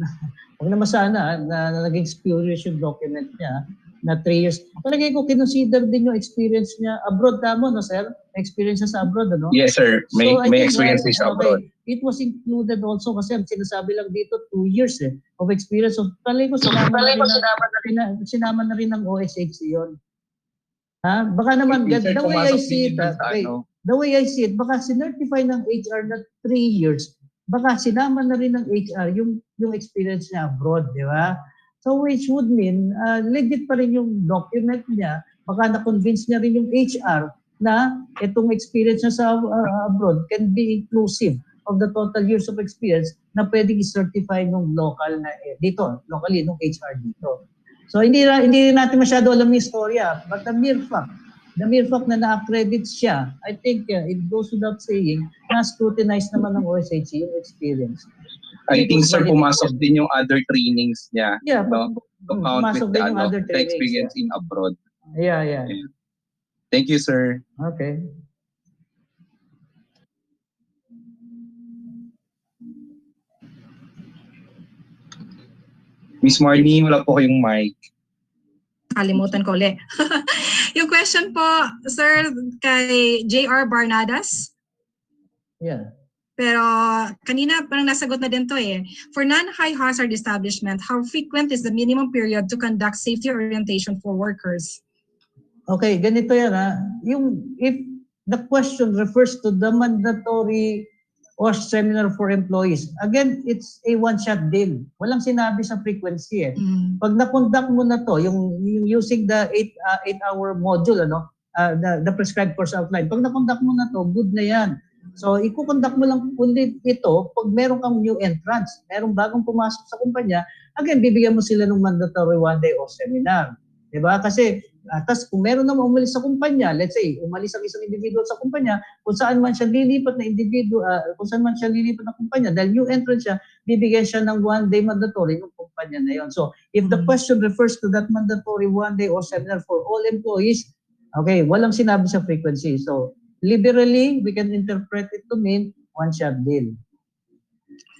huwag naman sana na naging spurious yung document niya na 3 years. Palagay ko kinonsider din yung experience niya abroad, tamo no sir? Experience niya sa abroad, ano? Yes sir, may, So I may think experience din sa abroad. okay, it was included also kasi ang sinasabi lang dito 2 years of experience. So palagay ko sinama na rin ng OSH yun. Ha? Baka naman, Yes, sir, the way I pumasok see din it, yun sa ano. the way I see it, baka sinertify ng HR na 3 years, baka sinama na rin ng HR yung experience niya abroad, di ba? So which would mean, legit pa rin yung document niya, baka na-convince niya rin yung HR na itong experience niya sa abroad can be inclusive of the total years of experience na pwedeng i-certify nung local na dito, locally, nung HR dito. So hindi natin masyado alam yung istorya, but the mere fact na na-accredit siya, I think it goes without saying, na-scrutinize naman ng OSHC yung experience. I think sir, pumasok din yung other trainings niya. Yeah, no? To count pumasok with din yung other the trainings, experience in abroad. Yeah. Thank you sir. Okay. Miss Marnie, wala po kayong mic. Kalimutan ko ulit. Yung question po, sir, kay JR Barnadas. Yeah. Pero kanina parang nasagot na din to eh. For non-high hazard establishment, how frequent is the minimum period to conduct safety orientation for workers? Okay, ganito yan ha. If the question refers to the mandatory OSH seminar for employees, again, it's a one-shot deal. Walang sinabi sa frequency eh. Pag na-conduct mo na to, yung using the 8-hour module, the prescribed course outline, pag na-conduct mo na to, good na yan. So, i-conduct mo lang ulit ito pag meron kang new entrance, merong bagong pumasok sa kumpanya, again, bibigyan mo sila ng mandatory one-day OSH seminar. Diba? Kasi, tas kung meron naman umalis sa kumpanya, let's say, umalis ang isang individual sa kumpanya, kung saan man siya lilipat na kung saan man siya lilipat na kumpanya, dahil new entrance siya, bibigyan siya ng one-day mandatory ng kumpanya na yon. So, if the question refers to that mandatory one-day OSH seminar for all employees, okay, walang sinabi sa frequency. So, liberally, we can interpret it to mean one-shot deal.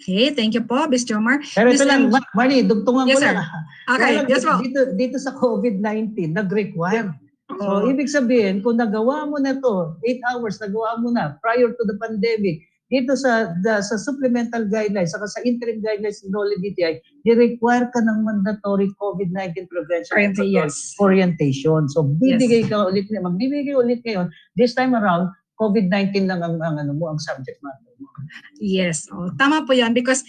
Okay, thank you po, Ms. Jomar. Pero ito lang, Marnie, dugtungan Yes, ko sir. lang. Okay, yes po. Dito sa COVID-19, nag-require. So, ibig sabihin, kung nagawa mo na to, 8 hours, nagawa mo na prior to the pandemic, dito sa supplemental guidelines, saka sa interim guidelines ng DTI, i-require ka ng mandatory COVID-19 prevention and control orientation. So, magbibigay ulit ngayon, this time around, COVID-19 lang ang subject matter mo. Yes, tama po yan because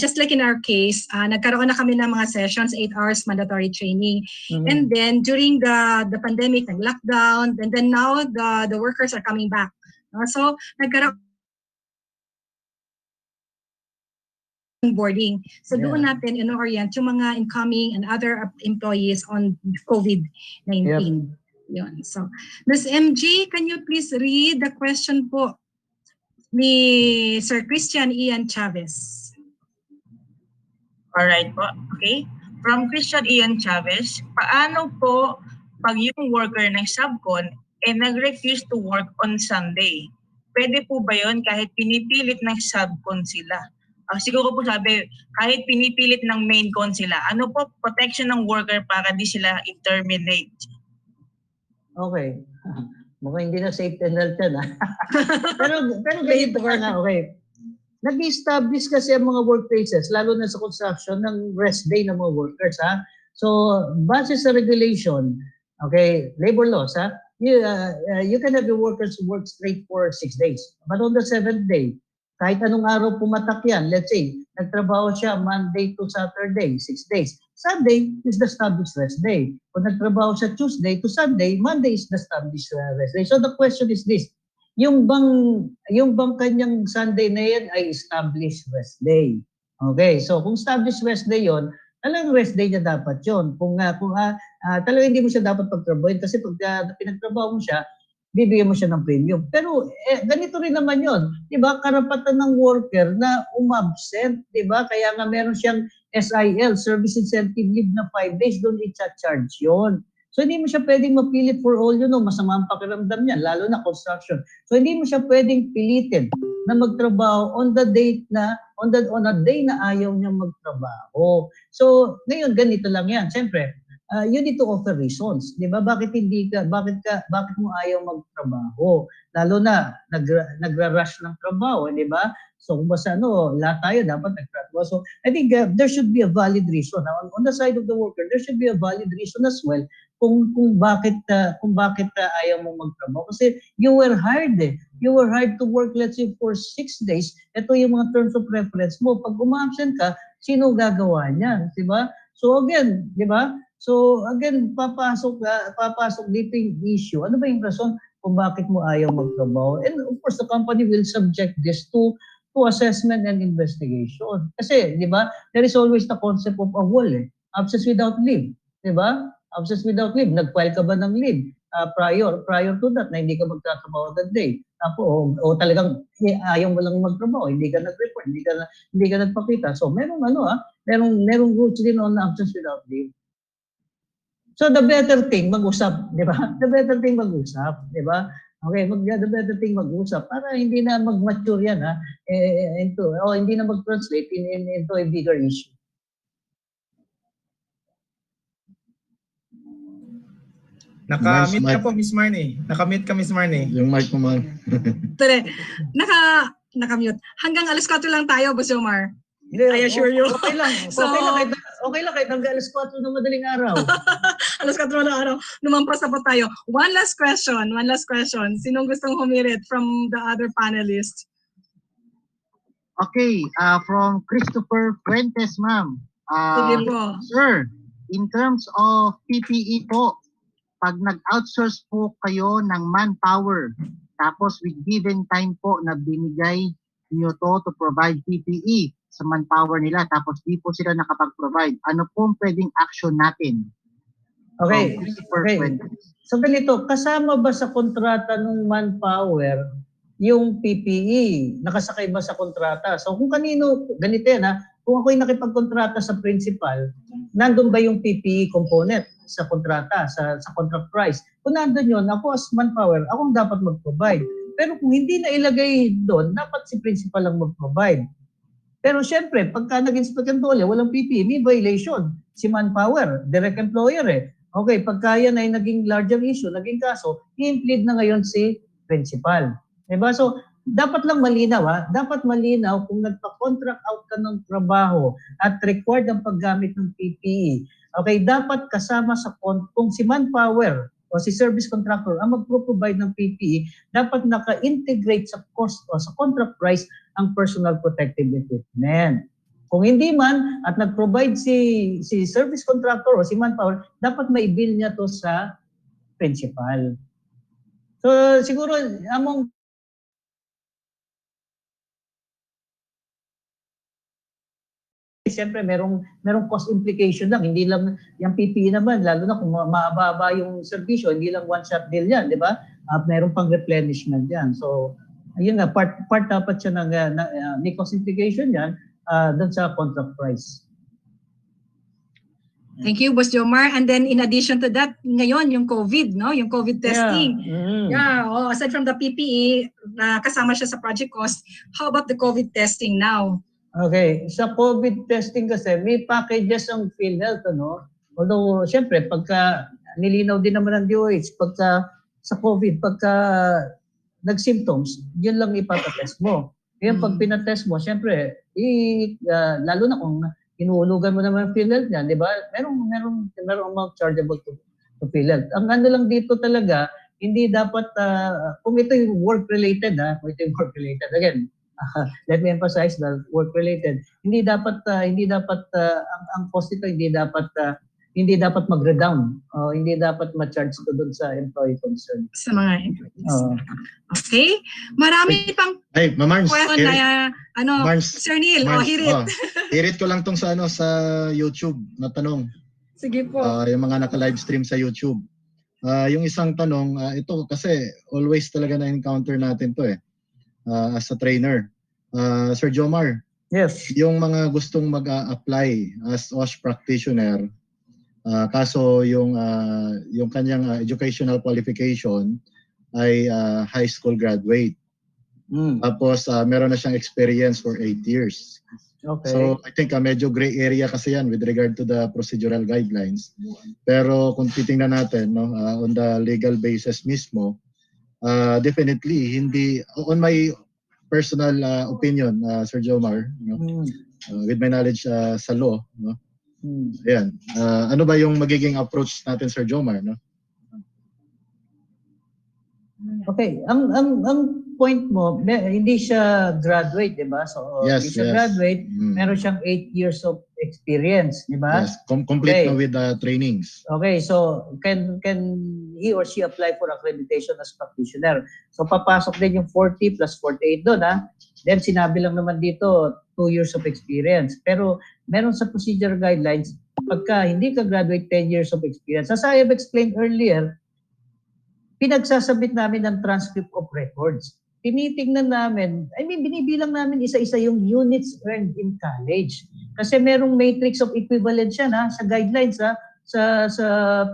just like in our case, nagkaroon na kami ng mga sessions, 8 hours mandatory training. And then during the pandemic, nag-lockdown, and then now the workers are coming back. So, nagkaroon boarding. So doon natin in-orient yung mga incoming and other employees on COVID-19. Yep. Yun. So, Ms. MG, can you please read the question po ni Sir Christian Ian Chavez? Alright po. Okay. From Christian Ian Chavez, paano po pag yung worker ng subcon nag-refuse to work on Sunday? Pwede po ba yun kahit pinipilit ng subcon sila? Siguro po sabi, kahit pinipilit ng main con sila, ano po protection ng worker para di sila i-terminate? Okay. Mukhang hindi na safe and health yan. pero ganito ka na, okay. Nag-establish kasi ang mga workplaces, lalo na sa construction, ng rest day ng mga workers. So, base sa regulation, okay, labor laws, you can have your workers work straight for 6 days. But on the 7th day, kahit anong araw pumatak yan, let's say, nagtrabaho siya Monday to Saturday, 6 days. Sunday is the established rest day. Kung nagtrabaho siya Tuesday to Sunday, Monday is the established rest day. So the question is this, yung bang kanyang Sunday na yan ay established rest day. Okay, so kung established rest day yon, talagang rest day niya dapat yon. Kung talagang hindi mo siya dapat pagtrabahoin kasi pag pinagtrabaho mo siya, bibigyan mo siya ng premium. Pero ganito rin naman yon, 'di ba? Karapatan ng worker na umabsent, 'di ba? Kaya nga meron siyang SIL, Service Incentive Leave na 5 days, doon i-charge yon. So hindi mo siya pwedeng mapilit for all you know, masama ang pakiramdam niya, lalo na construction. So hindi mo siya pwedeng pilitin na magtrabaho on a day na ayaw niya magtrabaho. So ngayon ganito lang yan. Siyempre, you need to offer reasons, 'di ba? Bakit mo ayaw magtrabaho? Lalo na nagra-rush ng trabaho, 'di ba? So kung basta lahat tayo dapat nagtrabaho. So I think there should be a valid reason. On the side of the worker, there should be a valid reason as well kung bakit ayaw mo magtrabaho. Kasi you were hired You were hired to work, let's say, for 6 days. Ito yung mga terms of reference mo. Pag umabsent ka, sino gagawa niyan? Diba? So again, diba? So again, papasok dito yung issue. Ano ba yung rason kung bakit mo ayaw magtrabaho? And of course, the company will subject this to assessment and investigation. Kasi, di ba, there is always the concept of a wall, absence without leave. Di ba? Absence without leave. Nag-file ka ba ng leave prior to that na hindi ka magtatrabaho that day? O talagang ayaw mo lang magtrabaho, hindi ka nag-report, hindi ka nagpakita. So, merong rules din on absence without leave. So, the better thing, mag-usap, di ba? The better thing, mag-usap, di ba? Okay, the better thing mag-usap para hindi na mag-mature yan hindi na mag-translate into a bigger issue. Naka-mute ka po, Miss Marnie. Naka-mute ka, Miss Marnie. Yung mic mo man. Tore, naka-mute. Hanggang alas 4 lang tayo, Boss Omar. I assure you. Okay lang. Okay lang kahit hanggang alas 4 ng madaling araw. Alas 4 na araw. Lumampas na po tayo. One last question. Sinong gustong humirit from the other panelists? Okay, from Christopher Fuentes, ma'am. Sige po. Sir, in terms of PPE po, pag nag-outsource po kayo ng manpower, tapos with given time po na binigay niyo to provide PPE sa manpower nila, tapos di po sila nakapag-provide, ano po pwedeng action natin? Okay. So ganito, kasama ba sa kontrata ng manpower yung PPE? Nakasakay ba sa kontrata? So kung kanino, ganito yan kung ako'y nakipagkontrata sa principal, nandun ba yung PPE component sa kontrata, sa contract price? Kung nandun yun, ako as manpower, akong dapat mag-provide. Pero kung hindi na ilagay doon, dapat si principal lang mag-provide. Pero syempre, pagka nag-inspect ang tolya, walang PPE, may violation. Si manpower, direct employer Okay, pagka yan ay naging larger issue, naging kaso, i-implead na ngayon si principal. Diba? So, dapat lang malinaw dapat malinaw kung nagpa-contract out ka ng trabaho at required ang paggamit ng PPE. Okay, dapat kasama sa kung si manpower o si service contractor ang magpro-provide ng PPE, dapat naka-integrate sa cost o sa contract price ang personal protective equipment. Kung hindi man at nag-provide si service contractor o si manpower, dapat mai-bill niya to sa principal. So siguro among siyempre merong cost implication lang, hindi lang yung PPE naman, lalo na kung mababa yung serbisyo, hindi lang one-shot deal yan, di ba? Meron pang replenishment yan. So ayun nga, part dapat siya ng may cost implication yan doon sa contract price. Thank you, Boss Jomar. And then in addition to that, ngayon yung COVID, no? Yung COVID testing. Aside from the PPE, kasama siya sa project cost, how about the COVID testing now? Okay, sa COVID testing kasi may packages ang PhilHealth, Although, syempre, pagka nilinaw din naman ng DOH, pagka sa COVID, pagka nag-symptoms, yun lang ipapatest mo. Kaya pag pinatest mo, syempre, lalo na kung inuulugan mo naman ang PhilHealth niyan, di ba? Merong amount chargeable to PhilHealth. Ang ano lang dito talaga, hindi dapat, kung ito yung work-related, again, let me emphasize that work-related, hindi dapat ang cost ito, hindi dapat mag-redound, hindi dapat ma-charge ito doon sa employee concern. Sa mga employees. Okay. Marami pang Marms, question na Sir Neil, hirit. Hirit ko lang tong sa YouTube na tanong. Sige po. Yung mga naka-live stream sa YouTube. Yung isang tanong, ito kasi always talaga na-encounter natin to as a trainer. Sir Jomar, yes. Yung mga gustong mag-apply as OSH practitioner, Kaso yung kanyang educational qualification ay high school graduate. Tapos meron na siyang experience for 8 years. Okay. So I think medyo gray area kasi yan with regard to the procedural guidelines. Pero kung titingnan natin no, on the legal basis mismo, definitely hindi, on my personal opinion, Sir Jomar, no, with my knowledge sa law, no, ayan, ano ba yung magiging approach natin, Sir Jomar, no? Okay, ang point mo, hindi siya graduate, 'di ba? So Yes, hindi siya yes. graduate, meron siyang 8 years of experience, 'di ba? Yes, complete Okay. na with the trainings. Okay, so can he or she apply for accreditation as practitioner? So papasok din yung 40 plus 48 doon, ha? Then sinabi lang naman dito 2 years of experience. Pero meron sa procedure guidelines, pagka hindi ka graduate 10 years of experience. As I have explained earlier, pinagsasabit namin ng transcript of records. Tinitingnan namin, binibilang namin isa-isa yung units earned in college. Kasi merong matrix of equivalence yan sa guidelines, sa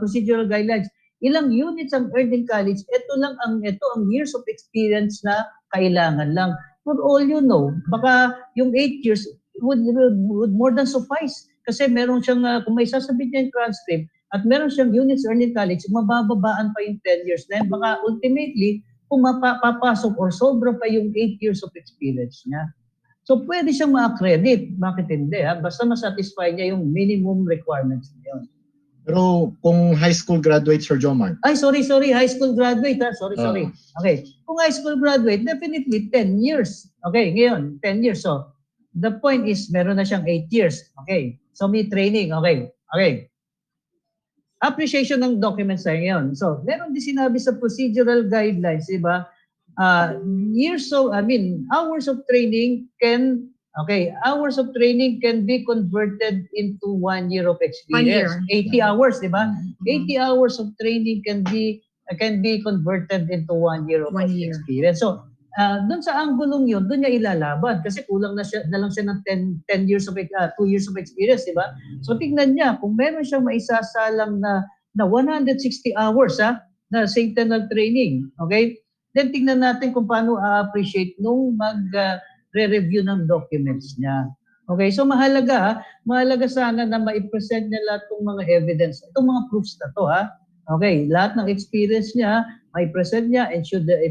procedural guidelines. Ilang units ang earned in college, ito ang years of experience na kailangan lang. For all you know, baka yung 8 years would more than suffice. Kasi meron siyang, kung may sasabit niya yung transcript, at meron siyang units earned in college, mabababaan pa yung 10 years na yun. Baka ultimately, kung papasok or sobra pa yung 8 years of experience niya. So pwede siyang ma-accredit. Bakit hindi? Basta ma-satisfy niya yung minimum requirements niya yun. Pero kung high school graduate, Sir Jomar? Ay, sorry. High school graduate. Sorry. Okay. Kung high school graduate, definitely 10 years. Okay, ngayon, 10 years. So, the point is, meron na siyang 8 years. Okay. So, may training. Okay. Appreciation ng documents tayo ngayon. So, meron din sinabi sa procedural guidelines, di ba? Hours of training can be converted into 1 year of experience. 80 hours, di ba? 80 hours of training can be converted into 1 year of experience. So, doon sa anggulong yun, doon niya ilalaban kasi kulang na lang siya ng 2 years of experience, di ba? So tingnan niya kung meron siyang maisasalang na 160 hours na centennial training, okay? Then tingnan natin kung paano appreciate nung mag-review ng documents niya. Okay, so mahalaga sana na ma-present niya lahat ng mga evidence, itong mga proofs na to, Okay, lahat ng experience niya, may present niya, and the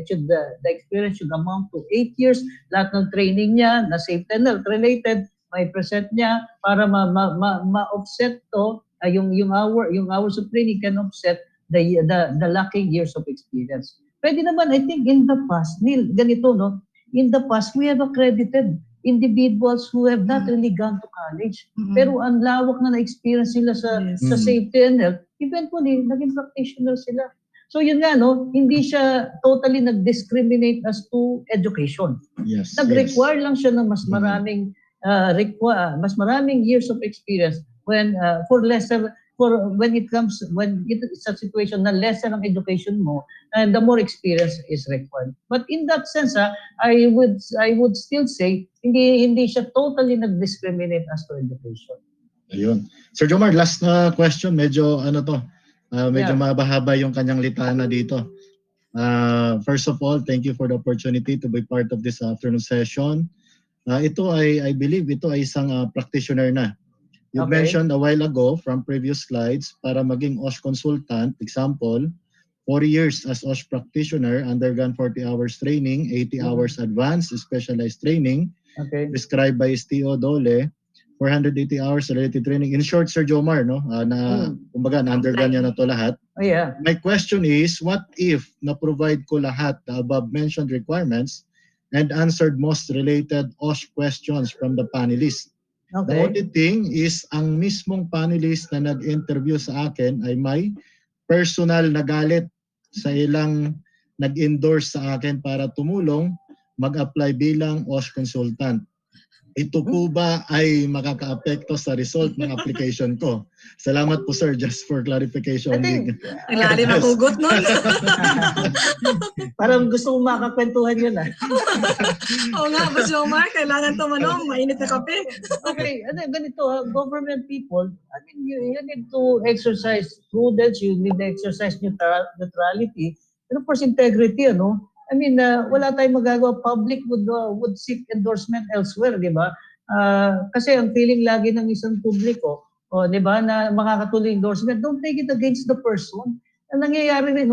experience should amount to 8 years. Lahat ng training niya na centennial related, may present niya para ma-offset to, yung hours of training can offset the lacking years of experience. Pwede naman, I think in the past, Neil, ganito, no? In the past, we have accredited individuals who have not really gone to college. Pero ang lawak na na-experience nila sa safety and health, eventually, naging practitioner sila. So yun nga, no, hindi siya totally nag-discriminate as to education. Yes. Nag-require lang siya ng mas maraming years of experience when it's a situation na lesser ang education mo and the more experience is required. But in that sense, I would still say hindi siya totally nag-discriminate as to education. Ayun. Sir Jomar, last na question, medyo mahaba yung kanyang litana dito. First of all, thank you for the opportunity to be part of this afternoon session. I believe ito ay isang practitioner na. You mentioned a while ago from previous slides, para maging OSH consultant, example, 4 years as OSH practitioner, undergone 40 hours training, 80 hours advanced specialized training, prescribed by STO Dole, 480 hours related training. In short, Sir Jomar, no, kumbaga, na-undergone niya na to lahat. Oh, yeah. My question is, what if na-provide ko lahat the above-mentioned requirements and answered most related OSH questions from the panelists? The only thing is, ang mismong panelist na nag-interview sa akin ay may personal na galit sa ilang nag-endorse sa akin para tumulong mag-apply bilang OSH consultant. ito po ba ay makakaapekto sa result ng application ko? Salamat po sir, just for clarification. I think, Ang lalim ang hugot nun. parang gusto mo makakwentuhan yun Oo nga, Boss Jomar, kailangan mainit na kape. Okay, ganito, government people, I mean, you need to exercise prudence, you need to exercise neutrality, and of course, integrity, ano? I mean, wala tayong magagawa. Public would seek endorsement elsewhere, di ba? Kasi ang feeling lagi ng isang publiko, di ba, na makakatuloy endorsement, don't take it against the person. Ang nangyayari rin,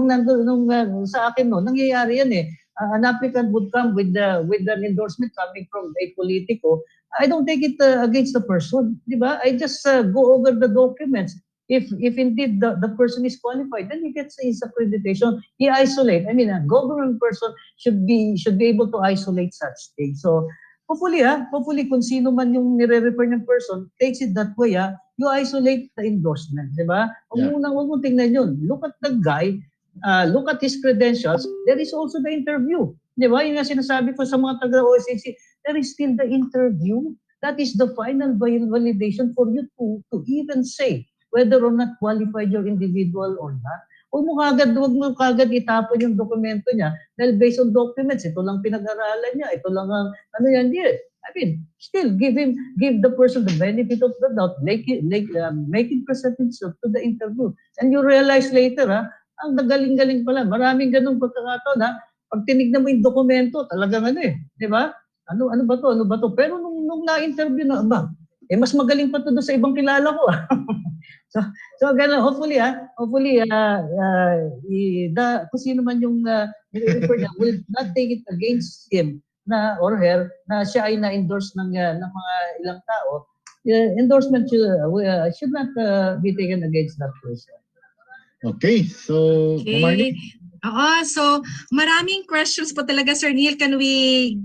sa akin, nangyayari yan eh. An applicant would come with an endorsement coming from a politico. I don't take it against the person, di ba? I just go over the documents. If indeed the person is qualified, then he gets his accreditation. He isolate. I mean, a government person should be able to isolate such things. So hopefully kung sino man yung nire-refer ng person takes it that way, you isolate the endorsement, di ba? Huwag mong tingnan yun. Look at the guy, look at his credentials. There is also the interview, di ba? Yung nga sinasabi ko sa mga taga-OSCC, there is still the interview. That is the final validation for you to even say whether or not qualified your individual or not. Huwag mo kagad itapon yung dokumento niya dahil based on documents, ito lang pinag-aralan niya, ito lang ang yan. I mean, still give the person the benefit of the doubt, make him present himself to the interview. And you realize later, ang nagaling-galing pala, maraming ganung pagkakataon, pag tinignan mo yung dokumento, talagang di ba? Ano ba to? Pero nung na-interview na, mas magaling pa to doon sa ibang kilala ko. So ganun, hopefully kung sino man yung refer niya will not take it against him or her na siya ay na-endorse ng mga ilang tao. Endorsement should not be taken against that person. Okay, so Okay. So maraming questions po talaga, Sir Neil. Can we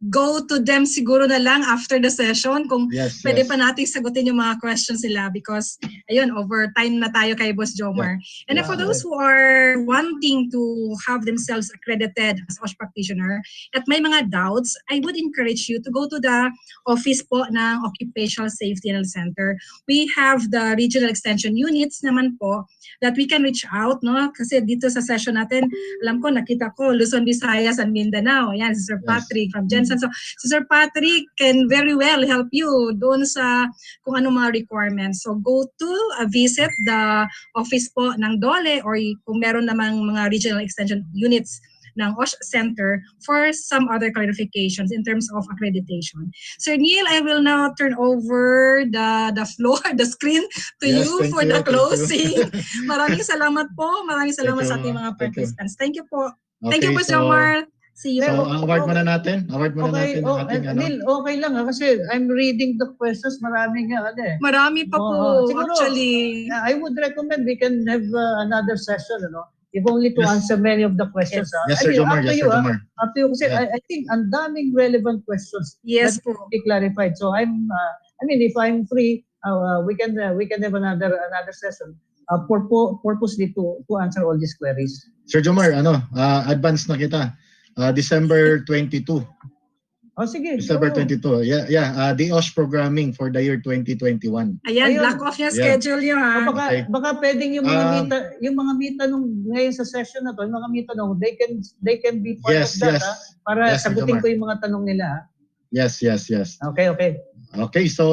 go to them siguro na lang after the session kung pwede pa natin sagutin yung mga questions nila because ayun, overtime na tayo kay Boss Jomar. And for those who are wanting to have themselves accredited as OSH practitioner at may mga doubts, I would encourage you to go to the office po ng Occupational Safety and Health Center. We have the regional extension units naman po that we can reach out, no? Kasi dito sa session natin, alam ko, nakita ko, Luzon, Visayas, and Mindanao. Ayan, si Sir Patrick from Jensen. So, si Sir Patrick can very well help you doon sa kung ano mga requirements. So, go to visit the office po ng DOLE or kung meron namang mga regional extension units ng OSH Center for some other clarifications in terms of accreditation. Sir Neil, I will now turn over the floor, the screen to you for the closing. Maraming salamat po. Maraming salamat sa ating mga participants. Thank you po. Thank you po, Sir Jomar. See you. So, award muna natin. Natin ang ating Neil, okay lang kasi I'm reading the questions. Marami nga Marami pa po, siguro, actually. I would recommend we can have another session, if only to answer many of the questions. Yes, Sir Jomar. Yes, Sir Jomar. Up to you kasi I think ang daming relevant questions that po be clarified. So if I'm free, we can have another session purposely to answer all these queries. Sir Jomar, advance na kita. December 22. Sige. December 22. The OSH programming for the year 2021. Ayan, block off yung schedule nyo, ha? Baka pwedeng yung mga mita nung ngayon sa session na to, yung mga mita nung they can be part of that, para sagutin ko yung mga tanong nila, ha? Yes. Okay, so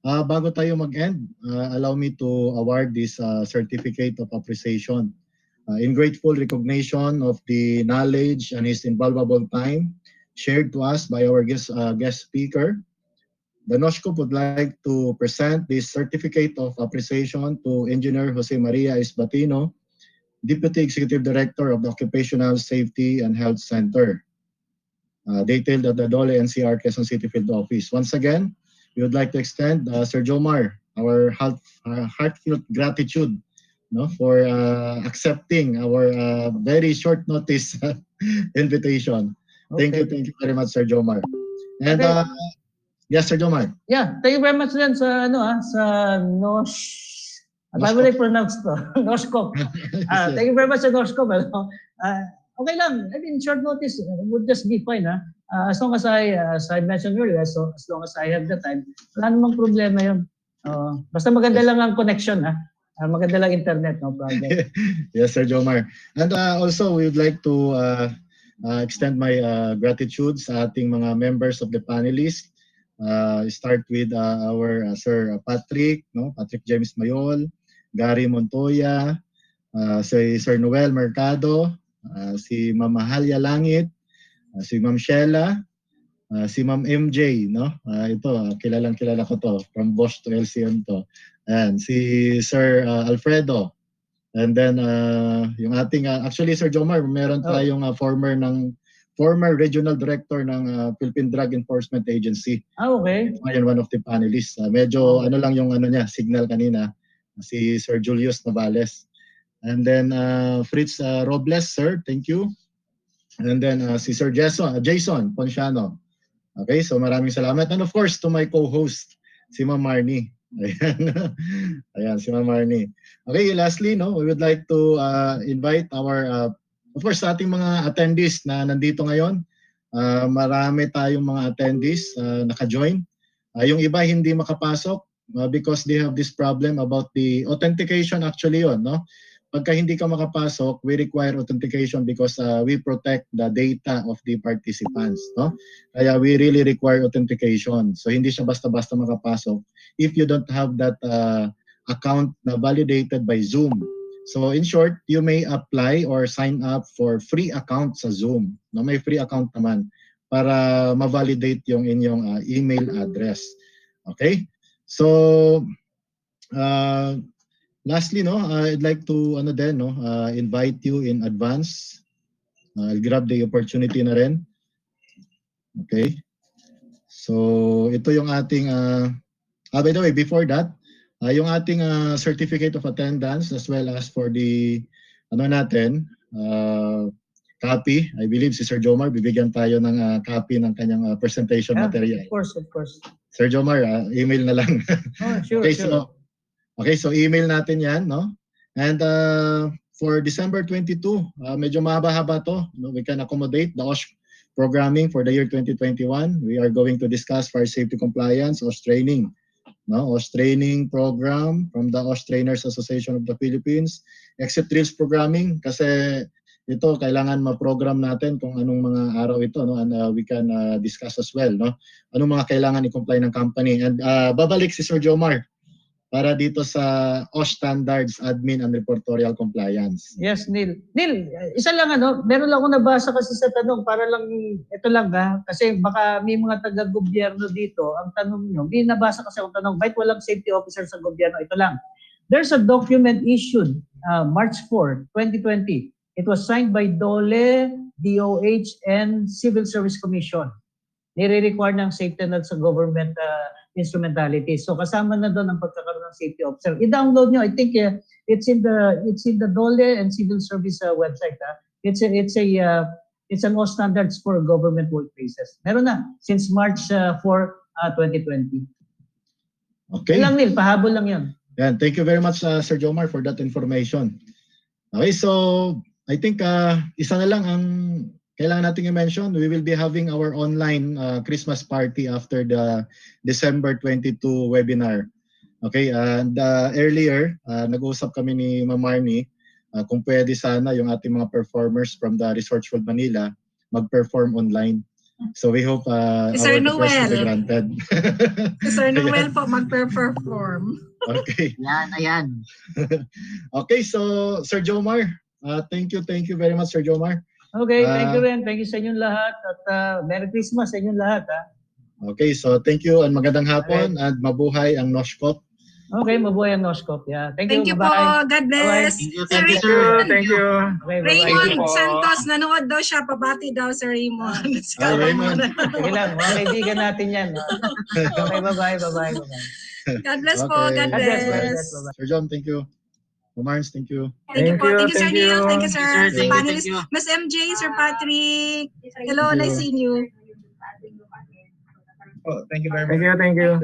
bago tayo mag-end, allow me to award this certificate of appreciation in grateful recognition of the knowledge and his invaluable time shared to us by our guest speaker. The NOSHCOP would like to present this certificate of appreciation to Engineer Jose Maria Esbatino, Deputy Executive Director of the Occupational Safety and Health Center, detailed at the DOLE NCR Quezon City Field Office. Once again, we would like to extend Sir Jomar our heartfelt gratitude for accepting our very short notice invitation. Thank you very much, Sir Jomar. And yes, Sir Jomar. Yeah, thank you very much din sa sa NOSH. Paano na i-pronounce to? NOSHCOP. Thank you very much sa NOSHCOP. Okay lang. I mean, short notice would just be fine, As long as I mentioned earlier, so as long as I have the time, wala namang problema yun. Basta maganda lang ang connection, maganda lang internet, no problem. Yes, Sir Jomar. And also, we would like to extend my gratitude sa ating mga members of the panelists. Start with our Sir Patrick, no? Patrick James Mayol, Gary Montoya, si Sir Noel Mercado, si Ma'am Mahalia Langit, si Ma'am Sheila, si Ma'am MJ, no? Ito, kilala ko to, from Bosch to LCM to. Ayan, si Sir Alfredo. And then yung ating actually Sir Jomar, meron tayong former regional director ng Philippine Drug Enforcement Agency. Okay. Ngayon one of the panelists. Medyo ano lang yung niya, signal kanina, si Sir Julius Navales. And then Fritz Robles, sir, thank you. And then si Sir Jason Ponciano. Okay, so maraming salamat. And of course, to my co-host, si Ma'am Marnie. Ayan. Ayan, si Ma'am Marnie. Okay, lastly, no, we would like to invite our, of course, sa ating mga attendees na nandito ngayon. Marami tayong mga attendees naka-join. Yung iba hindi makapasok because they have this problem about the authentication actually yun, no? Pagka hindi ka makapasok, we require authentication because we protect the data of the participants, no? Kaya we really require authentication. So hindi siya basta-basta makapasok if you don't have that account na validated by Zoom. So in short, you may apply or sign up for free account sa Zoom. No, may free account naman para ma-validate yung inyong email address. Okay? So lastly, no, I'd like to invite you in advance. I'll grab the opportunity na rin. Okay. So ito yung ating by the way, before that, yung ating certificate of attendance as well as for the copy. I believe si Sir Jomar bibigyan tayo ng copy ng kanyang presentation material. Of course. Sir Jomar, email na lang. Oh, sure, okay, sure. So email natin 'yan, no? And for December 22, medyo mahaba-haba to. No? We can accommodate the OSH programming for the year 2021. We are going to discuss fire safety compliance, OSH training. No, OSH training program from the OSH Trainers Association of the Philippines. Exit drills programming kasi ito kailangan ma-program natin kung anong mga araw ito, no, and we can discuss as well, no, anong mga kailangan i-comply ng company. And babalik si Sir Jomar para dito sa OSH standards, admin and reportorial compliance. Yes, Neil. Neil, isa lang meron lang ako nabasa kasi sa tanong para lang ito lang kasi baka may mga taga-gobyerno dito ang tanong niyo. May nabasa kasi akong tanong, bakit walang safety officer sa gobyerno? Ito lang. There's a document issued March 4, 2020. It was signed by DOLE, DOH, and Civil Service Commission. Nire-require ng safety net sa government instrumentality. So kasama na doon ang pagkakaroon ng safety officer. I-download nyo. I think it's in the DOLE and Civil Service website. It's an all standards for government workplaces. Meron na since March 4, 2020. Okay. Lang Neil, pahabol lang 'yan. Yeah, thank you very much Sir Jomar for that information. Okay, so I think isa na lang ang kailangan nating i-mention. We will be having our online Christmas party after the December 22 webinar. Okay, and earlier, nag-usap kami ni Ma'am Marnie kung pwede sana yung ating mga performers from the Resorts World Manila mag-perform online. So we hope our request will be granted. Si Sir Noel po mag-perform. Okay. Ayan. Okay, so Sir Jomar, thank you very much Sir Jomar. Okay, thank you rin. Thank you sa inyong lahat at Merry Christmas sa inyong lahat. Okay, so thank you and magandang hapon and mabuhay ang Noshkop. Okay, mabuhay ang Noshkop. Yeah. Thank you. Po. God bless. Thank you. Thank you. Okay, Raymond bye-bye. Santos, nanood daw siya. Pabati daw si Raymond. Raymond. Sige lang, mga kaibigan natin yan. Okay, bye-bye. God bless po. God God bless. bless. Bye-bye. Sir John, thank you. Marns, thank you. Thank you po. Thank you, Sir Thank you. Neil. Thank you, Sir. Thank you, Panelist. thank you. Miss MJ, Sir Patrick. Hello, Thank you. nice seeing you. Oh, thank you very much. Thank you.